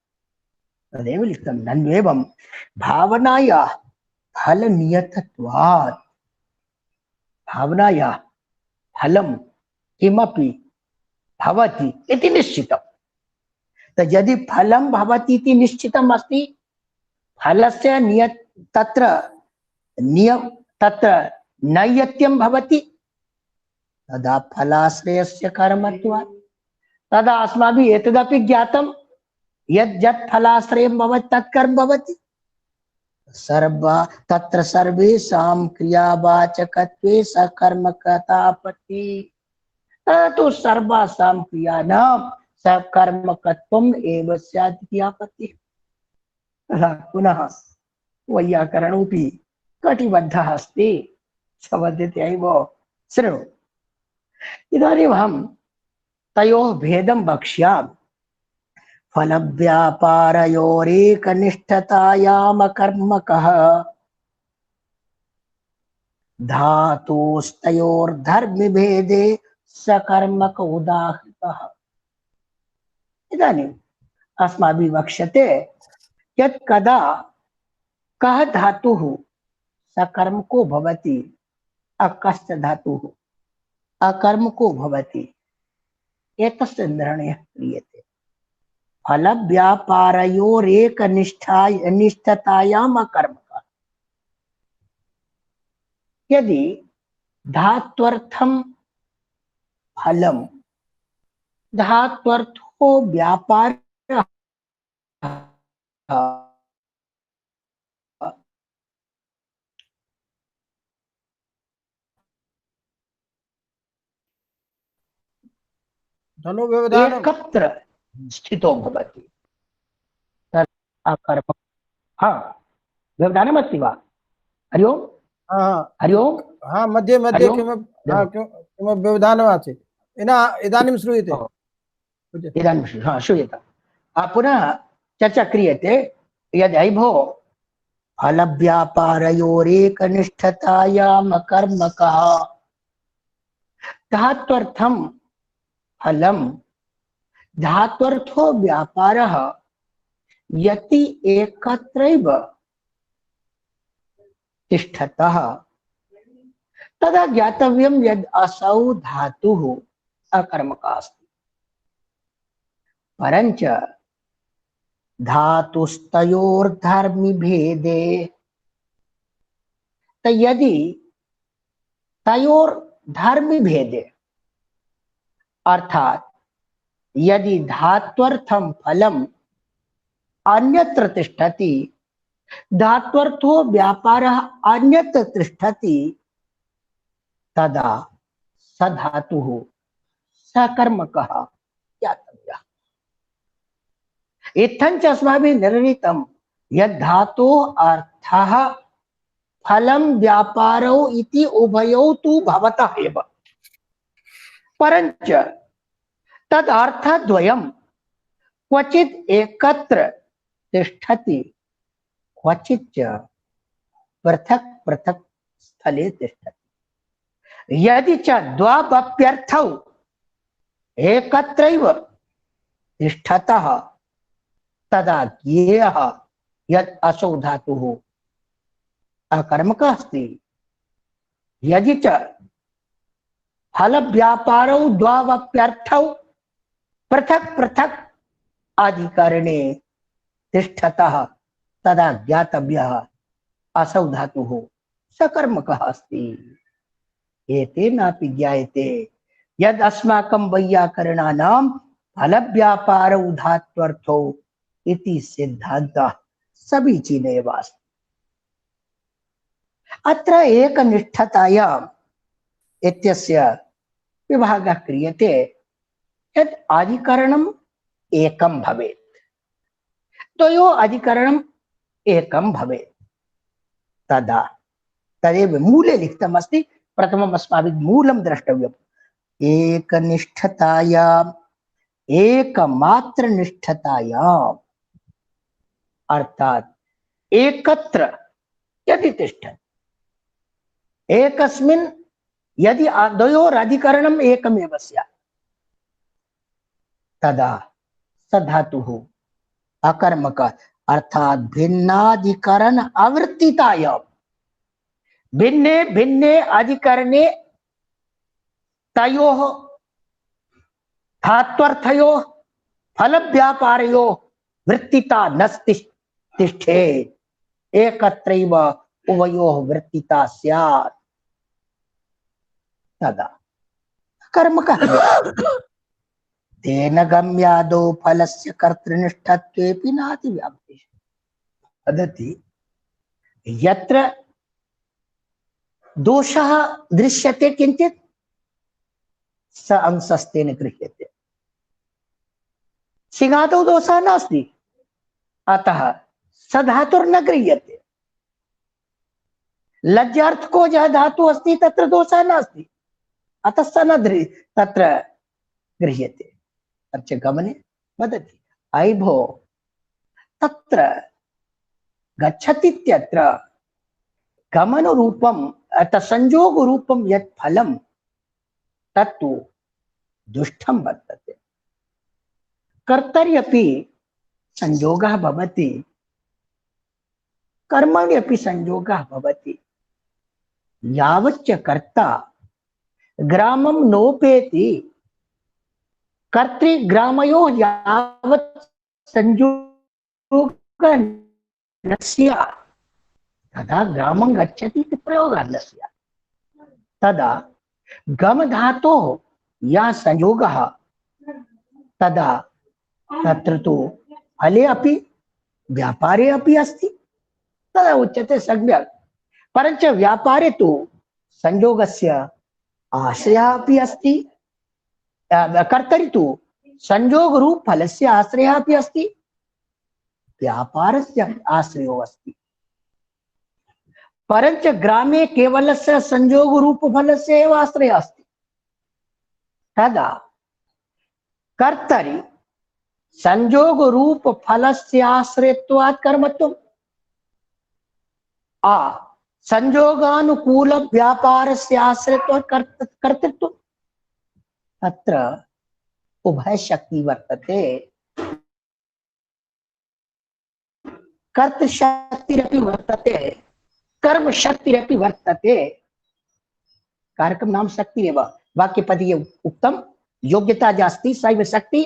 तदेव लिखितं। नन्वेवं भावनायाः फलनियतत्वात्, भावनायाः फलं किमपि भवति इति निश्चितम्। तो यदि फलं भवति इति निश्चितम् अस्ति, फलस्य तत्र नैयत्यं भवति, तदा फलाश्रयस्य कर्मत्वात्। तदा अस्माभिः एतदपि ज्ञातं यत् यत् फलाश्रयं भवति तत् कर्म भवति। तत्र सर्वेषां क्रियावाचकत्वे सकर्मकतापत्ति, तु सर्वासां क्रियाणां सकर्मकत्वम् एव स्यात् इति आपत्तिः। तथा पुनः वैयाकरणोऽपि कटिबद्धः अस्ति, स वदति अयि भो शृणु, इदानीमहं तयोः भेदं वक्ष्यामि। फलव्यापारयोरेकनिष्ठतायामकर्मकः धातोस्तयोर्धर्मभेदे सकर्मक उदाहृतः। इदानीम् अस्माभिः वक्ष्यते यत् कदा कः धातुः सकर्मको भवति, कश्च धातुः अकर्मको भवति, एतस्य निर्णयः क्रियते। फलव्यापारयोरेकनिष्ठतायाम् अकर्मकः, यदि धात्वर्थं फलं धात्वर्थो व्यापारः एकत्र स्थितो भवति तत् अकर्मकः। हाँ, व्यवधानमस्ति वा? हरि ओम्। हरि ओम्।
हाँ, मध्ये मध्ये किमपि व्यवधानम् इदानीं श्रूयते।
इदानीं हाँ श्रूयते। पुनः चर्चा क्रियते यद् अयि भो फलव्यापारयोरेकनिष्ठतायाम् अकर्मकः धात्वर्थं फलं धात्वर्थो व्यापारः यति एकत्रैव तिष्ठतः, तदा ज्ञातव्यं यद् असौ धातुः अकर्मकः अस्ति। परञ्च धातुस्तयोर्धर्मभेदे, तो यदि तयोर्धर्मभेदे अर्थात यदि धात्वर्थं फलम् अन्यत्र तिष्ठति, धात्वर्थो व्यापारः अन्यत्र तिष्ठति, तदा स धातुः सकर्मकः ज्ञातव्यः। इत्थञ्च अस्माभिः निर्णीतं यद् धातोः अर्थः फलं व्यापारौ इति उभयौ तु भवतः एव, परञ्च तद् अर्थद्वयं क्वचित् एकत्र तिष्ठति, क्वचित् च पृथक् पृथक् स्थले तिष्ठति। यदि च द्वावप्यर्थौ एकत्रैव तिष्ठतः, तदा ज्ञेयः यत् असौ धातुः अकर्मकः अस्ति। यदि च फल व्यापारौ द्वावप्यर्थौ पृथक् पृथक् अधिकरणे तिष्ठतः, तदा ज्ञातव्यः असौ धातुः सकर्मकः अस्ति। एतेनापि ज्ञायते यद् अस्माकं वैयाकरणानां फल व्यापारौ धात्वर्थौ इति सिद्धान्तः समीचीनः एव अस्ति। अत्र एकनिष्ठतायाम् इत्यस्य विभागः क्रियते यत् अधिकरणम् एकं भवेत्, द्वयोः अधिकरणम् एकं भवेत्, तदा तदेव मूले लिखितमस्ति। प्रथमम् अस्माभिः मूलं द्रष्टव्यम्। एकनिष्ठतायाम् एकमात्र निष्ठतायाम्, अर्थात एकत्र यदि तिष्ठति, एकस्मिन् यदि द्वयोरधिकरणम् एकमेव स्यात्, तदा सधातुः अकर्मक अर्थात भिन्नाधिकरण अवर्तितायाम्, भिन्ने भिन्ने अधिकरणे तयोः धात्वर्थयोः फलव्यापारयोः वृत्तिता न तिष्ठेत्, एकत्रैव उभयोः वृत्तिता स्यात्, तदा कर्मकः तेन गम्यादौ फलस्य कर्तृनिष्ठत्वेऽपि नातिव्याप्तिः। वदति यत्र दोषः दृश्यते किंचित् स अंशस्तेन गृह्यते, सिंहादौ दोषः नास्ति अतः स धातुर्न गृह्यते, लज्जार्थको यः धातुः अस्ति तत्र दोषः नास्ति अतः स न तत्र गृह्यते। अच्छ गमने वदति अयि भो तत्र गच्छतीत्यत्र गमनरूपम् अतः संयोगरूपं यत् फलं तत्तु दुष्टं वर्तते, कर्तरि अपि संयोगः भवति, कर्मणि अपि संयोगः भवति, यावच्च कर्ता ग्रामं नोपेति कर्तृग्रामयोः यावत् संयोगः न स्यात् तदा ग्रामं गच्छति इति प्रयोगः न स्यात्, तदा गम धातोः यः संयोगः तदा तत्र तु फले अपि व्यापारे अपि अस्ति, तदा उच्यते सम्यक्। परञ्च व्यापारे तु संयोगस्य आश्रयः अपि अस्ति, कर्तरि तु संयोगरूप फलस्य आश्रयः अपि अस्ति, व्यापारस्य आश्रयो अस्ति, परञ्च ग्रामे केवलस्य संयोगरूप फलस्य एव आश्रयः अस्ति, तदा कर्तरि संयोगरूप फलस्य आश्रयत्वात् कर्मत्वम् संयोगानुकूल व्यापारस्य आश्रयत्वात् कर्तृत्वम्, तत्र उभय शक्ति वर्तते, कर्तृशक्तिरपि वर्तते कर्म शक्तिरपि वर्तते। कारकं नाम शक्तिरेव, वाक्यपदीय उक्तं योग्यता जास्ति सैव शक्ति,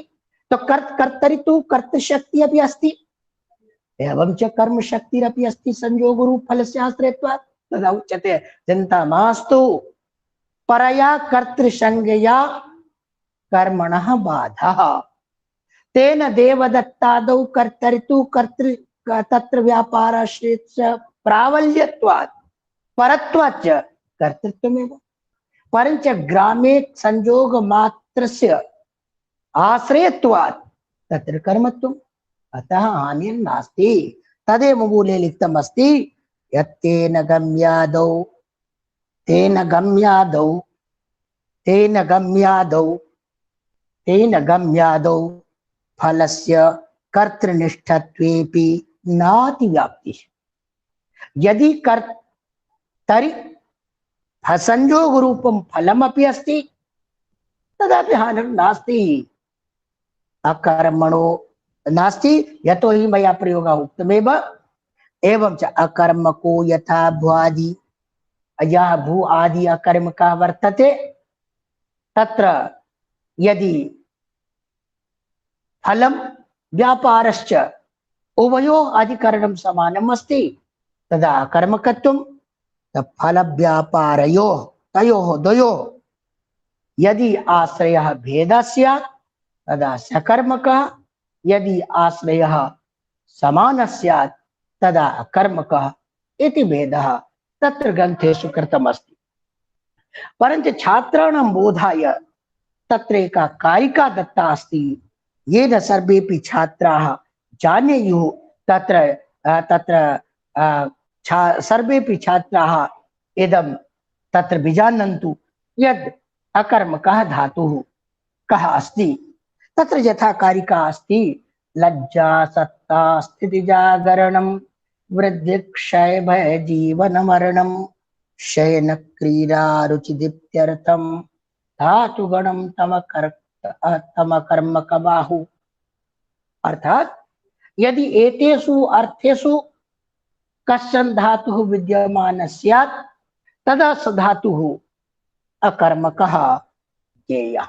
तो कर्तरि तु कर्तृशक्ति अपि अस्ति, एवं च कर्म शक्तिरपि अस्ति संयोगरूप फलस्य आश्रयत्वात्, तदा उच्यते चिन्ता मास्तु परया कर्तृसंज्ञया कर्मणः बाधः, तेन देवदत्तादौ कर्तरि तु कर्तृ तत्र व्यापाराश्रयस्य प्रावल्यत्वात् परत्वाच्च कर्तृत्वमेव, परञ्च ग्रामे संयोग मात्रस्य आश्रयत्वात् तत्र कर्मत्वम्, अतः हानिर्नास्ति। तदेव मूले लिखितम् अस्ति यत्तेन गम्यादौ तेन गम्यादौ तेन गम्यादौ तेन गम्यादौ फलस्य कर्तृनिष्ठत्वेऽपि नातिव्याप्तिः। यदि कर्तरि संयोगरूपं फलमपि अस्ति तदापि हानिर्नास्ति, अकर्मणो नास्ति, यतो हि मया प्रयोगः उक्तमेव। एवं च अकर्मको यथा भुआदि यः भू आदि अकर्मकः वर्तते, तत्र यदि फलं व्यापारश्च उभयोः अधिकरणं समानम् अस्ति तदा अकर्मकत्वं, फल व्यापारयोः तयोः द्वयोः यदि आश्रयः भेदः स्यात् तदा सकर्मकः, यदि आश्रयः समानः स्यात् तदा अकर्मकः इति भेदः तत्र ग्रन्थेषु कृतमस्ति। परञ्च छात्राणां बोधाय तत्र एका कारिका दत्ता अस्ति, येन सर्वेपि छात्राः जानेयुः। सर्वेपि छात्राः इदं तत्र विजानन्तु यद् अकर्मकः धातुः कः अस्ति। तत्र यथा कारिका अस्ति, लज्जा सत्ता स्थिति जागरणं वृद्धिक्षय भय जीवन मरणं शयन क्रीडा रुचि दीप्त्यर्थम धातुगणम तम कर्म कबाहु। अर्थात यदि एतेषु अर्थेषु कश्चन धातुः विद्यमान स्यात् तदा स धातुः अकर्मकः ज्ञेयः।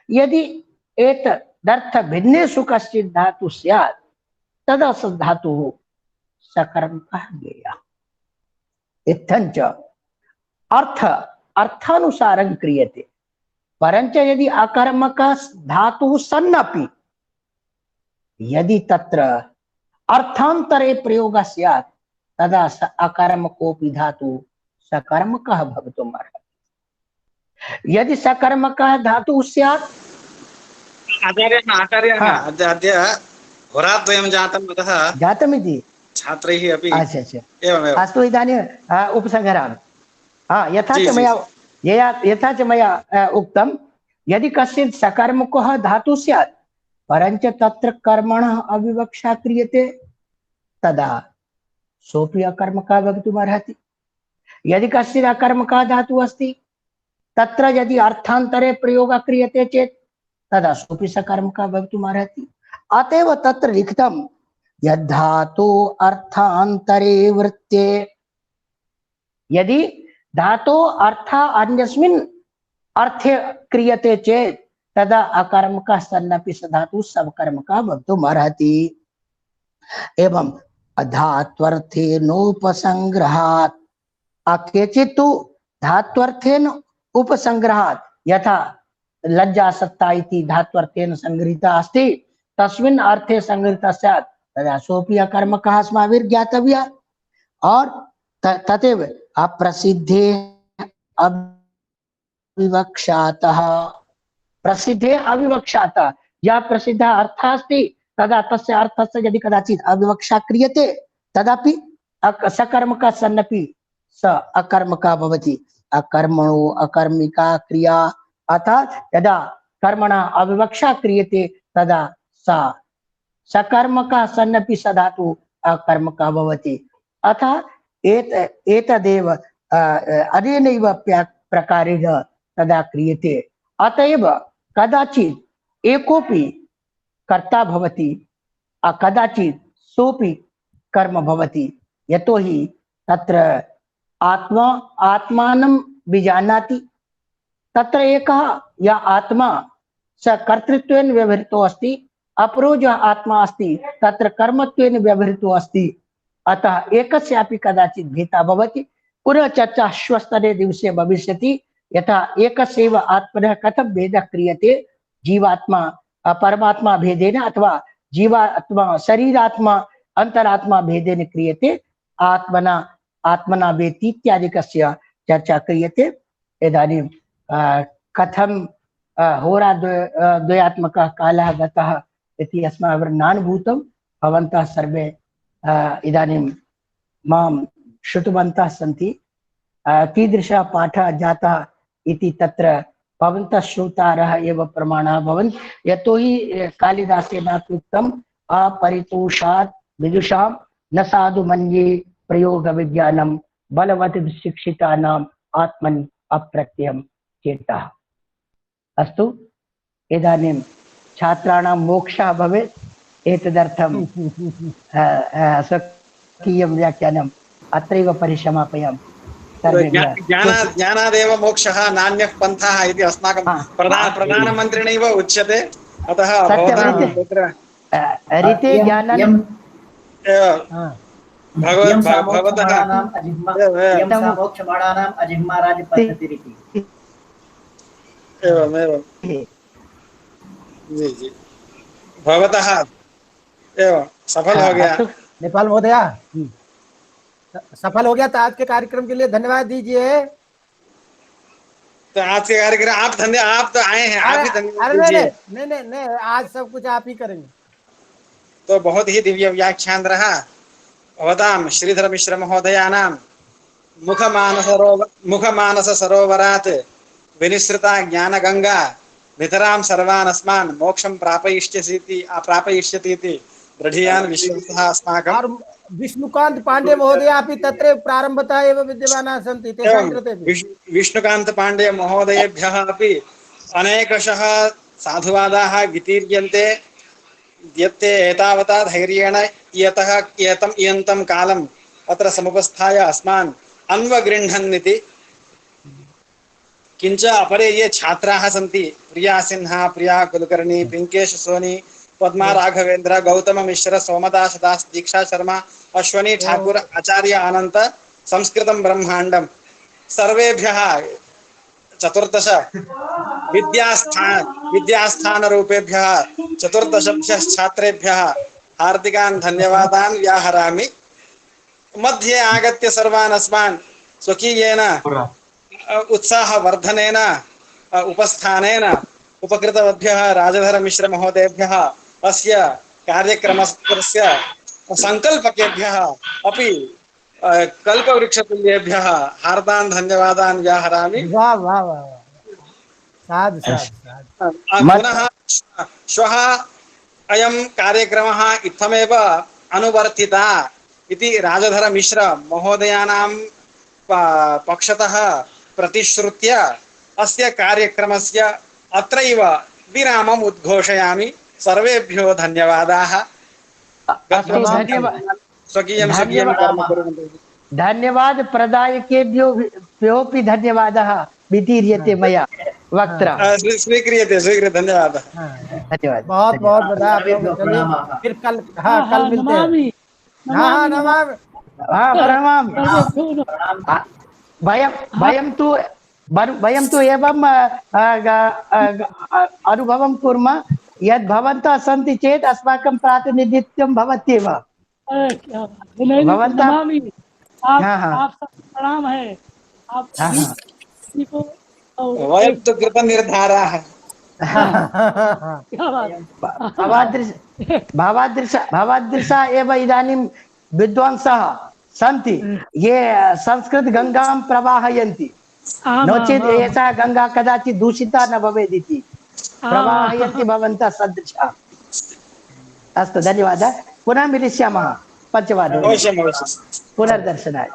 यदि एतदर्थ भिन्नेषु कश्चित् धातुः स्यात् तदा स धातुः सकर्मकः ज्ञेयः। इत्थञ्च अर्थानुसारं क्रियते। परञ्च यदि अकर्मकः धातुः सन्नपि यदि तत्र अर्थान्तरे प्रयोगः स्यात् तदा स अकर्मकोऽपि धातुः सकर्मकः भवितुम् अर्हति। यदि सकर्मकः धातुः स्यात्
आचार्यः अद्य होराद्वयं जातम्, अतः
जातमिति
छात्रैः अपि
अच्छा
एवमेव।
अस्तु, इदानीं उपसंहरामि। यथा च मया उक्तं, यदि कश्चित् सकर्मकः धातुः स्यात् परञ्च तत्र कर्मणः अविवक्षा क्रियते तदा सोऽपि अकर्मकः भवितुम् अर्हति। यदि कश्चित् अकर्मकः धातुः अस्ति तत्र यदि अर्थान्तरे प्रयोगः क्रियते चेत् तदा सोऽपि सकर्मकः भवितुम् अर्हति। अतएव तत्र लिखितं यद्धातु अर्थान्तरे वृत्ते। यदि धातो अर्थ अन्यस्मिन् अर्थे क्रियते चेत् तदा अकर्मकः सन्नपि स धातुः सकर्मकः भवितुम् अर्हति। एवं धात्वर्थेनोपसंग्रहात्, केचित् तु धात्वर्थेन उपसंग्रहात्, यथा लज्जा सत्ता इति धात्वर्थेन संगृहीता अस्ति, तस्मिन् अर्थे संगृहीतः स्यात् तदा सोऽपि अकर्मकः अस्माभिः ज्ञातव्यः। और तथैव अप्रसिद्धे अविवक्षातः, प्रसिद्धे अविवक्षातः, यः प्रसिद्धः अर्थः अस्ति तदा तस्य अर्थस्य यदि कदाचित् अविवक्षा क्रियते तदापि सकर्मकः सन्नपि स अकर्मकः भवति। अकर्मणो अकर्मिका क्रिया, अर्थात् यदा कर्मणा अविवक्षा क्रियते तदा सा सकर्मकः सन्नपि स धातुः अकर्मकः भवति। अतः एतदेव अनेनैव प्रकारेण तदा क्रियते। अतएव कदाचित् एकोऽपि कर्ता भवति, कदाचित् सोऽपि कर्म भवति। यतोहि तत्र आत्मानं विजानाति। तत्र एकः यः आत्मा स कर्तृत्वेन व्यवहृतो अस्ति, अपरो यः आत्मा अस्ति तत्र कर्मत्वेन व्यवहृतो अस्ति। अतः एकस्यापि कदाचित् भेदः भवति। पुनः चर्चा श्वस्तरे दिवसे भविष्यति, यथा एकस्यैव आत्मनः कथं भेदः क्रियते, जीवात्मा परमात्मा भेदेन अथवा जीवात्मा शरीरात्मा अंतरात्मा भेदेन क्रियते, आत्मना वेति इत्यादिकस्य चर्चा क्रियते। इदानीं कथं होराद्वयात्मकः कालः गतः इति अस्माभिः नानुभूतं। भवन्तः सर्वे इदानीं मां श्रुतवन्तः सन्ति। कीदृशः पाठः जातः इति तत्र भवन्तः श्रोतारः एव प्रमाणः भवन्ति। यतोहि कालिदासेन उक्तम् अपरितोषात् विदुषां न साधु मन्ये प्रयोग विज्ञानं बलवत् शिक्षितानाम् आत्मनि अप्रत्ययं चेतः। अस्तु, इदानीं छात्राणां मोक्षः भवेत्, एतदर्थं स्वकीयं व्याख्यानम् अत्रैव परिसमापयामि।
ज्ञानादेव मोक्षः नान्यः पन्थः इति अस्माकं प्रधानमन्त्रिणैव उच्यते। अतः
रीते ज्ञानं
भगवतः
मोक्षमाणानाम् अजिह्माराजपद्धतिरिति।
एवमेवं जी जी, भगवतः एवं सफल हो गया।
नेपाल महोदय सफल हो गया था आज के कार्यक्रम के लिए, धन्यवाद दीजिए।
तो आज के कार्यक्रम आप तो आए हैं, आप ही धन्यवाद
अरे
दीजिए।
नहीं, आज सब कुछ आप ही करेंगे।
तो बहुत ही दिव्य व्याख्यान रहा। भवतां श्रीधर मिश्र महोदयानां मुखमानस सरोवरात् विनिसृता ज्ञानगंगा नितरां सर्वान् अस्मान् मोक्षं प्रापयिष्यति इति दृढीयान् विश्वासः अस्माकम्।
और विष्णुकांत पांडे महोदय अपि तत्र प्रारम्भतः एव विद्यमानाः सन्ति, तेषां कृते अपि।
विष्णुकांत पांडे महोदयेभ्यः अपि अनेकशः साधुवादाः वितीर्यन्ते, यत्ते एतावता धैर्येण इयन्तं कालम् अत्र समुपस्थाय अस्मान् अन्वगृह्णन्निति। किंच अपरे ये छात्राः सन्ति, प्रिया सिन्हा, प्रिया कुलकर्णी, पिंकेश सोनी, पद्मा राघवेंद्र, गौतम मिश्र, सोमदास दास, दीक्षा शर्मा, अश्वनी ठाकुर, आचार्य अनंत, संस्कृतं ब्रह्मांडम, सर्वेभ्यः 14 विद्यास्थान रूपेभ्यः 14 छात्रेभ्यः हार्दिकान् धन्यवादान् व्याहरामि। मध्ये आगत्य सर्वान् अस्मान् स्वकीयेन उत्साहवर्धनेन उपस्थानेन उपकृतवद्भ्यः राजधर मिश्र महोदयेभ्यः अस्य कार्यक्रमस्य संकल्पकेभ्यः अपि कल्पवृक्षतुल्येभ्यः हार्दान् धन्यवादान् व्याहरामि।
वाह वाह वाह, साधु साधु।
पुनः श्वः अयं कार्यक्रमः इत्थमेव अनुवर्तिता इति राजधर मिश्र महोदयानां पक्षतः प्रतिश्रुत्य अस्य कार्यक्रमस्य अत्रैव विरामम् उद्घोषयामि। सर्वेभ्यो धन्यवादाः। स्वकीयं कर्म कुर्वन्तु।
धन्यवाद प्रदायकेभ्योऽपि धन्यवादः वितीर्यते मया वक्त्रा।
स्वीक्रियते धन्यवादः।
धन्यवाद।
बहुत बहुत बधाई आप लोगों को। चलिए फिर कल, हाँ कल मिलते हैं। हाँ नमामि।
हाँ प्रणाम। वयं तु एवं अनुभवं कुर्मः यद् भवन्तः सन्ति चेत् अस्माकं प्रातिनिधित्वं भवत्येव। भवन्तः
आप प्रणाम है आप को।
वयं तु कृतनिर्धाराः।
भवादृशा एव इदानीं विद्वांसः सन्ति ये संस्कृत गंगां प्रवाहयन्ति, नो चेत् एषा गंगा कदाचित् दूषिता न भवेत् इति प्रवाहयन्ति भवन्तः सदृशाः। अस्तु धन्यवादः। पुनः मिलिष्यामः 5 वादने पुनर्दर्शनाय।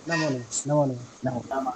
नमो नमः।
नमो नमः।